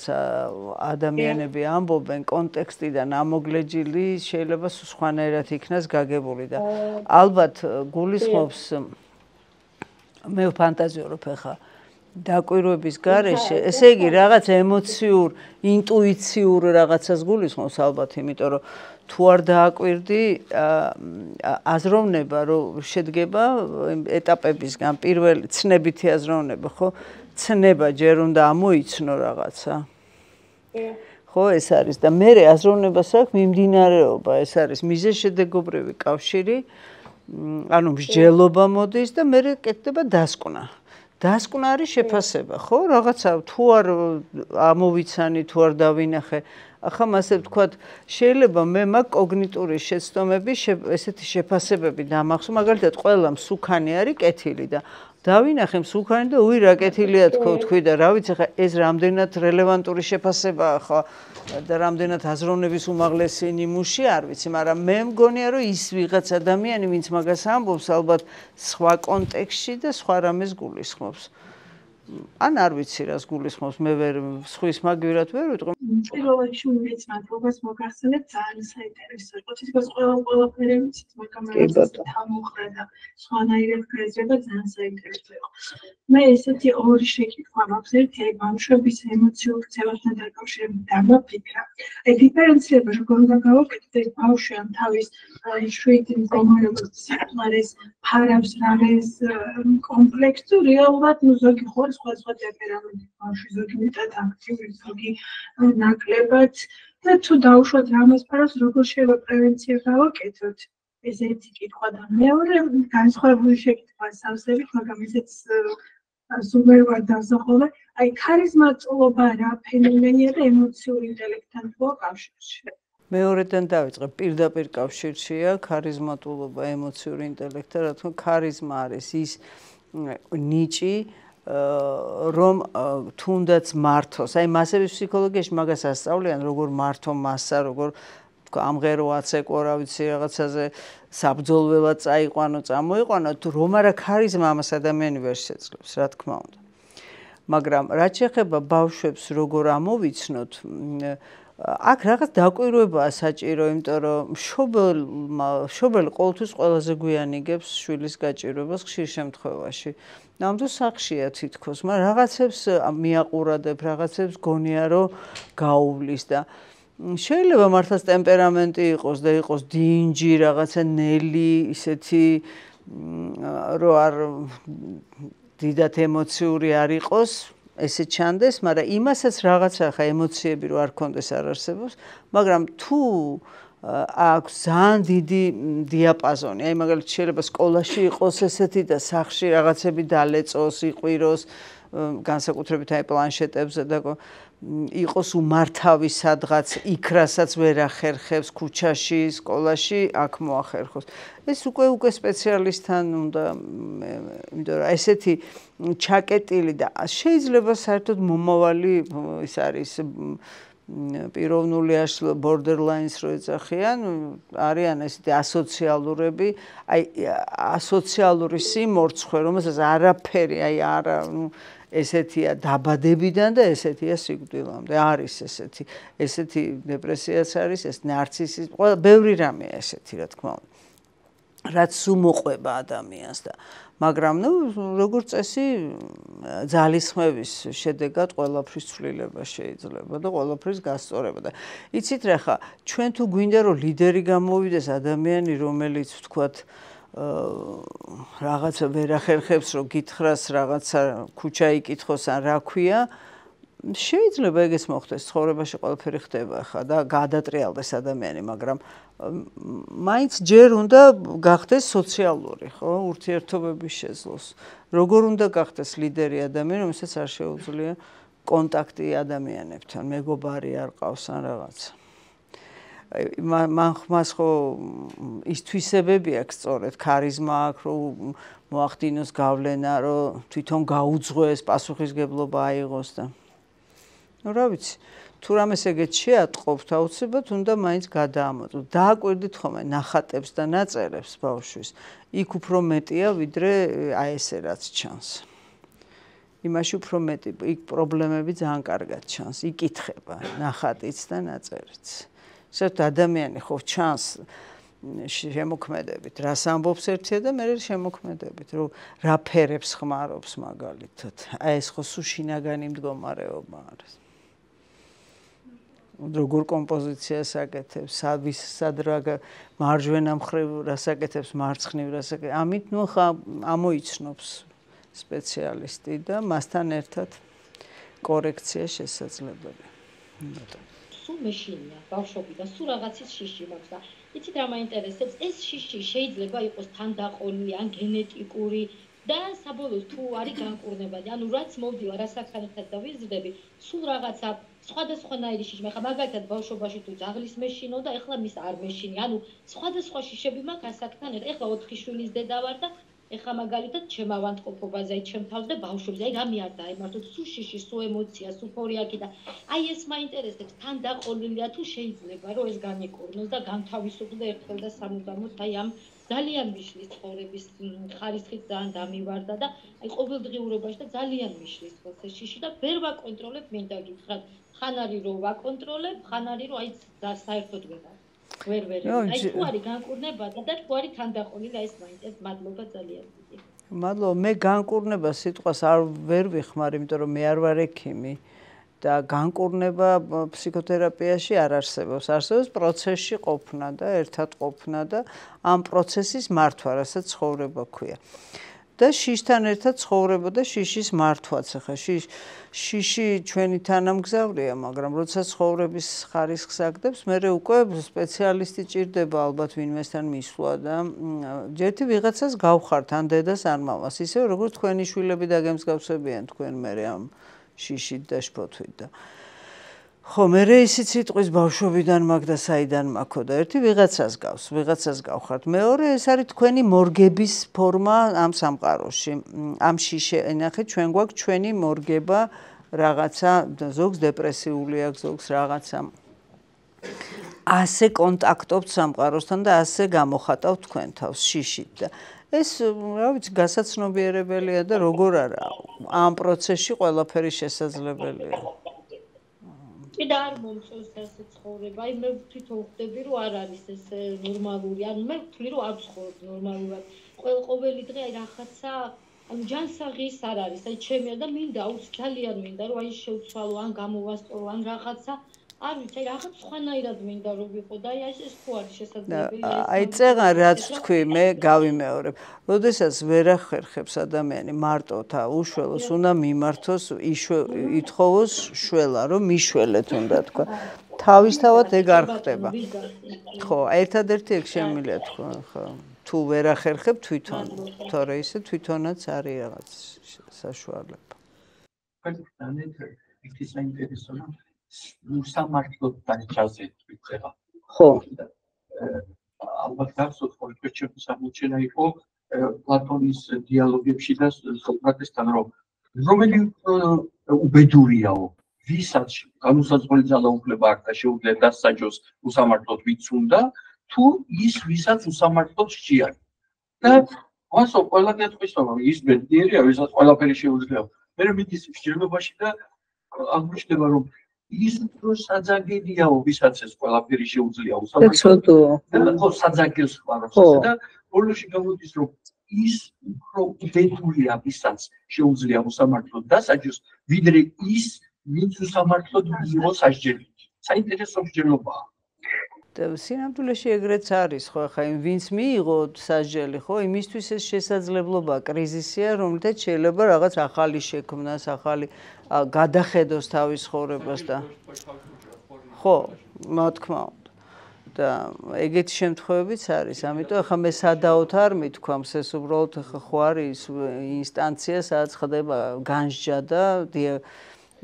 ადამიანები ამბობენ კონტექსტიდან ამოგლეჯილი, შეიძლება სხვანაირად იქნას გაგებული და ალბათ გულისხმობს, მე ვფანტაზიორობ ახლა დაკვირვების გარეშე, ესე იგი რაღაც ემოციურ, ინტუიციურ რაღაცას გულისხმობს ალბათ, იმიტომ რომ თუ არ დააკვირდი, აზროვნება რომ შედგება ეტაპებისგან, პირველი ცნებითი აზროვნება, ხო? ცნება ჯერ უნდა ამოიცნო რაღაცა. ხო, ეს არის და მერე აზროვნებას აქვს მიმდინარეობა, ეს არის მიზეზშედეგობრივი კავშირი, ანუ მსჯელობა მოდის და მერე კეთდება დასკვნა. დასკვნა არის შეფასება, ხო? რაღაცა თუ არ ამოვიცანი, თუ არ დავინახე, ახლა მასე ვთქვათ, შეიძლება მე მაგ კოგნიტური შეცდომები, ესეთი შეფასებები დამახსოვს, მაგალითად, ყველამ სუქანი არის კეთილი და დავინახე მსუქანი და უი რა კეთილია თქვი და რა ვიცი ხა ეს რამდენად რელევანტური შეფასებაა ხო და რამდენად აზროვნების უმაღლესი ნიმუში არ ვიცი, მაგრამ მე მგონია რომ ის ვიღაც ადამიანი ვინც მაგას ამბობს ალბათ სხვა კონტექსტში და სხვა რამეს გულისხმობს. ან არ ვიცი რას გულისხმობს, მე ვერ სხვის მაგივრად ვერ ვიტყვი. პირველ რიგში მეცმად როგორც მოგახსენეთ ძალიან საინტერესო იყო თითქოს ყველაფერი ვიცით მაგრამ თამოხრა და სხვანაირად გაიზრება ძალიან საინტერესო იყო მე ესეთი ორი შეკითხვა მაქვს ერთი აი ბავშვების ემოციურ ქცევასთან დაკავშირებით დამაფიქრა აი დიფერენცირება როგორ უნდა გავაკეთოთ ეს ბავშვი ამ თავის შვიდი მდგომარეობის საკმარის ფარავს რამეს კომპლექსი რეალურად ზოგი ხო სხვა ტემპერამენტის ბავშვი ზოგი მეტად აქტიური ზოგი ნაკლებად და თუ დაუშვათ რამეს ფარავს როგორ შეიძლება პრევენცია გავაკეთოთ ეს ერთი კითხვა და მეორე განსხვავებული შეკითხვა სავსებით მაგრამ ესეც სუპერ ვარ დასახოლე აი ქარიზმატულობა რა ფენომენია და ემოციური ინტელექტთან თუ კავშირში მეორედან დავიწყებ პირდაპირ კავშირშია ქარიზმატულობა ემოციური ინტელექტთან რა თქმა ქარიზმა არის ის ნიჭი რომ თუნდაც მართოს აი მასების ფსიქოლოგიაში მაგას ასწავლიან როგორ მართო მასა როგორ ამღერო აცეკო რა ვიცი რაღაცაზე საბრძოლველად წაიყვანო წამოიყვანო თუ რომ არა ქარიზმა ამას ადამიანი ვერ შეძლებს რა თქმა უნდა მაგრამ რაც შეეხება ბავშვებს როგორ ამოვიცნოთ აქ რაღაც დაკვირვებაა საჭირო იმიტომ რომ მშობელი ყოველთვის ყველაზე გვიანიგებს შვილის გაჭირვებას ხშირ შემთხვევაში ნამდვილ სახშია თითქოს მაგრამ რაღაცებს მიაყურადებ რაღაცებს გონია რომ გაუვლის და შეიძლება მართლაც ტემპერამენტი იყოს და იყოს დინჯი რაღაცა ნელი ისეთი რომ არ დიდად ემოციური არ იყოს ესე ჩანდეს, მაგრამ იმასაც რაღაცა ხა ემოციები რო არ კონდეს არ არსებობს, მაგრამ თუ აქვს ძალიან დიდი დიაპაზონი, აი მაგალითად შეიძლება სკოლაში იყოს ესეთი და სახლში რაღაცები დალეწოს, იყვიროს, განსაკუთრებით აი პლანშეტებზე და იყოს უმართავი სადღაც იქ რასაც ვერ ახერხებს ქუჩაში, სკოლაში, აქ მოახერხოს. ეს უკვე სპეციალისტთან უნდა, იმიტომ რომ ესეთი ჩაკეტილი და შეიძლება საერთოდ მომავალი ის არის პიროვნული borderlines რო ეძახიან, არიან ესეთი ასოციალურები, აი ასოციალური სიმორცხვე, რომელსაც არაფერი, აი არა, ესეთია დაბადებიდან და ესეთია სიკვდილამდე. არის ესეთი დეპრესიაც არის, ეს ნარცისიზმი, ყველა ბევრი რამეა ესეთი, რა თქმა უნდა. რაც უმოყვება ადამიანს და მაგრამ როგორც წესი ძალისხმევის შედეგად ყველაფრის ცვლილება შეიძლება და ყველაფრის გასწორება და იცით რა ხა ჩვენ თუ გვინდა რომ ლიდერი გამოვიდეს ადამიანი რომელიც ვთქვათ რაღაცა ვერ ახერხებს რომ გითხრას რაღაცა ქუჩა იკითხოს ან რა ქვია შეიძლება ეგეც მოხდეს ცხოვრებაში ყველაფერი ხდება ხა და გადატრიალდეს ადამიანი მაგრამ მაინც ჯერ უნდა გახდეს სოციალური ხო ურთიერთობების შეძლოს როგორ უნდა გახდეს ლიდერი ადამიანი რომელსაც არ შეუძლია კონტაქტი ადამიანებთან მეგობარი არ ყავს ან რაღაცა მას ხო ის თვისებები აქვს სწორედ ქარიზმა აქვს რომ მოახდინოს გავლენა რომ თვითონ გაუძღვეს პასუხისგებლობა აიღოს და რა ვიცი თუ რამეს ეგეთ შეატყობთ აუცილებლად უნდა მაინც გადაამოწმოთ დააკვირდით ხოლმე ნახატებს და ნაწერებს ბავშვის იქ უფრო მეტია ვიდრე აი ესე რაც ჩანს იმაში უფრო მეტი იქ პრობლემები ძალიან კარგად ჩანს იკითხება ნახატიც და ნაწერიც საერთოდ ადამიანი ხო ჩანს შემოქმედებით რას ამბობს ერთია და მე შემოქმედებით რომ რა ფერებს ხმარობს მაგალითად აი ეს ხო სულ შინაგანი მდგომარეობა არის როგორ კომპოზიციას აკეთებს, სად რა მარჯვენა მხრივ რას აკეთებს, მარცხნივ რას აკეთებს. ამით ნუ ხა ამოიცნობს სპეციალისტი და მასთან ერთად კორექცია შესაძლებელი. სულ მეშინია ბავშვობიდან, სულ რაღაცის შიში მაქვს და იცით რა მაინტერესებს, ეს შიში შეიძლება იყოს თანდაყოლილი ან გენეტიკური და საბოლოოდ თუ არის განკურნებადი, ანუ რაც მოვდივა, რასაც ახერხებ და ვიზრდები, სულ რაღაცა სხვადასხვანაირი შიში, მე ხა მაგალითად ბავშვობაში თუ ძაღლის მეშინო და ეხლა მის არ მეშინი, ანუ სხვადასხვა შიშები მაქვს ასაკთან, ეხლა 4 შვილის დედა ვარ და ეხლა მაგალითად ჩემ ავანტყოფობაზე აი ჩემ თავს და ბავშვებზე აი რამე არ დაემართოთ სულ შიში სულ ემოცია სულ ფორიაკი და აი ეს მაინტერესებს თან დაყოლილია თუ შეიძლება რომ ეს განეკურნოს და განთავისუფლდეს ერთხელ და სამუდამოდ აი ამ ძალიან მიშლის ცხოვრების ხარისხით ძალიან დამივარდა და აი ყოველდღიურობაში და ძალიან მიშლის ხოლმე ეს შიში და ვერ ვაკონტროლებ მინდა გითხრათ ხან არის რომ ვაკონტროლებ ხან არის რომ აი საერთოდ ვერ აი თუ არის განკურნება და თუ არის თანდაყოლილი ეს მაინტერესებს მადლობა ძალიან დიდი მადლობა მე განკურნება სიტყვას არ ვერ ვიხმარ იმიტომ რომ მე არ ვარ ექიმი და განკურნება ფსიქოთერაპიაში არ არსებობს არსებობს პროცესში ყოფნა და ერთად ყოფნა და ამ პროცესის მართვა რასაც ცხოვრება ქვია და შიშთან ერთად ცხოვრება და შიშის მართვაც ახლა შიში ჩვენი თანამგზავრია მაგრამ როცა ცხოვრების ხარისხს აგდებს მე უკვე სპეციალისტი ჭირდება ალბათ ვინმესთან მისვლა და ერთი ვიღაცას გავხართ ან დედას ან მამას ისე როგორც თქვენი შვილები დაგემსგავსებიან თქვენ მე ამ შიშით და შფოთვით და ხო მე ისიც სიტყვის ბავშვობიდან მაგ და საიდან მაქო და ერთი ვიღაცას გავხართ მეორე ეს არის თქვენი მორგების ფორმა ამ სამყაროში ამ შიშე ნახეთ ჩვენ გვაქვს ჩვენი მორგება რაღაცა ზოგს დეპრესიული აქვს ზოგს რაღაცა ასე კონტაქტობთ სამყაროსთან და ასე გამოხატავთ თქვენ თავს შიშით და ეს რა ვიცი გასაცნობიერებელია და როგორ არა ამ პროცესში ყველაფერი შესაძლებელია კიდე არ მომწონს ეს ცხოვრება აი მე თვითონ ხვდები რომ არ არის ეს ნორმალური ანუ მე ვთვლი რომ არ ვცხოვრობ ნორმალურად ყოველი დღე აი რაღაცა ანუ ჯანსაღის არ არის აი ჩემი და მინდა ძალიან მინდა რომ აი შევცვალო ან გამოვასწორო ან რაღაცა არ ვიცი აი რაღაც სხვანაირად მინდა რომ ვიყო და აი ეს თუ არის შესაძლებელი აი წეღან რაც თქვი მე გავიმეორებ როდესაც ვერ ახერხებს ადამიანი მარტო უშველოს უნდა მიმართოს ითხოვოს შველა რომ მიშველეთ უნდა თქვა თავისთავად ეგ არ ხდება ხო ერთადერთი ეგ შემიძლია თქვა ხო თუ ვერ ახერხებ თვითონ თორე ისე თვითონაც არის რაღაც საშუალება ეს საინტერესოა სამართლოდ დარჩაზე ვიწება. ხო. ალბათ გახსოვთ, რომ ჩვენი სამუჩენა იყო პლატონის დიალოგებში და სოკრატესთან რომელი უბედურიაო, ვისაც განუსაზღვრელი ძალაუფლება აქვს და შეუძლია დასაჯოს უსამართლოდ ვიც უნდა, თუ ის ვისაც უსამართლოდ სჭიარი. და მასო ყველა გეტყვის რომ ის ბედნიერია, ვისაც ყველაფერი შეუძლია. მე მიდის მსჯელობაში და აღმოჩნდება რომ ის უფრო საძაგელიაო, ვისაც ეს ყველაფერი შეუძლია უსამართლოდ. ხო, საძაგელს ხარობს და ბოლოში გამოდის რომ ის უფრო უბედურია, ვისაც შეუძლია უსამართლოდ დასაჯოს, ვიდრე ის, ვინც უსამართლოდ მიიღო სასჯელი. საინტერესო მსჯელობაა. სინამდვილეში ეგრეც არის ხო ახლა იმ ვინც მიიღო სასჯელი ხო იმისთვის ეს შესაძლებლობა კრიზისია რომელთაც შეიძლება რაღაც ახალი შექმნას ახალი გადახედოს თავის ცხოვრებას და ხო რა თქმა უნდა და ეგეთი შემთხვევებიც არის ამიტომ ახლა მე სადაოთ არ მithქვამს ეს უბრალოდ ახლა ხო არის ინსტანცია სადაც ხდება განსჯა და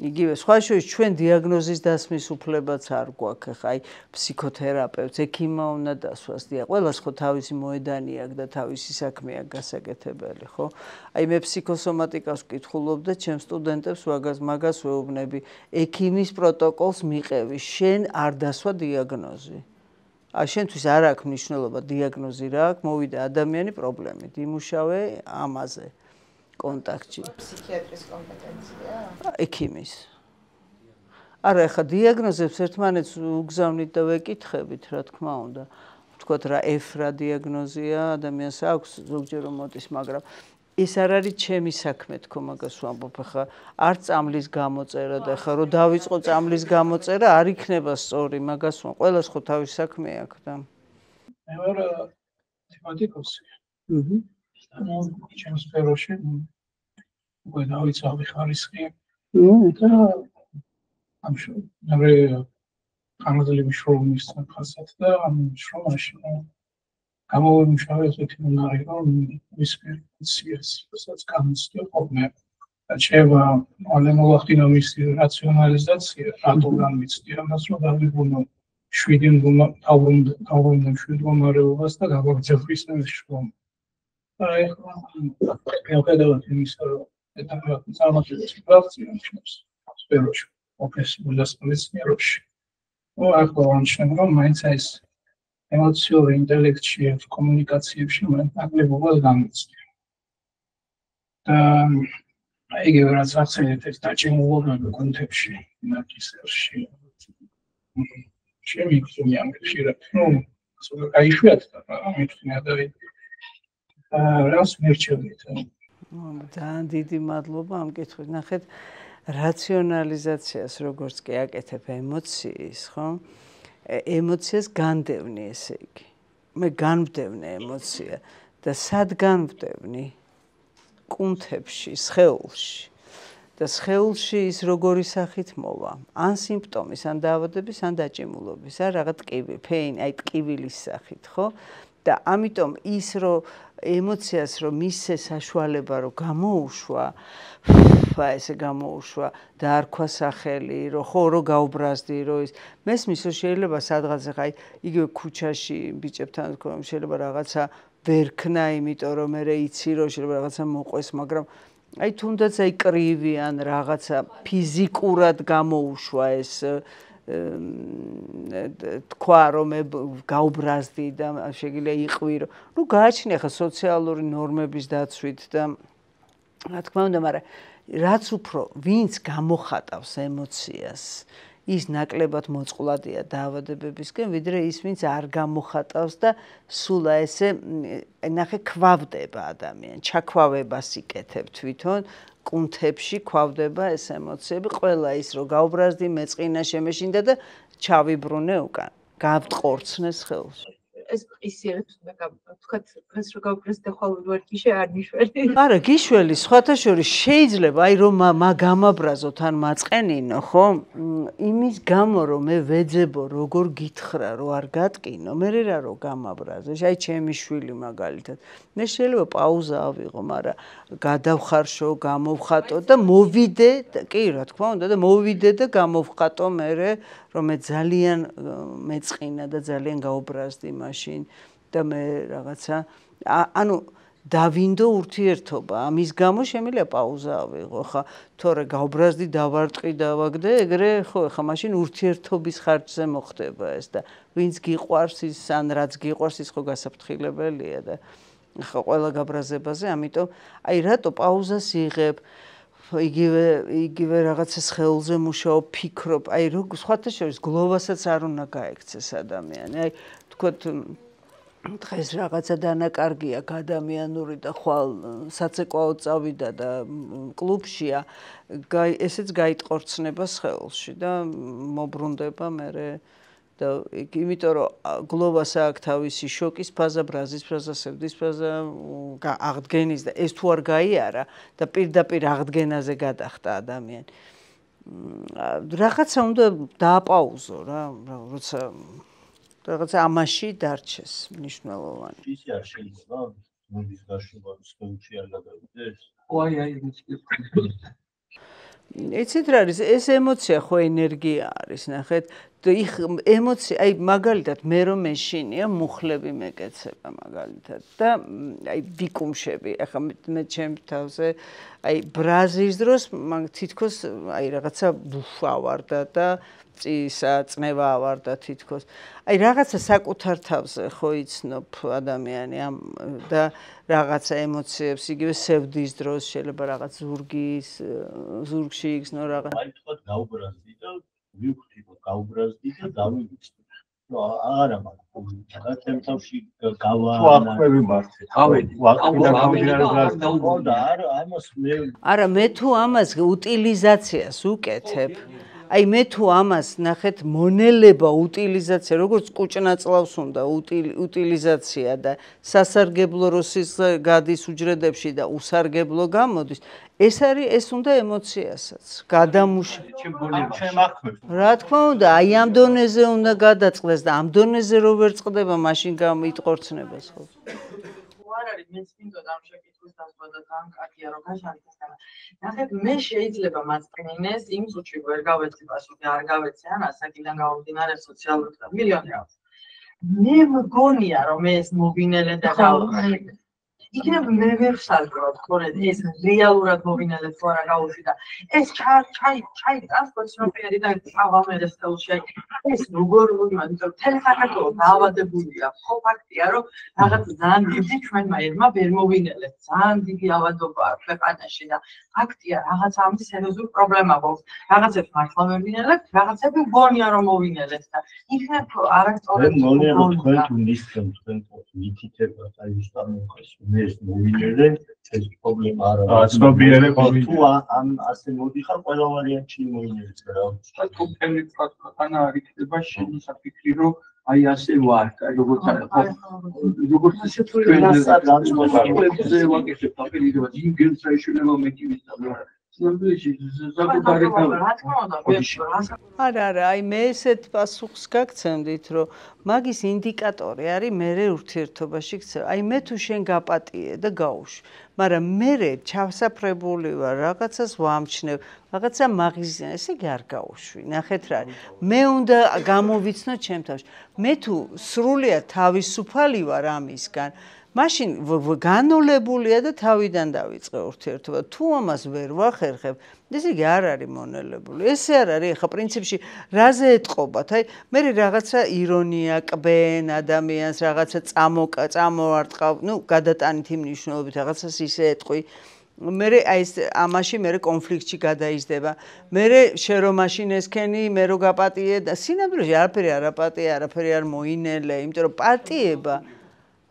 იგივე სხვა შორის ჩვენ დიაგნოზის დასმის უფლებაც არ გვაქვს ახლა აი ფსიქოთერაპევტს ექიმმა უნდა დასვას დია ყველას ხო თავისი მოედანი აქვს და თავისი საქმე აქვს გასაკეთებელი ხო აი მე ფსიქოსომატიკას ვკითხულობ და ჩემ სტუდენტებს მაგას ვეუბნები ექიმის პროტოკოლს მიყევი შენ არ დასვა დიაგნოზი შენთვის არ აქვს მნიშვნელობა დიაგნოზი რა აქვს მოვიდა ადამიანი პრობლემით იმუშავე ამაზე კონტაქტში. ფსიქიატრის კომპეტენცია? ექიმის. არა, ხა დიაგნოზებს ერთმანეთს უგზავნით და ვეკითხებით, რა თქმა უნდა. ვთქვათ რა F-რა დიაგნოზია, ადამიანს აქვს ზოგჯერ მოდის, მაგრამ ეს არ არის ჩემი საქმე თქო მაგას ვამბობ, ხა არ წამლის გამოწერა და ხა რომ დავიწყო წამლის გამოწერა არ იქნება სწორი, მაგას ვამბობ. ყველას ხო თავის საქმე აქვს და. მე ვარ თემატიკოსი. ჩემ სფეროში უკვე დავიცავი ხარისხი და ამ ამაზე შრომის ხასიათი და ამ შრომაში გამოვიმუშავე ესეთი უნარი რომ ის ფუნქციას რასაც განცდია ყოფნა შეიძლება ალე მოვახდინო მისი რაციონალიზაცია რატომ განმიცდია ამას რომ დავიბრუნო 7 მდგომარეობას და გავაგრძელო ის შრომა მიუხედავად იმისა, რომ წარმატების პრაქტიკა ნიშნავს სფეროში, ოფისურ მეცნიერებში. ახლა ვამჩნევ, რომ მაინც ეს ემოციური ინტელექტში, კომუნიკაციებში მაინც ნაკლებობად გამოცდია. და იგივე რაც ახსენეთ ეს დაჭიმულობა კონტექსტში, ნაკისერში. ჩემი ხსოვნა ამხშირად, აიშვიათდა ამიტყნა და რას მერჩევით. ძალიან დიდი მადლობა ამ კითხვით. ნახეთ, რაციონალიზაციას როგორც კი აკეთებ ემოციის, ხო? ემოციას განდევნი, ესე იგი. მე განვდევნე ემოცია და სად განვდევნი? კუნთებში, სხეულში. და სხეულში ის როგორი სახით მოვა? ან სიმპტომის, ან დაავადების, ან დაჭიმულობის, ან რაღაც ტკივილი, pain, აი ტკივილის სახით, ხო? და ამიტომ ის რომ ემოციას რომ მისცე საშუალება რომ გამოუშვა, ესე გამოუშვა და არ ქვა სახელი, რომ ხო რომ გაუბრაზდი, რომ ის მესმის რომ შეიძლება სადღაც ახლა იგივე ქუჩაში ბიჭებთან თქო შეიძლება რაღაცა ვერქნა, იმიტომ რომ მე იცი რომ შეიძლება რაღაცა მოყვეს, მაგრამ აი თუნდაც აი კრივი ან რაღაცა ფიზიკურად გამოუშვა ეს თქვა რომ მე გაუბრაზდი და შეგიძლია იყვირო. ნუ გააჩნია ხა სოციალური ნორმების დაცვით და რა თქმა უნდა, მაგრამ რაც უფრო ვინც გამოხატავს ემოციას, ის ნაკლებად მოწყვლადია დაავადებებისკენ, ვიდრე ის ვინც არ გამოხატავს და სულ ესე ნახე ქვავდება ადამიანი, ჩაქვავებას იკეთებ თვითონ კუნთებში ქვავდება ეს ემოციები, ყველა ის რომ გაუბრაზდი, მეწყინა, შემეშინდა და ჩავიბრუნე უკან, გავტყორცნე სხეულში. ეს ისიერებს უნდა თქვათ ეს რომ გავბრაზდა ხოლმე ვერ გიშე არ მიშველი. არა, გიშველი, სხვათა შორის შეიძლება აი რომ გამაბრაზოთ ან მაწყენინო, ხო? იმის გამო რომ მე ვეძებო როგორ გითხრა რომ არ გატკინო, მე რა რომ გამაბრაზე, აი ჩემი შვილი მაგალითად. მე შეიძლება პაუზა ავიღო, მაგრამ გადავხარშო, გამოვხატო და მოვიდე, კი რა თქმა უნდა და მოვიდე და გამოვხატო მე რომ მე ძალიან მეწყინა და ძალიან გაუბრაზდი მაშინ და მე რაღაცა ანუ დავინდო ურთიერთობა, ამის გამო შემიძლია პაუზა ავიღო, ხა თორე გაუბრაზდი, დავარტყი, დავაგდე, ეგრე ხო, ხა მაშინ ურთიერთობის ხარჯზე მოხდება ეს და ვინც გიყვარს ის ან რაც გიყვარს ის ხო გასაფრთხილებელია და ხა ყველა გაბრაზებაზე, ამიტომ აი რატო პაუზას იღებ იგივე რაღაცა სხეულზე მუშაობ, ფიქრობ, აი როგორ სხვათა შორის გლოვასაც არ უნდა გაექცეს ადამიანი. აი თქვათ დღეს რაღაცა დანაკარგია ადამიანური და ხვალ საცეკვაოდ წავიდა და კლუბშია, ესეც გაიტყორცნება სხეულში და მობრუნდება მერე და იმიტომ რომ გლოვას აქვს თავისი შოკის ფაზა, ბრაზის ფაზა, სევდის ფაზა, აღდგენის და ეს თუ არ გაიარა და პირდაპირ აღდგენაზე გადახდა ადამიანი. რაღაცა უნდა დააპაუზო რა, როცა რაღაცა ამაში დარჩეს მნიშვნელოვანი. ის არ შეიძლება მოდის გაშობა სხეულში არ გადავიდეს? აი იცით რა არის, ეს ემოცია ხო ენერგია არის, ნახეთ, ემოცია, აი მაგალითად მე რომ მეშინია, მუხლები მეკეცება მაგალითად და აი ვიკუმშები, ახლა მე ჩემ თავზე აი ბრაზის დროს თითქოს აი რაღაცა ბუფა ავარდა და წნევა ავარდა თითქოს. აი რაღაცა საკუთარ თავზე ხო იცნობ ადამიანი ამ და რაღაცა ემოციებს, იგივე სევდის დროს შეიძლება რაღაც ზურგში იგრძნო რაღაც. აი თქვა გაუბრაზდი და ვიხდი რომ გაუბრაზდი და დავივიწყდი. არა მაგრამ ჩემ თავში გავა ვაკვები მართე. ავედი. არა მე თუ ამას უტილიზაციას უკეთებ აი მე თუ ამას ნახეთ მონელება უტილიზაცია როგორც კუჭნაწლავს უნდა უტილიზაცია და სასარგებლო როსის გადის უჯრედებში და უსარგებლო გამოდის ეს არის ეს უნდა ემოციასაც რა თქმა უნდა აი ამ დონეზე უნდა გადაწყდეს და ამ დონეზე რო ვერ წყდება მაშინ გამოიტყორცნებას ხო არის მეც მინდოდა ამ შეკითხვის დასვა და ძალიან კარგია რომ გაშალეთ ნახეთ მე შეიძლება მასწინინეს იმ случаი ვერ გავეცი პასუხი არ გავეცი ან ასაკიდან გამომდინარე სოციალური და მილიონი აქვს მე მგონია რომ ეს მოვინელე და გავხსნი იქნებ მე ვსალგავთ ხორედ ეს რეალურად მოვინადეთ თუ არა გაუშვი და ეს ჩაი ტრანსპორტის როპიერი და ავამერეს ხელში ეს როგორ იმიტომ მთელი საქართველო დაავადებულია ხო ფაქტია რომ რაღაც ძალიან დიდი ჩვენმა ერმა ვერ მოვინელეთ ძალიან დიდი ავადობაა ქვეყანაში და ფაქტია რაღაც ამის სერიოზული პრობლემა გვაქვს რაღაცებს მართლა ვერ ვინელებთ რაღაცები მგონია რომ მოვინელეთ და იქნებ არასწორად თქვენ თუ ნისხენ თქვენ მითითებათ აი უსტამოხას ეს მოვინერე ეს პრობლემა არა ცნობიერე თუ ამ ასე მოდიხარ ყველა ვარიანტში მოვინერეთ რა თუ ფემი ფაქტანა არიქება შენი საფიქრი რომ აი ასე ვარ როგორც ასე ჩვენ განსაზღვრებაზე ვაკეთებ აპელირება იმ გენს რა შეიძლება მეკივისთან არა, აი მე ესეთ პასუხს გაგცემდით, რომ მაგის ინდიკატორი არის მერე ურთიერთობაში ქცევა. აი მე თუ შენ გაპატიე და გაუშვი, მაგრამ მერე ჩავსაფრებული ვარ, რაღაცას ვამჩნევ, რაღაცა მაგიზია, ესე იგი არ გაუშვი. ნახეთ რა არის. მე უნდა გამოვიცნო ჩემ თავში. მე თუ სრულიად თავისუფალი ვარ ამისგან, მაშინ განოლებულია და თავიდან დავიწყე ურთიერთობა. თუ ამას ვერ ვახერხებ, ესე იგი არ არის მონელებული. ესე არ არის, ხა პრინციპში რაზე ეტყობათ? აი, მე რაღაცა ირონია კბენ ადამიანს, რაღაცა წამოვარტყავ, ნუ გადატანით იმ მნიშვნელობით, რაღაცას ისე ეტყვი. მერე აი ეს ამაში მერე კონფლიქტში გადაიზრდება. მერე შენ რომ მაშინ ესქენი, მე რო გაპატიე და სინამდვილეში არაფერი არ აპატიე, არაფერი არ მოინელე, იმიტომ რომ პატიება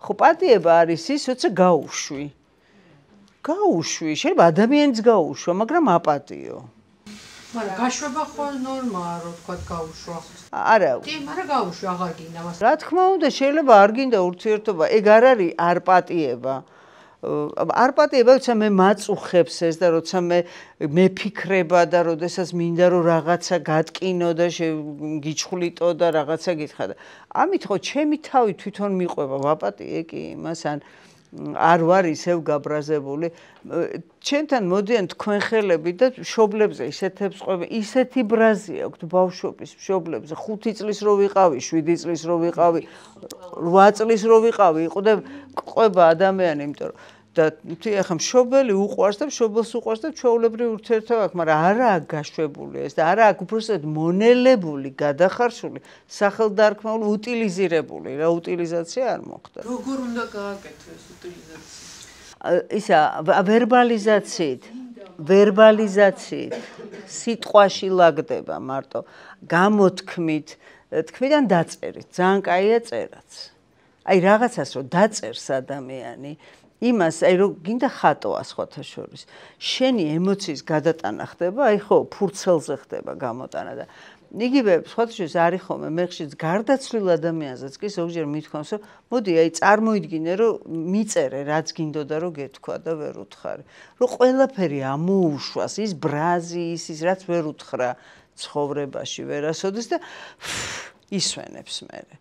ხო პატიება არის ის, როცა გაუშვი. გაუშვი, შეიძლება ადამიანიც გაუშვა, მაგრამ აპატიო. მაგრამ გაშვება ხო ნორმაა, რომ თქვა გაუშვა. არა. კი, მაგრამ გაუშვი აღარ გინდა მას. რა თქმა უნდა, შეიძლება არ გინდა ურთიერთობა, ეგ არ არის არ პატიება. არ პატიება, როცა მე მაწუხებს ეს და როცა მე მეფიქრება და როდესაც მინდა რომ რაღაცა გატკინო და გიჩხვლიტო და რაღაცა გითხრა და ამით ხო ჩემი თავი თვითონ მიყვება ვაპატიე კი იმას ან არ ვარ ისევ გაბრაზებული ჩემთან მოდიან თქვენ ხელები და მშობლებზე ისეთებს ყვები ისეთი ბრაზი აქვთ ბავშვობის მშობლებზე 5 წლის რო ვიყავი 7 წლის რო ვიყავი 8 წლის რო ვიყავი ყვება ადამიანი იმიტომ რომ და თი ახლა მშობელი უყვარს და მშობელს უყვარს და ჩვეულებრივ ურთიერთობა აქვს, მაგრამ არაა გაშვებული ეს და არაა უბრალოდ მონელებული, გადახარშული, სახელდარქმეული, უტილიზირებული, რა უტილიზაცია არ მოხდა. როგორ უნდა გააკეთო ეს უტილიზაცია? ისა ვერბალიზაციით, სიტყვაში ლაგდება მარტო, გამოთქმით, თქმიდან დაწერით, ძალიან კაია წერაც. აი რაღაცას რომ დაწერს ადამიანი იმას, აი რომ გინდა ხატოა სხვათა შორის. შენი ემოციის გადატანა ხდება, აი ხო, ფურცელზე ხდება გამოტანა და იგივე სხვათა შორის არის ხოლმე მეხშიც გარდაცვლილ ადამიანზეც კი ზოგჯერ მithქვამს, რომ მოდი აი წარმოიდგინე, რომ მიწერე რაც გინდოდა რომ გეთქვა და ვერ უთხარი. რომ ყველაფერი ამოუშვას, ის ბრაზი, ის რაც ვერ უთხრა ცხოვრებაში ვერასოდეს და ისვენებს მერე.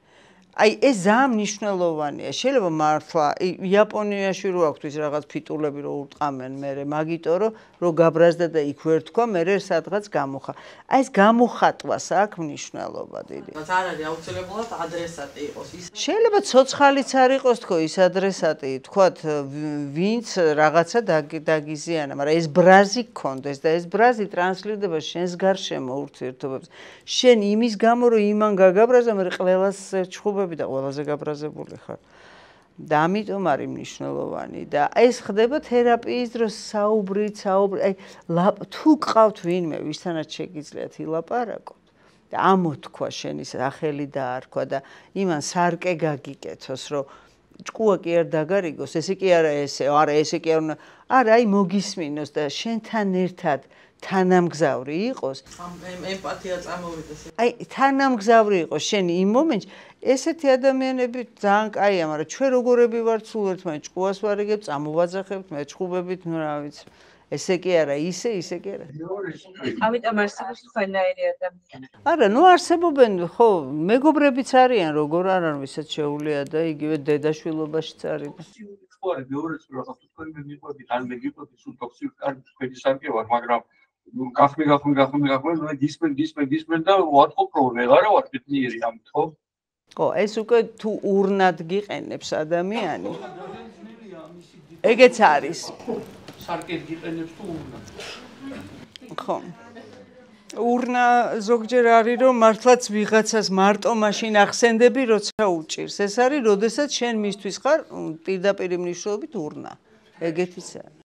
აი ეს ძალიან მნიშვნელოვანია. შეიძლება მართლა იაპონიაში რო აქვს ის რაღაც ფიტულები რო ურტყამენ მერე, მაგიტო რომ გაბრაზდა და იქ ვერ თქვა, მერე სადღაც გამოხა. აი ეს გამოხატვას აქვს მნიშვნელობა დიდი. რაც არ არის აუცილებლად ადრესატი იყოს. შეიძლება ცოცხალიც არ იყოს თქო ის ადრესატი, თქვათ ვინც რაღაცა დაგიზიანა, მაგრამ ეს ბრაზი გქონდეს და ეს ბრაზი ტრანსლირდება შენს გარშემო ურთიერთობებს. შენ იმის გამო რომ იმან გაგაბრაზა, მე ყველას ჩხუბები და ყველაზე გაბრაზებული ხარ. და ამიტომ არის მნიშვნელოვანი და ეს ხდება თერაპიის დროს საუბრით, აი თუ გყავთ ვინმე, ვისთანაც შეგიძლიათ ილაპარაკოთ და ამოთქვა შენი სახელი დაარქვა და იმან სარკე გაგიკეთოს, რომ ჭკუა კი არ დაგარიგოს, ესე კი არა ესე, არა ესე კი არ არა, აი მოგისმინოს და შენთან ერთად თანამგზავრი იყოს. ემპათია წამოვიდეს. აი თანამგზავრი იყოს შენი იმ მომენტში, ესეთი ადამიანები ძალიან კაია, მაგრამ ჩვენ როგორები ვართ სულ ერთმანეთს ჭკუას ვარიგებთ, წამოვაძახებთ, მეჭხუბებით, ნუ რა ვიცი. ესე კი არა, ისე კი არა. ამიტომ არსებობს თქვენაირი ადამიანები. არა, ნუ არსებობენ, ხო, მეგობრებიც არიან, როგორ არ არის, ვისაც შეუძლია და იგივე დედაშვილობაშიც არის. ხო არის, მეორეც რაღაც თქვენ მიყვებით, ან მეგიყვებით სულ ტოქსიკ კარგი თქვენი სარკე ვარ, მაგრამ გახმე გისმენ და ვატყობ რომ ვეღარა ვარ ბედნიერი ამით, ხო? ხო, ეს უკვე თუ ურნად გიყენებს ადამიანი. ეგეც არის. სარკედი ყენებს თუ უნდა. ხო. урნა ზოგჯერ არის რომ მართლაც ვიღაცას მარტო მაშინ ახსენდები როცა უჭირს ეს არის როდესაც შენ მისთვის ხარ პირდაპირ მნიშვნელობით урна ეგეთიც არის